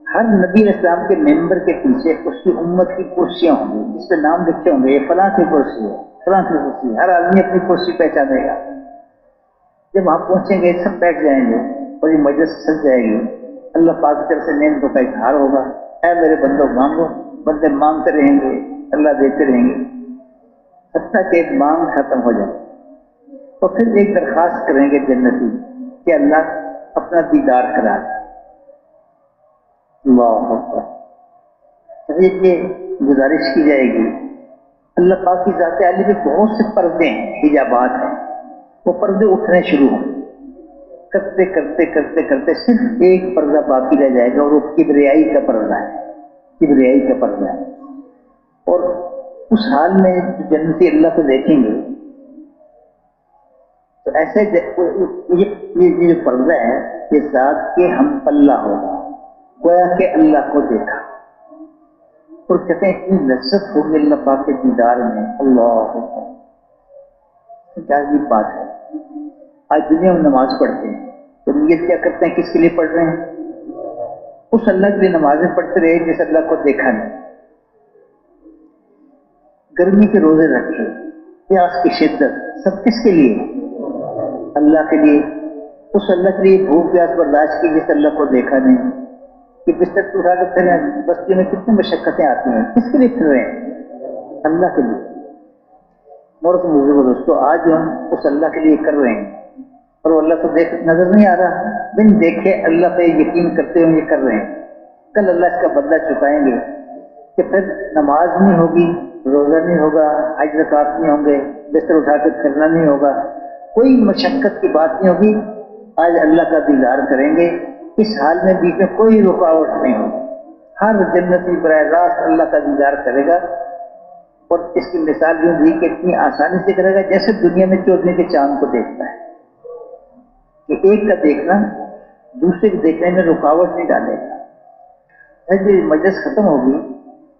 ہر نبی علیہ السلام کے ممبر کے پیچھے اس کی امت کی کرسیاں ہوں گی جس پہ نام لکھے ہوں گے یہ فلاں کی کرسی ہے، فلاں کی کرسی ہے. ہر آدمی اپنی کرسی پہچانے گا. جب وہاں پہنچیں گے سب بیٹھ جائیں گے اور یہ مجلس سج جائے گی. اللہ پاک کی طرف سے نعمتوں کا اظہار ہوگا، اے میرے بندوں مانگو. بندے مانگتے رہیں گے، اللہ دیتے رہیں گے، حتیٰ کہ ایک مانگ ختم ہو جائے. تو پھر ایک درخواست کریں گے جنتی کہ اللہ اپنا دیدار کرا دے. اللہ اکبر. یہ گزارش کی جائے گی. اللہ پاک کی ذات عالی میں بہت سے پردے ہیں، حجابات ہیں، وہ پردے اٹھنے شروع ہوں کرتے کرتے کرتے کرتے صرف ایک پردہ باقی رہ جائے گا، اور وہ کبریائی کا پردہ ہے. کبریائی کا پردہ ہے. اور اس حال میں جو جنتی اللہ کو دیکھیں گے تو ایسے یہ جو پردہ ہے یہ ذات کے ہم پلہ ہوگا، گویا کہ اللہ کو دیکھا. اور کہتے ہیں اتنی لذت ہوگی اللہ پاک کے دیدار میں. اللہ کیا عجیب بات ہے. آج دنیا میں نماز پڑھتے ہیں تو نیت کیا کرتے ہیں؟ کس کے لیے پڑھ رہے ہیں؟ اس اللہ کے لیے نمازیں پڑھتے رہے جس اللہ کو دیکھا نہیں. گرمی کے روزے رکھے، پیاس کی شدت، سب کس کے لیے؟ اللہ کے لیے. اس اللہ کے لیے بھوک پیاس برداشت کی جس اللہ کو دیکھا نہیں. کہ بستر کو اٹھا کر پھر بستی میں کتنی مشقتیں آتی ہیں، کس کے لیے پھر رہے ہیں؟ اللہ کے لیے. اور بزرگوں دوستو آج ہم اس اللہ کے لیے کر رہے ہیں اور وہ اللہ کو دیکھ نظر نہیں آ رہا، بن دیکھے اللہ پہ یقین کرتے ہوئے یہ کر رہے ہیں. کل اللہ اس کا بدلہ چکائیں گے کہ پھر نماز نہیں ہوگی، روزہ نہیں ہوگا، حج زکات نہیں ہوں گے، بستر اٹھا کے پھرنا نہیں ہوگا، کوئی مشقت کی بات نہیں ہوگی. آج اللہ کا دیدار کریں گے. اس حال میں بیچ میں کوئی رکاوٹ نہیں ہوگی. ہر جنتی براہ راست اللہ کا دیدار کرے گا. اور اس کی مثال یوں دی کہ اتنی آسانی سے کرے گا جیسے دنیا میں 14 کے چاند کو دیکھتا ہے کہ ایک کا دیکھنا دوسرے کے دیکھنے میں رکاوٹ نہیں ڈالے گا. جب مجلس ختم ہوگی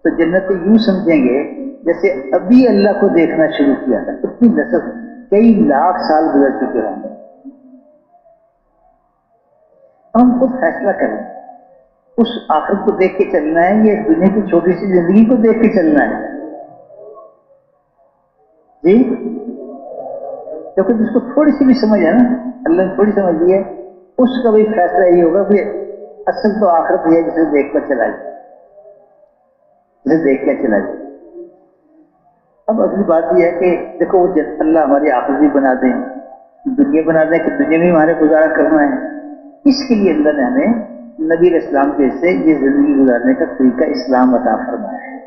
تو جنتی یوں سمجھیں گے جیسے ابھی اللہ کو دیکھنا شروع کیا تھا. اتنی لذت، کئی لاکھ سال گزر چکے ہوں گے. ہم خود فیصلہ کریں اس آخرت کو دیکھ کے چلنا ہے یا اس دنیا کی چھوٹی سی زندگی کو دیکھ کے چلنا ہے. جی دیکھو جس کو تھوڑی سی بھی سمجھ ہے نا، اللہ نے تھوڑی سمجھ دی ہے، اس کا بھی فیصلہ یہی ہوگا کہ اصل تو آخرت یہ ہے جسے دیکھ کر چلا جائے، جسے دیکھ کر چلا جائے. اب اگلی بات یہ ہے کہ دیکھو وہ اللہ ہماری آخرت بھی بنا دیں، دنیا بنا دیں کہ دنیا میں ہمارے گزارا کرنا ہے. اس کے لیے اللہ نے ہمیں نبی علیہ السلام کے سے یہ زندگی گزارنے کا طریقہ اسلام عطا فرمایا ہے.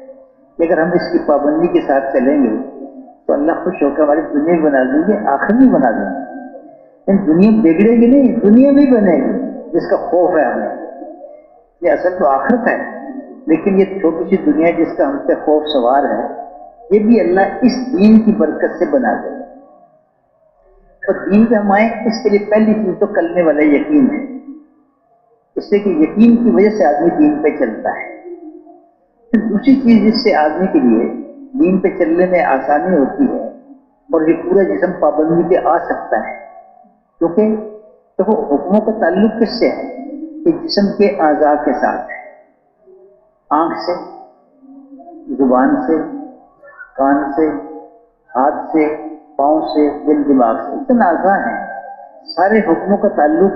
کہ اگر ہم اس کی پابندی کے ساتھ چلیں گے تو اللہ خوش ہو کر ہماری دنیا بھی بنا دیں گے، آخرت بھی بنا دیں گے. لیکن دنیا بگڑے گی نہیں، دنیا بھی بنے گی جس کا خوف ہے ہمیں. یہ اصل تو آخرت ہے. لیکن یہ چھوٹی سی دنیا جس کا ہم پہ خوف سوار ہے، یہ بھی اللہ اس دین کی برکت سے بنا دے. اور دین پہ ہم آئیں، اس کے لیے پہلی چیز تو کلمے والا یقین ہے، اس سے کہ یقین کی وجہ سے آدمی دین پہ چلتا ہے. پھر دوسری چیز جس سے آدمی کے لیے دین پہ چلنے میں آسانی ہوتی ہے اور یہ پورا جسم پابندی پہ آ سکتا ہے، کیونکہ دیکھو حکموں کا تعلق کس سے ہے؟ کہ جسم کے اعضاء کے ساتھ ہے. آنکھ سے، زبان سے، کان سے، ہاتھ سے، پاؤں سے، دل دماغ سے، اتنے اعضاء ہیں. سارے حکموں کا تعلق،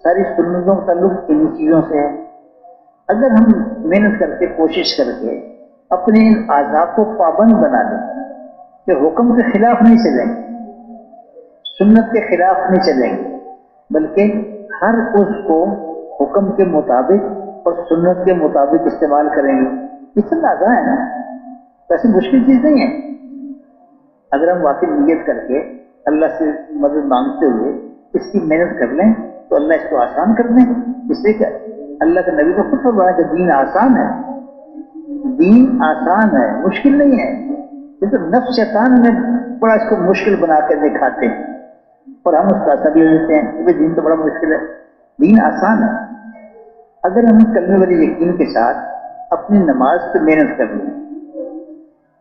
ساری سنتوں کا تعلق انہی چیزوں سے ہے. اگر ہم محنت کر کے کوشش کر کے اپنے ان اعضاء کو پابند بنا دیں کہ حکم کے خلاف نہیں چلیں گے، سنت کے خلاف نہیں چلیں گے، بلکہ ہر اس کو حکم کے مطابق اور سنت کے مطابق استعمال کریں گے. یہ سب اعضاء ہے نا، ایسی مشکل چیز نہیں ہے. اگر ہم واقعی نیت کر کے اللہ سے مدد مانگتے ہوئے اس کی محنت کر لیں تو اللہ اس کو آسان کر دیں گے. اس لیے کہ اللہ کا نبی تو خود فرمایا کہ دین آسان ہے، دین آسان ہے، مشکل نہیں ہے. یہ تو نفس شیطان میں بڑا اس کو مشکل بنا کے دکھاتے ہیں اور ہم اس کا آسان لے لیتے ہیں کہ دین تو بڑا مشکل ہے. دین آسان ہے. اگر ہم کلمے والے یقین کے ساتھ اپنی نماز پہ محنت کر لیں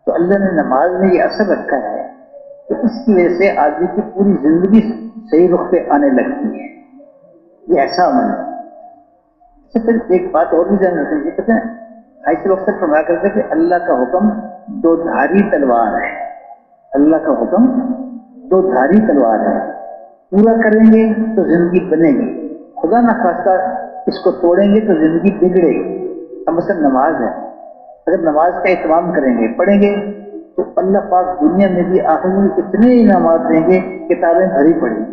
تو اللہ نے نماز میں یہ اثر رکھا ہے کہ اس کی وجہ سے آدمی کی پوری زندگی صحیح رخ پہ آنے لگتی ہے. یہ ایسا عمل ہے. اس سے پھر ایک بات اور بھی جان رکھیں گے، کہتے ہیں ایسے وقت تک فرمایا کرتے کہ اللہ کا حکم دو دھاری تلوار ہے. اللہ کا حکم دو دھاری تلوار ہے. پورا کریں گے تو زندگی بنے گی، خدا نخواستہ اس کو توڑیں گے تو زندگی بگڑے گی. اب مثلا نماز ہے، اگر نماز کا اہتمام کریں گے، پڑھیں گے تو اللہ پاک دنیا میں بھی آخر میں اتنے انعامات دیں گے، کتابیں بھری پڑیں گی.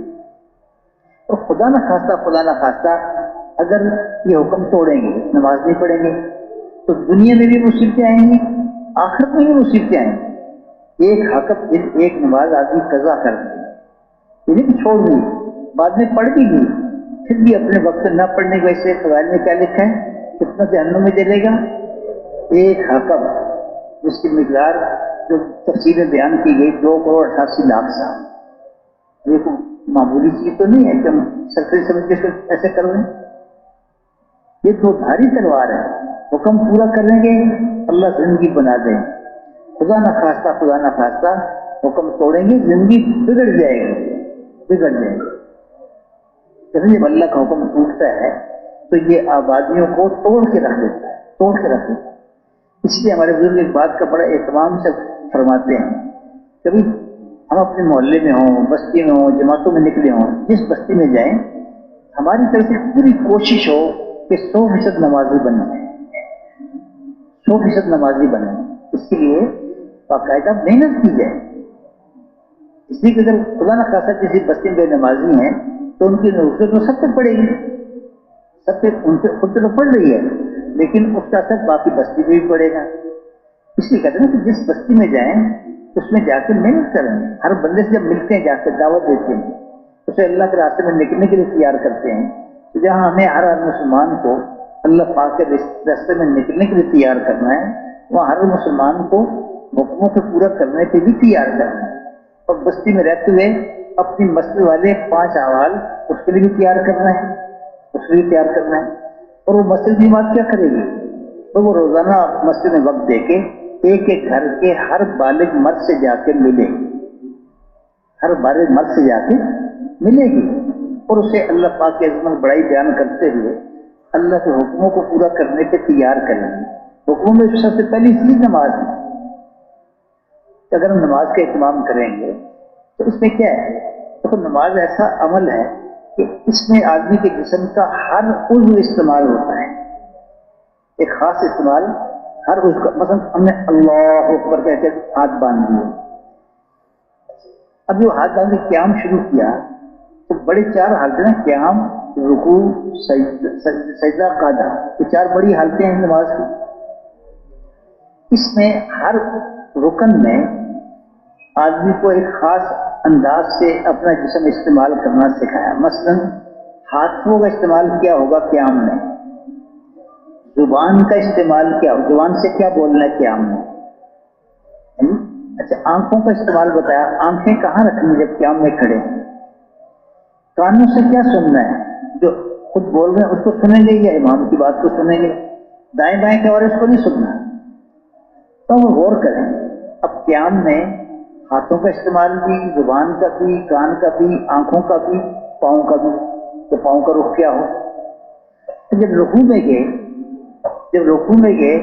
اور خدا نخواستہ اگر یہ حکم توڑیں گے، نماز نہیں پڑھیں گے، تو دنیا میں بھی مصیبتیں آئیں گی، آخرت میں بھی مصیبتیں آئیں گی. ایک نماز آدمی قضا کر دے، یہ نہیں کہ چھوڑ دی، بعد میں پڑھ بھی گئی، پھر بھی اپنے وقت نہ پڑھنے کی وجہ سے فضائل میں کیا لکھا ہے؟ کتنا جہنم میں جلے گا؟ ایک حکم جس کی مقدار جو تفصیل میں بیان کی گئی 2,88,00,000 سال. یہ کوئی معمولی چیز تو نہیں ہے کہ ہم سرکاری سمجھ کے ایسے کر لیں. یہ دو دھاری تلوار ہے. حکم پورا کریں گے اللہ زندگی بنا دیں گے، خدا نخواستہ حکم توڑیں گے زندگی بگڑ جائے گی. جب اللہ کا حکم ٹوٹتا ہے تو یہ آبادیوں کو توڑ کے رکھ دیتا ہے. اس لیے ہمارے بزرگ ایک بات کا بڑا اہتمام سے فرماتے ہیں، کبھی ہم اپنے محلے میں ہوں، بستی میں ہوں، جماعتوں میں نکلے ہوں، جس بستی میں جائیں ہماری طرف سے پوری کوشش ہو کہ 100% نمازی بن جائیں، 100% نمازی بنیں. اس کے لیے باقاعدہ محنت کی جائے. اس لیے کہ اگر خدا نخواستہ کسی بستی میں نمازی ہیں تو ان کی نصرت تو سب پہ پڑے گی، سب پہ ان پہ خود تو پڑ رہی ہے، لیکن اس کا اثر باقی بستی پہ بھی پڑے گا. اس لیے کہتے ہیں کہ جس بستی میں جائیں اس میں جا کے محنت کریں. ہر بندے سے جب ملتے ہیں، جا کے دعوت دیتے ہیں، اسے اللہ کے راستے میں نکلنے کے لیے تیار کرتے ہیں. تو جہاں ہمیں ہر مسلمان کو اللہ پاک کے راستے میں نکلنے کے لیے تیار کرنا ہے، وہاں ہر مسلمان کو حکموں کو پورا کرنے پہ بھی تیار کرنا ہے. اور بستی میں رہتے ہوئے اپنی مسجد والے 5 اعمال اس کے لیے بھی تیار کرنا ہے. اور وہ مسجد کی بات کیا کرے گی؟ تو وہ روزانہ مسجد میں وقت دے کے ایک ایک گھر کے ہر بالغ مرد سے جا کے ملے گی، اور اسے اللہ پاک کی عظمت بڑائی بیان کرتے ہوئے اللہ کے حکموں کو پورا کرنے پہ تیار کریں گے. حکموں میں سب سے پہلی چیز نماز ہے. اگر ہم نماز کا اہتمام کریں گے تو اس میں کیا ہے؟ تو نماز ایسا عمل ہے کہ اس میں آدمی کے جسم کا ہر عضو استعمال ہوتا ہے، ایک خاص استعمال ہر عضو کا. مثلا ہم نے اللہ اکبر کہہ کے ہاتھ باندھ دیے. اب جو ہاتھ باندھ کے قیام شروع کیا تو بڑے 4 حالتیں ہیں: قیام، رکوع، سجدہ، قعدہ. یہ 4 بڑی حالتیں ہیں نماز کی. اس میں ہر رکن میں آدمی کو ایک خاص انداز سے اپنا جسم استعمال کرنا سکھایا. مثلا ہاتھوں کا استعمال کیا ہوگا قیام میں، زبان کا استعمال کیا، زبان سے کیا بولنا ہے قیام میں؟ اچھا آنکھوں کا استعمال بتایا، آنکھیں کہاں رکھنی جب قیام میں کھڑے ہیں؟ کانوں سے کیا سننا ہے؟ جو خود بول رہے ہیں اس کو سنیں گے یا امام کی بات کو سنیں گے؟ دائیں بائیں کے اور اس کو نہیں سننا. تو وہ غور کریں. اب قیام میں ہاتھوں کا استعمال بھی، زبان کا بھی، کان کا بھی، آنکھوں کا بھی، پاؤں کا بھی. تو پاؤں کا رخ کیا ہو؟ جب رکوع میں گئے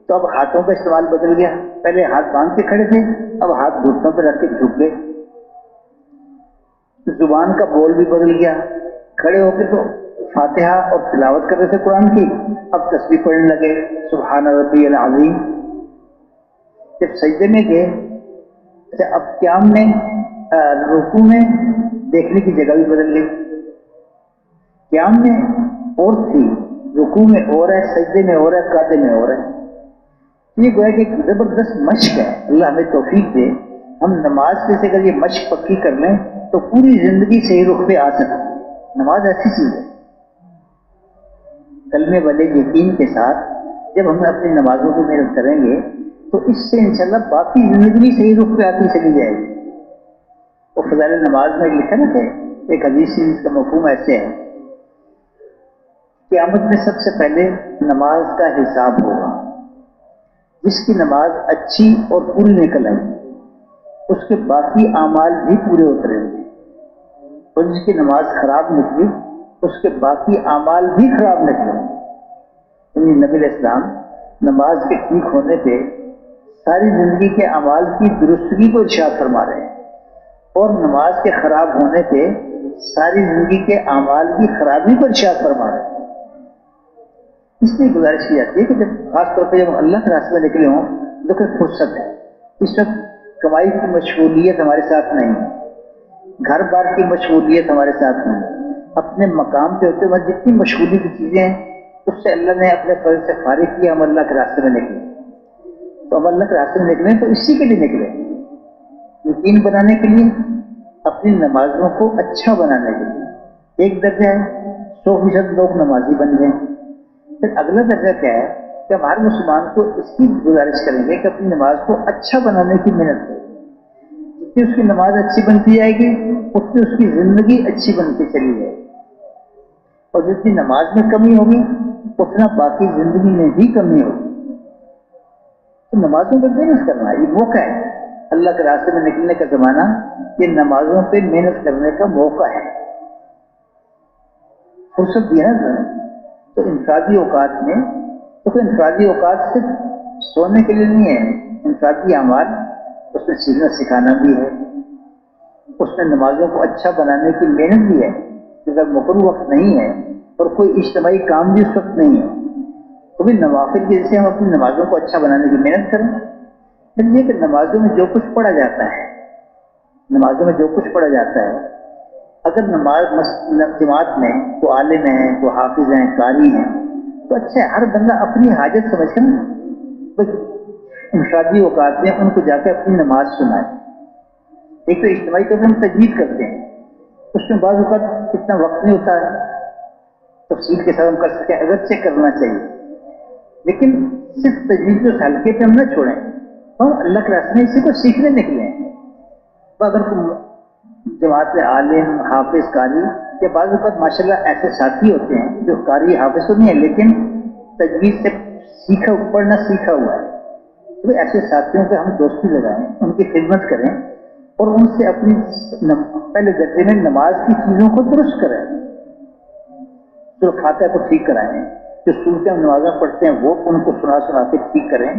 تو اب ہاتھوں کا استعمال بدل گیا. پہلے ہاتھ باندھ کے کھڑے تھے، اب ہاتھ گھٹنوں پہ رکھ کے جھک گئے. زبان کا بول بھی بدل گیا. کھڑے ہو کے تو فاتحہ اور تلاوت کر رہے تھے قرآن کی، اب تسبیح پڑھنے لگے سبحان ربی العظیم. جب سجدے میں گئے، اچھا اب قیام میں رکوع میں دیکھنے کی جگہ بھی بدل گئی. قیام میں اور تھی، رکوع میں اور ہے، سجدے میں اور ہے، قعدے میں اور ہے. یہ گویا کہ ایک زبردست مشق ہے. اللہ ہمیں توفیق دے ہم نماز کے سے اگر یہ مشق پکی کر لیں تو پوری زندگی صحیح رخ پہ آ سکتے. نماز ایسی چیز ہے، کلمے والے یقین کے ساتھ جب ہم اپنی نمازوں کو محنت کریں گے تو اس سے انشاءاللہ باقی زندگی بھی صحیح رخ پہ آتی چلی جائے گی. اور فضائل نماز میں لکھا نا کہ ایک حدیث جس کا مفہوم ایسے ہے، قیامت میں سب سے پہلے نماز کا حساب ہوگا. جس کی نماز اچھی اور پوری نکل آئی اس کے باقی اعمال بھی پورے اتریں گے، اور جس کی نماز خراب نکلی اس کے باقی اعمال بھی خراب نکلیں گے. یعنی نبی علیہ السلام نماز کے ٹھیک ہونے پہ ساری زندگی کے اعمال کی درستگی کو ارشاد فرما رہے ہیں، اور نماز کے خراب ہونے پہ ساری زندگی کے اعمال کی خرابی کو ارشاد فرما رہے ہیں. اس لیے گزارش کی جاتی ہے کہ جب خاص طور پہ جب اللہ کے راستے میں نکلے ہوں تو پھر فرصت ہے. اس وقت کمائی کی مشغولیت ہمارے ساتھ نہیں ہے، گھر بار کی مشغولیت ہمارے ساتھ نہیں ہے. اپنے مقام پہ ہوتے وقت جتنی مشغولی کی چیزیں ہیں اس سے اللہ نے اپنے فرض سے فارغ کیا، ہم اللہ کے راستے میں نکلے. تو ہم اللہ کے راستے میں نکلے تو اسی کے لیے نکلے، یقین بنانے کے لیے، اپنی نمازوں کو اچھا بنانے کے لیے. ایک درجہ ہے 100% لوگ نمازی بن جائیں. پھر اگلا درجہ کیا ہے کہ ہم ہر مسلمان کو اس کی گزارش کریں گے کہ اپنی نماز کو اچھا بنانے کی محنت کریں. جتنی اس کی نماز اچھی بنتی جائے گی اتنی اس کی زندگی اچھی بنتی چلی جائے گی، اور جتنی نماز میں کمی ہوگی اتنا باقی زندگی میں بھی کمی ہوگی. تو نمازوں پہ محنت کرنا یہ موقع ہے. اللہ کے راستے میں نکلنے کا زمانہ یہ نمازوں پہ محنت کرنے کا موقع ہے. فرصت دی ہے نا. تو انفرادی اوقات میں تو کوئی انفرادی اوقات صرف سونے کے لیے نہیں ہے. انفرادی اعمال اس میں سیکھنا سکھانا بھی ہے، اس میں نمازوں کو اچھا بنانے کی محنت بھی ہے. اگر مقرر وقت نہیں ہے اور کوئی اجتماعی کام بھی اس وقت نہیں ہے تو بھی نوافل کی جیسے ہم اپنی نمازوں کو اچھا بنانے کی محنت کریں. پھر یہ کہ نمازوں میں جو کچھ پڑھا جاتا ہے، نمازوں میں جو کچھ پڑھا جاتا ہے، اگر نماز جماعت میں کوئی عالم ہیں، کوئی حافظ ہیں، قاری ہیں تو اچھا ہے ہر بندہ اپنی حاجت سمجھ کر انفرادی اوقات میں ان کو جا کے اپنی نماز سنائے. ایک تو اجتماعی طور پر ہم تجوید کرتے ہیں، اس میں بعض اوقات اتنا وقت نہیں ہوتا ہے تفصیل کے ساتھ ہم کر سکیں، اگرچہ کرنا چاہیے، لیکن صرف تجوید کو ہلکے پہ ہم نہ چھوڑیں. ہم اللہ کے راستے میں اسی کو سیکھنے نکلے ہیں. تو اگر جماعت میں عالم، حافظ، قاری یا بعض اوقات ماشاءاللہ ایسے ساتھی ہوتے ہیں جو قاری حافظ تو نہیں ہے لیکن تجوید سے پڑھنا سیکھا ہوا ہے، تو ایسے ساتھیوں پہ ہم دوستی لگائیں، ان کی خدمت کریں اور ان سے اپنی پہلے درجے میں نماز کی چیزوں کو درست کریں. تو فاتحہ کو ٹھیک کرائیں، جو صورتیں ہم نمازیں پڑھتے ہیں وہ ان کو سنا کے ٹھیک کریں،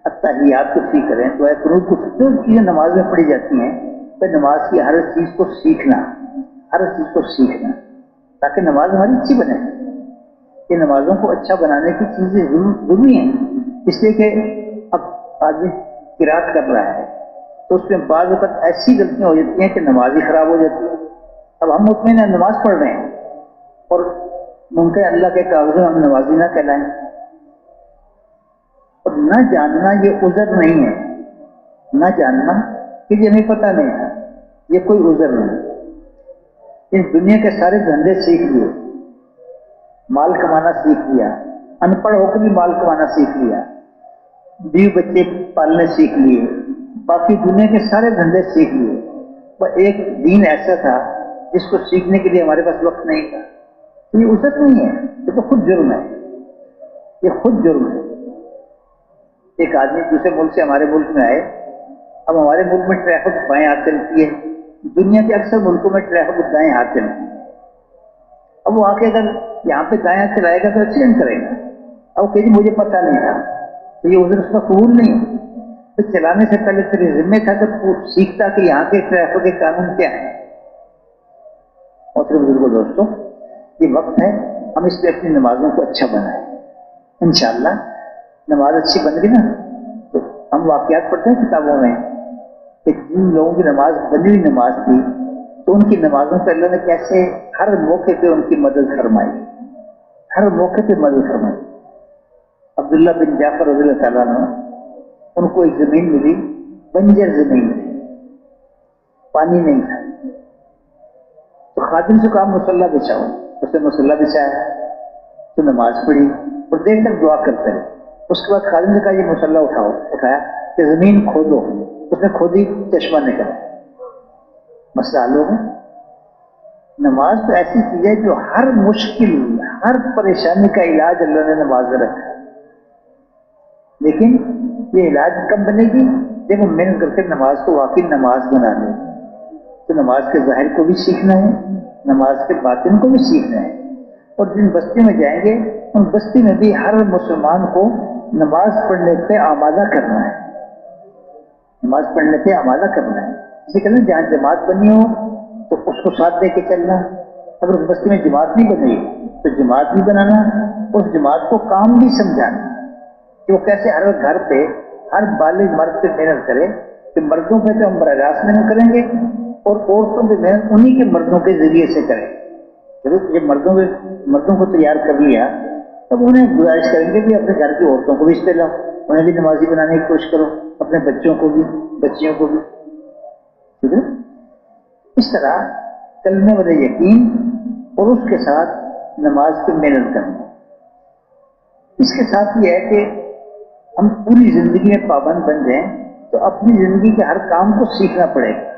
اتحیات کو ٹھیک کریں، دعائے قنوت کو، جو چیزیں نماز میں پڑھی جاتی ہیں پھر نماز کی ہر چیز کو سیکھنا، تاکہ نماز ہماری اچھی بنے. یہ نمازوں کو اچھا بنانے کی چیزیں ضروری ہیں. اس لیے کہ اب آدمی قرات کر رہا ہے تو اس میں بعض وقت ایسی غلطیاں ہو جاتی ہیں کہ نماز ہی خراب ہو جاتی ہے. اب ہم مطمئن ہیں نماز پڑھ رہے ہیں اور ممکن اللہ کے کاغذوں ہم نمازی نہ کہلائیں. اور نہ جاننا یہ عذر نہیں ہے، نہ جاننا کہ یہ ہمیں پتہ نہیں ہے یہ کوئی عذر نہیں. اس دنیا کے سارے دھندے سیکھ لیے، مال کمانا سیکھ لیا، ان پڑھ ہو کے بھی مال کمانا سیکھ لیا, بیوی بچے پالنے سیکھ لیے, باقی دنیا کے سارے دھندے سیکھ لیے, پر ایک دین ایسا تھا جس کو سیکھنے کے لیے ہمارے پاس وقت نہیں تھا. تو یہ عزت نہیں ہے, یہ تو خود جرم ہے, یہ خود جرم ہے. ایک آدمی دوسرے ملک سے ہمارے ملک میں آئے, اب ہمارے ملک میں ٹریفک بائیں ہاتھ چلتی ہے, دنیا کے اکثر ملکوں میں ٹریفک دائیں ہاتھ چلتی ہے. اب وہ آ کے اگر یہاں پہ دائیں ہاتھ چلائے گا تو ایکسیڈنٹ کرے گا. اب وہ کہ جی مجھے پتہ نہیں تھا, تو یہ عذر اس کا قبول نہیں ہے. تو چلانے سے پہلے تیرے ذمہ تھا کہ سیکھتا کہ یہاں کے ٹریفک کے قانون کیا ہیں. اور پھر بزرگوں دوستوں, یہ وقت ہے ہم اس پہ اپنی نمازوں کو اچھا بنائیں. انشاءاللہ نماز اچھی بن گئی نا تو ہم واقعات پڑھتے ہیں کتابوں میں کہ جن لوگوں کی نماز بنی ہوئی نماز تھی تو ان کی نمازوں پہ اللہ نے کیسے ہر موقع پہ ان کی مدد فرمائی, ہر موقع پہ مدد فرمائی. عبداللہ بن جعفر رضی اللہ تعالیٰ عنہ, ان کو ایک زمین ملی, بنجر زمین تھی, پانی نہیں تھا. تو خادم سے کہا مصلی بچھاؤ, اس نے مصلی بچھایا تو نماز پڑھی اور دیر تک دعا کرتے رہے. اس کے بعد خادم سے کہا یہ مصلی اٹھایا کہ زمین کھودو. اس نے کھودی, چشمہ نکلا, مسئلہ حل ہو گیا. نماز تو ایسی چیز ہے جو ہر مشکل, ہر پریشانی کا علاج اللہ نے نماز میں رکھا ہے. لیکن یہ علاج کب بنے گی جب ہم محنت کر کے نماز کو واقعی نماز بنا لیں. تو نماز کے ظاہر کو بھی سیکھنا ہے, نماز کے باطن کو بھی سیکھنا ہے. اور جن بستی میں جائیں گے ان بستی میں بھی ہر مسلمان کو نماز پڑھنے پہ آمادہ کرنا ہے, نماز پڑھنے پہ آمادہ کرنا ہے. اسی کہتے ہیں جہاں جماعت بنی ہو تو اس کو ساتھ لے کے چلنا. اگر اس بستی میں جماعت نہیں بنی تو جماعت بھی بنانا, اس جماعت کو کام بھی سمجھانا کہ وہ کیسے ہر گھر پہ ہر بالغ مرد پہ محنت کرے. کہ مردوں پہ تو ہم براہ راست محنت کریں گے اور عورتوں پہ محنت انہی کے مردوں کے ذریعے سے کریں. جب مردوں کو تیار کر لیا تب انہیں گزارش کریں گے کہ اپنے گھر کی عورتوں کو بھی اس پہ لاؤ, انہیں بھی نمازی بنانے کی کوشش کرو, اپنے بچوں کو بھی, بچیوں کو بھی. ٹھیک ہے, اس طرح کلمے والے یقین اور اس کے ساتھ نماز کی محنت کرنا. اس کے ساتھ یہ ہے کہ ہم پوری زندگی میں پابند بن جائیں تو اپنی زندگی کے ہر کام کو سیکھنا پڑے گا.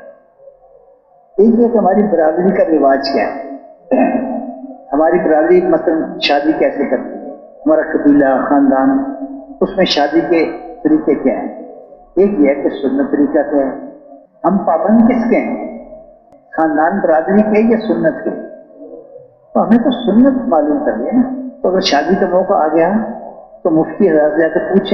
ایک ہے کہ ہماری برادری کا رواج کیا ہے, ہماری برادری مثلا شادی کیسے کرتی ہے, ہمارا قبیلہ, خاندان, اس میں شادی کے طریقے کیا ہیں. ایک یہ ہے کہ سنت طریقہ کیا ہے, ہم پابند کس کے ہیں, خاندان برادری کے یا سنت کے. تو ہمیں تو سنت معلوم کرنی ہے نا. تو اگر شادی کا موقع آ گیا تو مفتی حضرات سے جا کے پوچھیں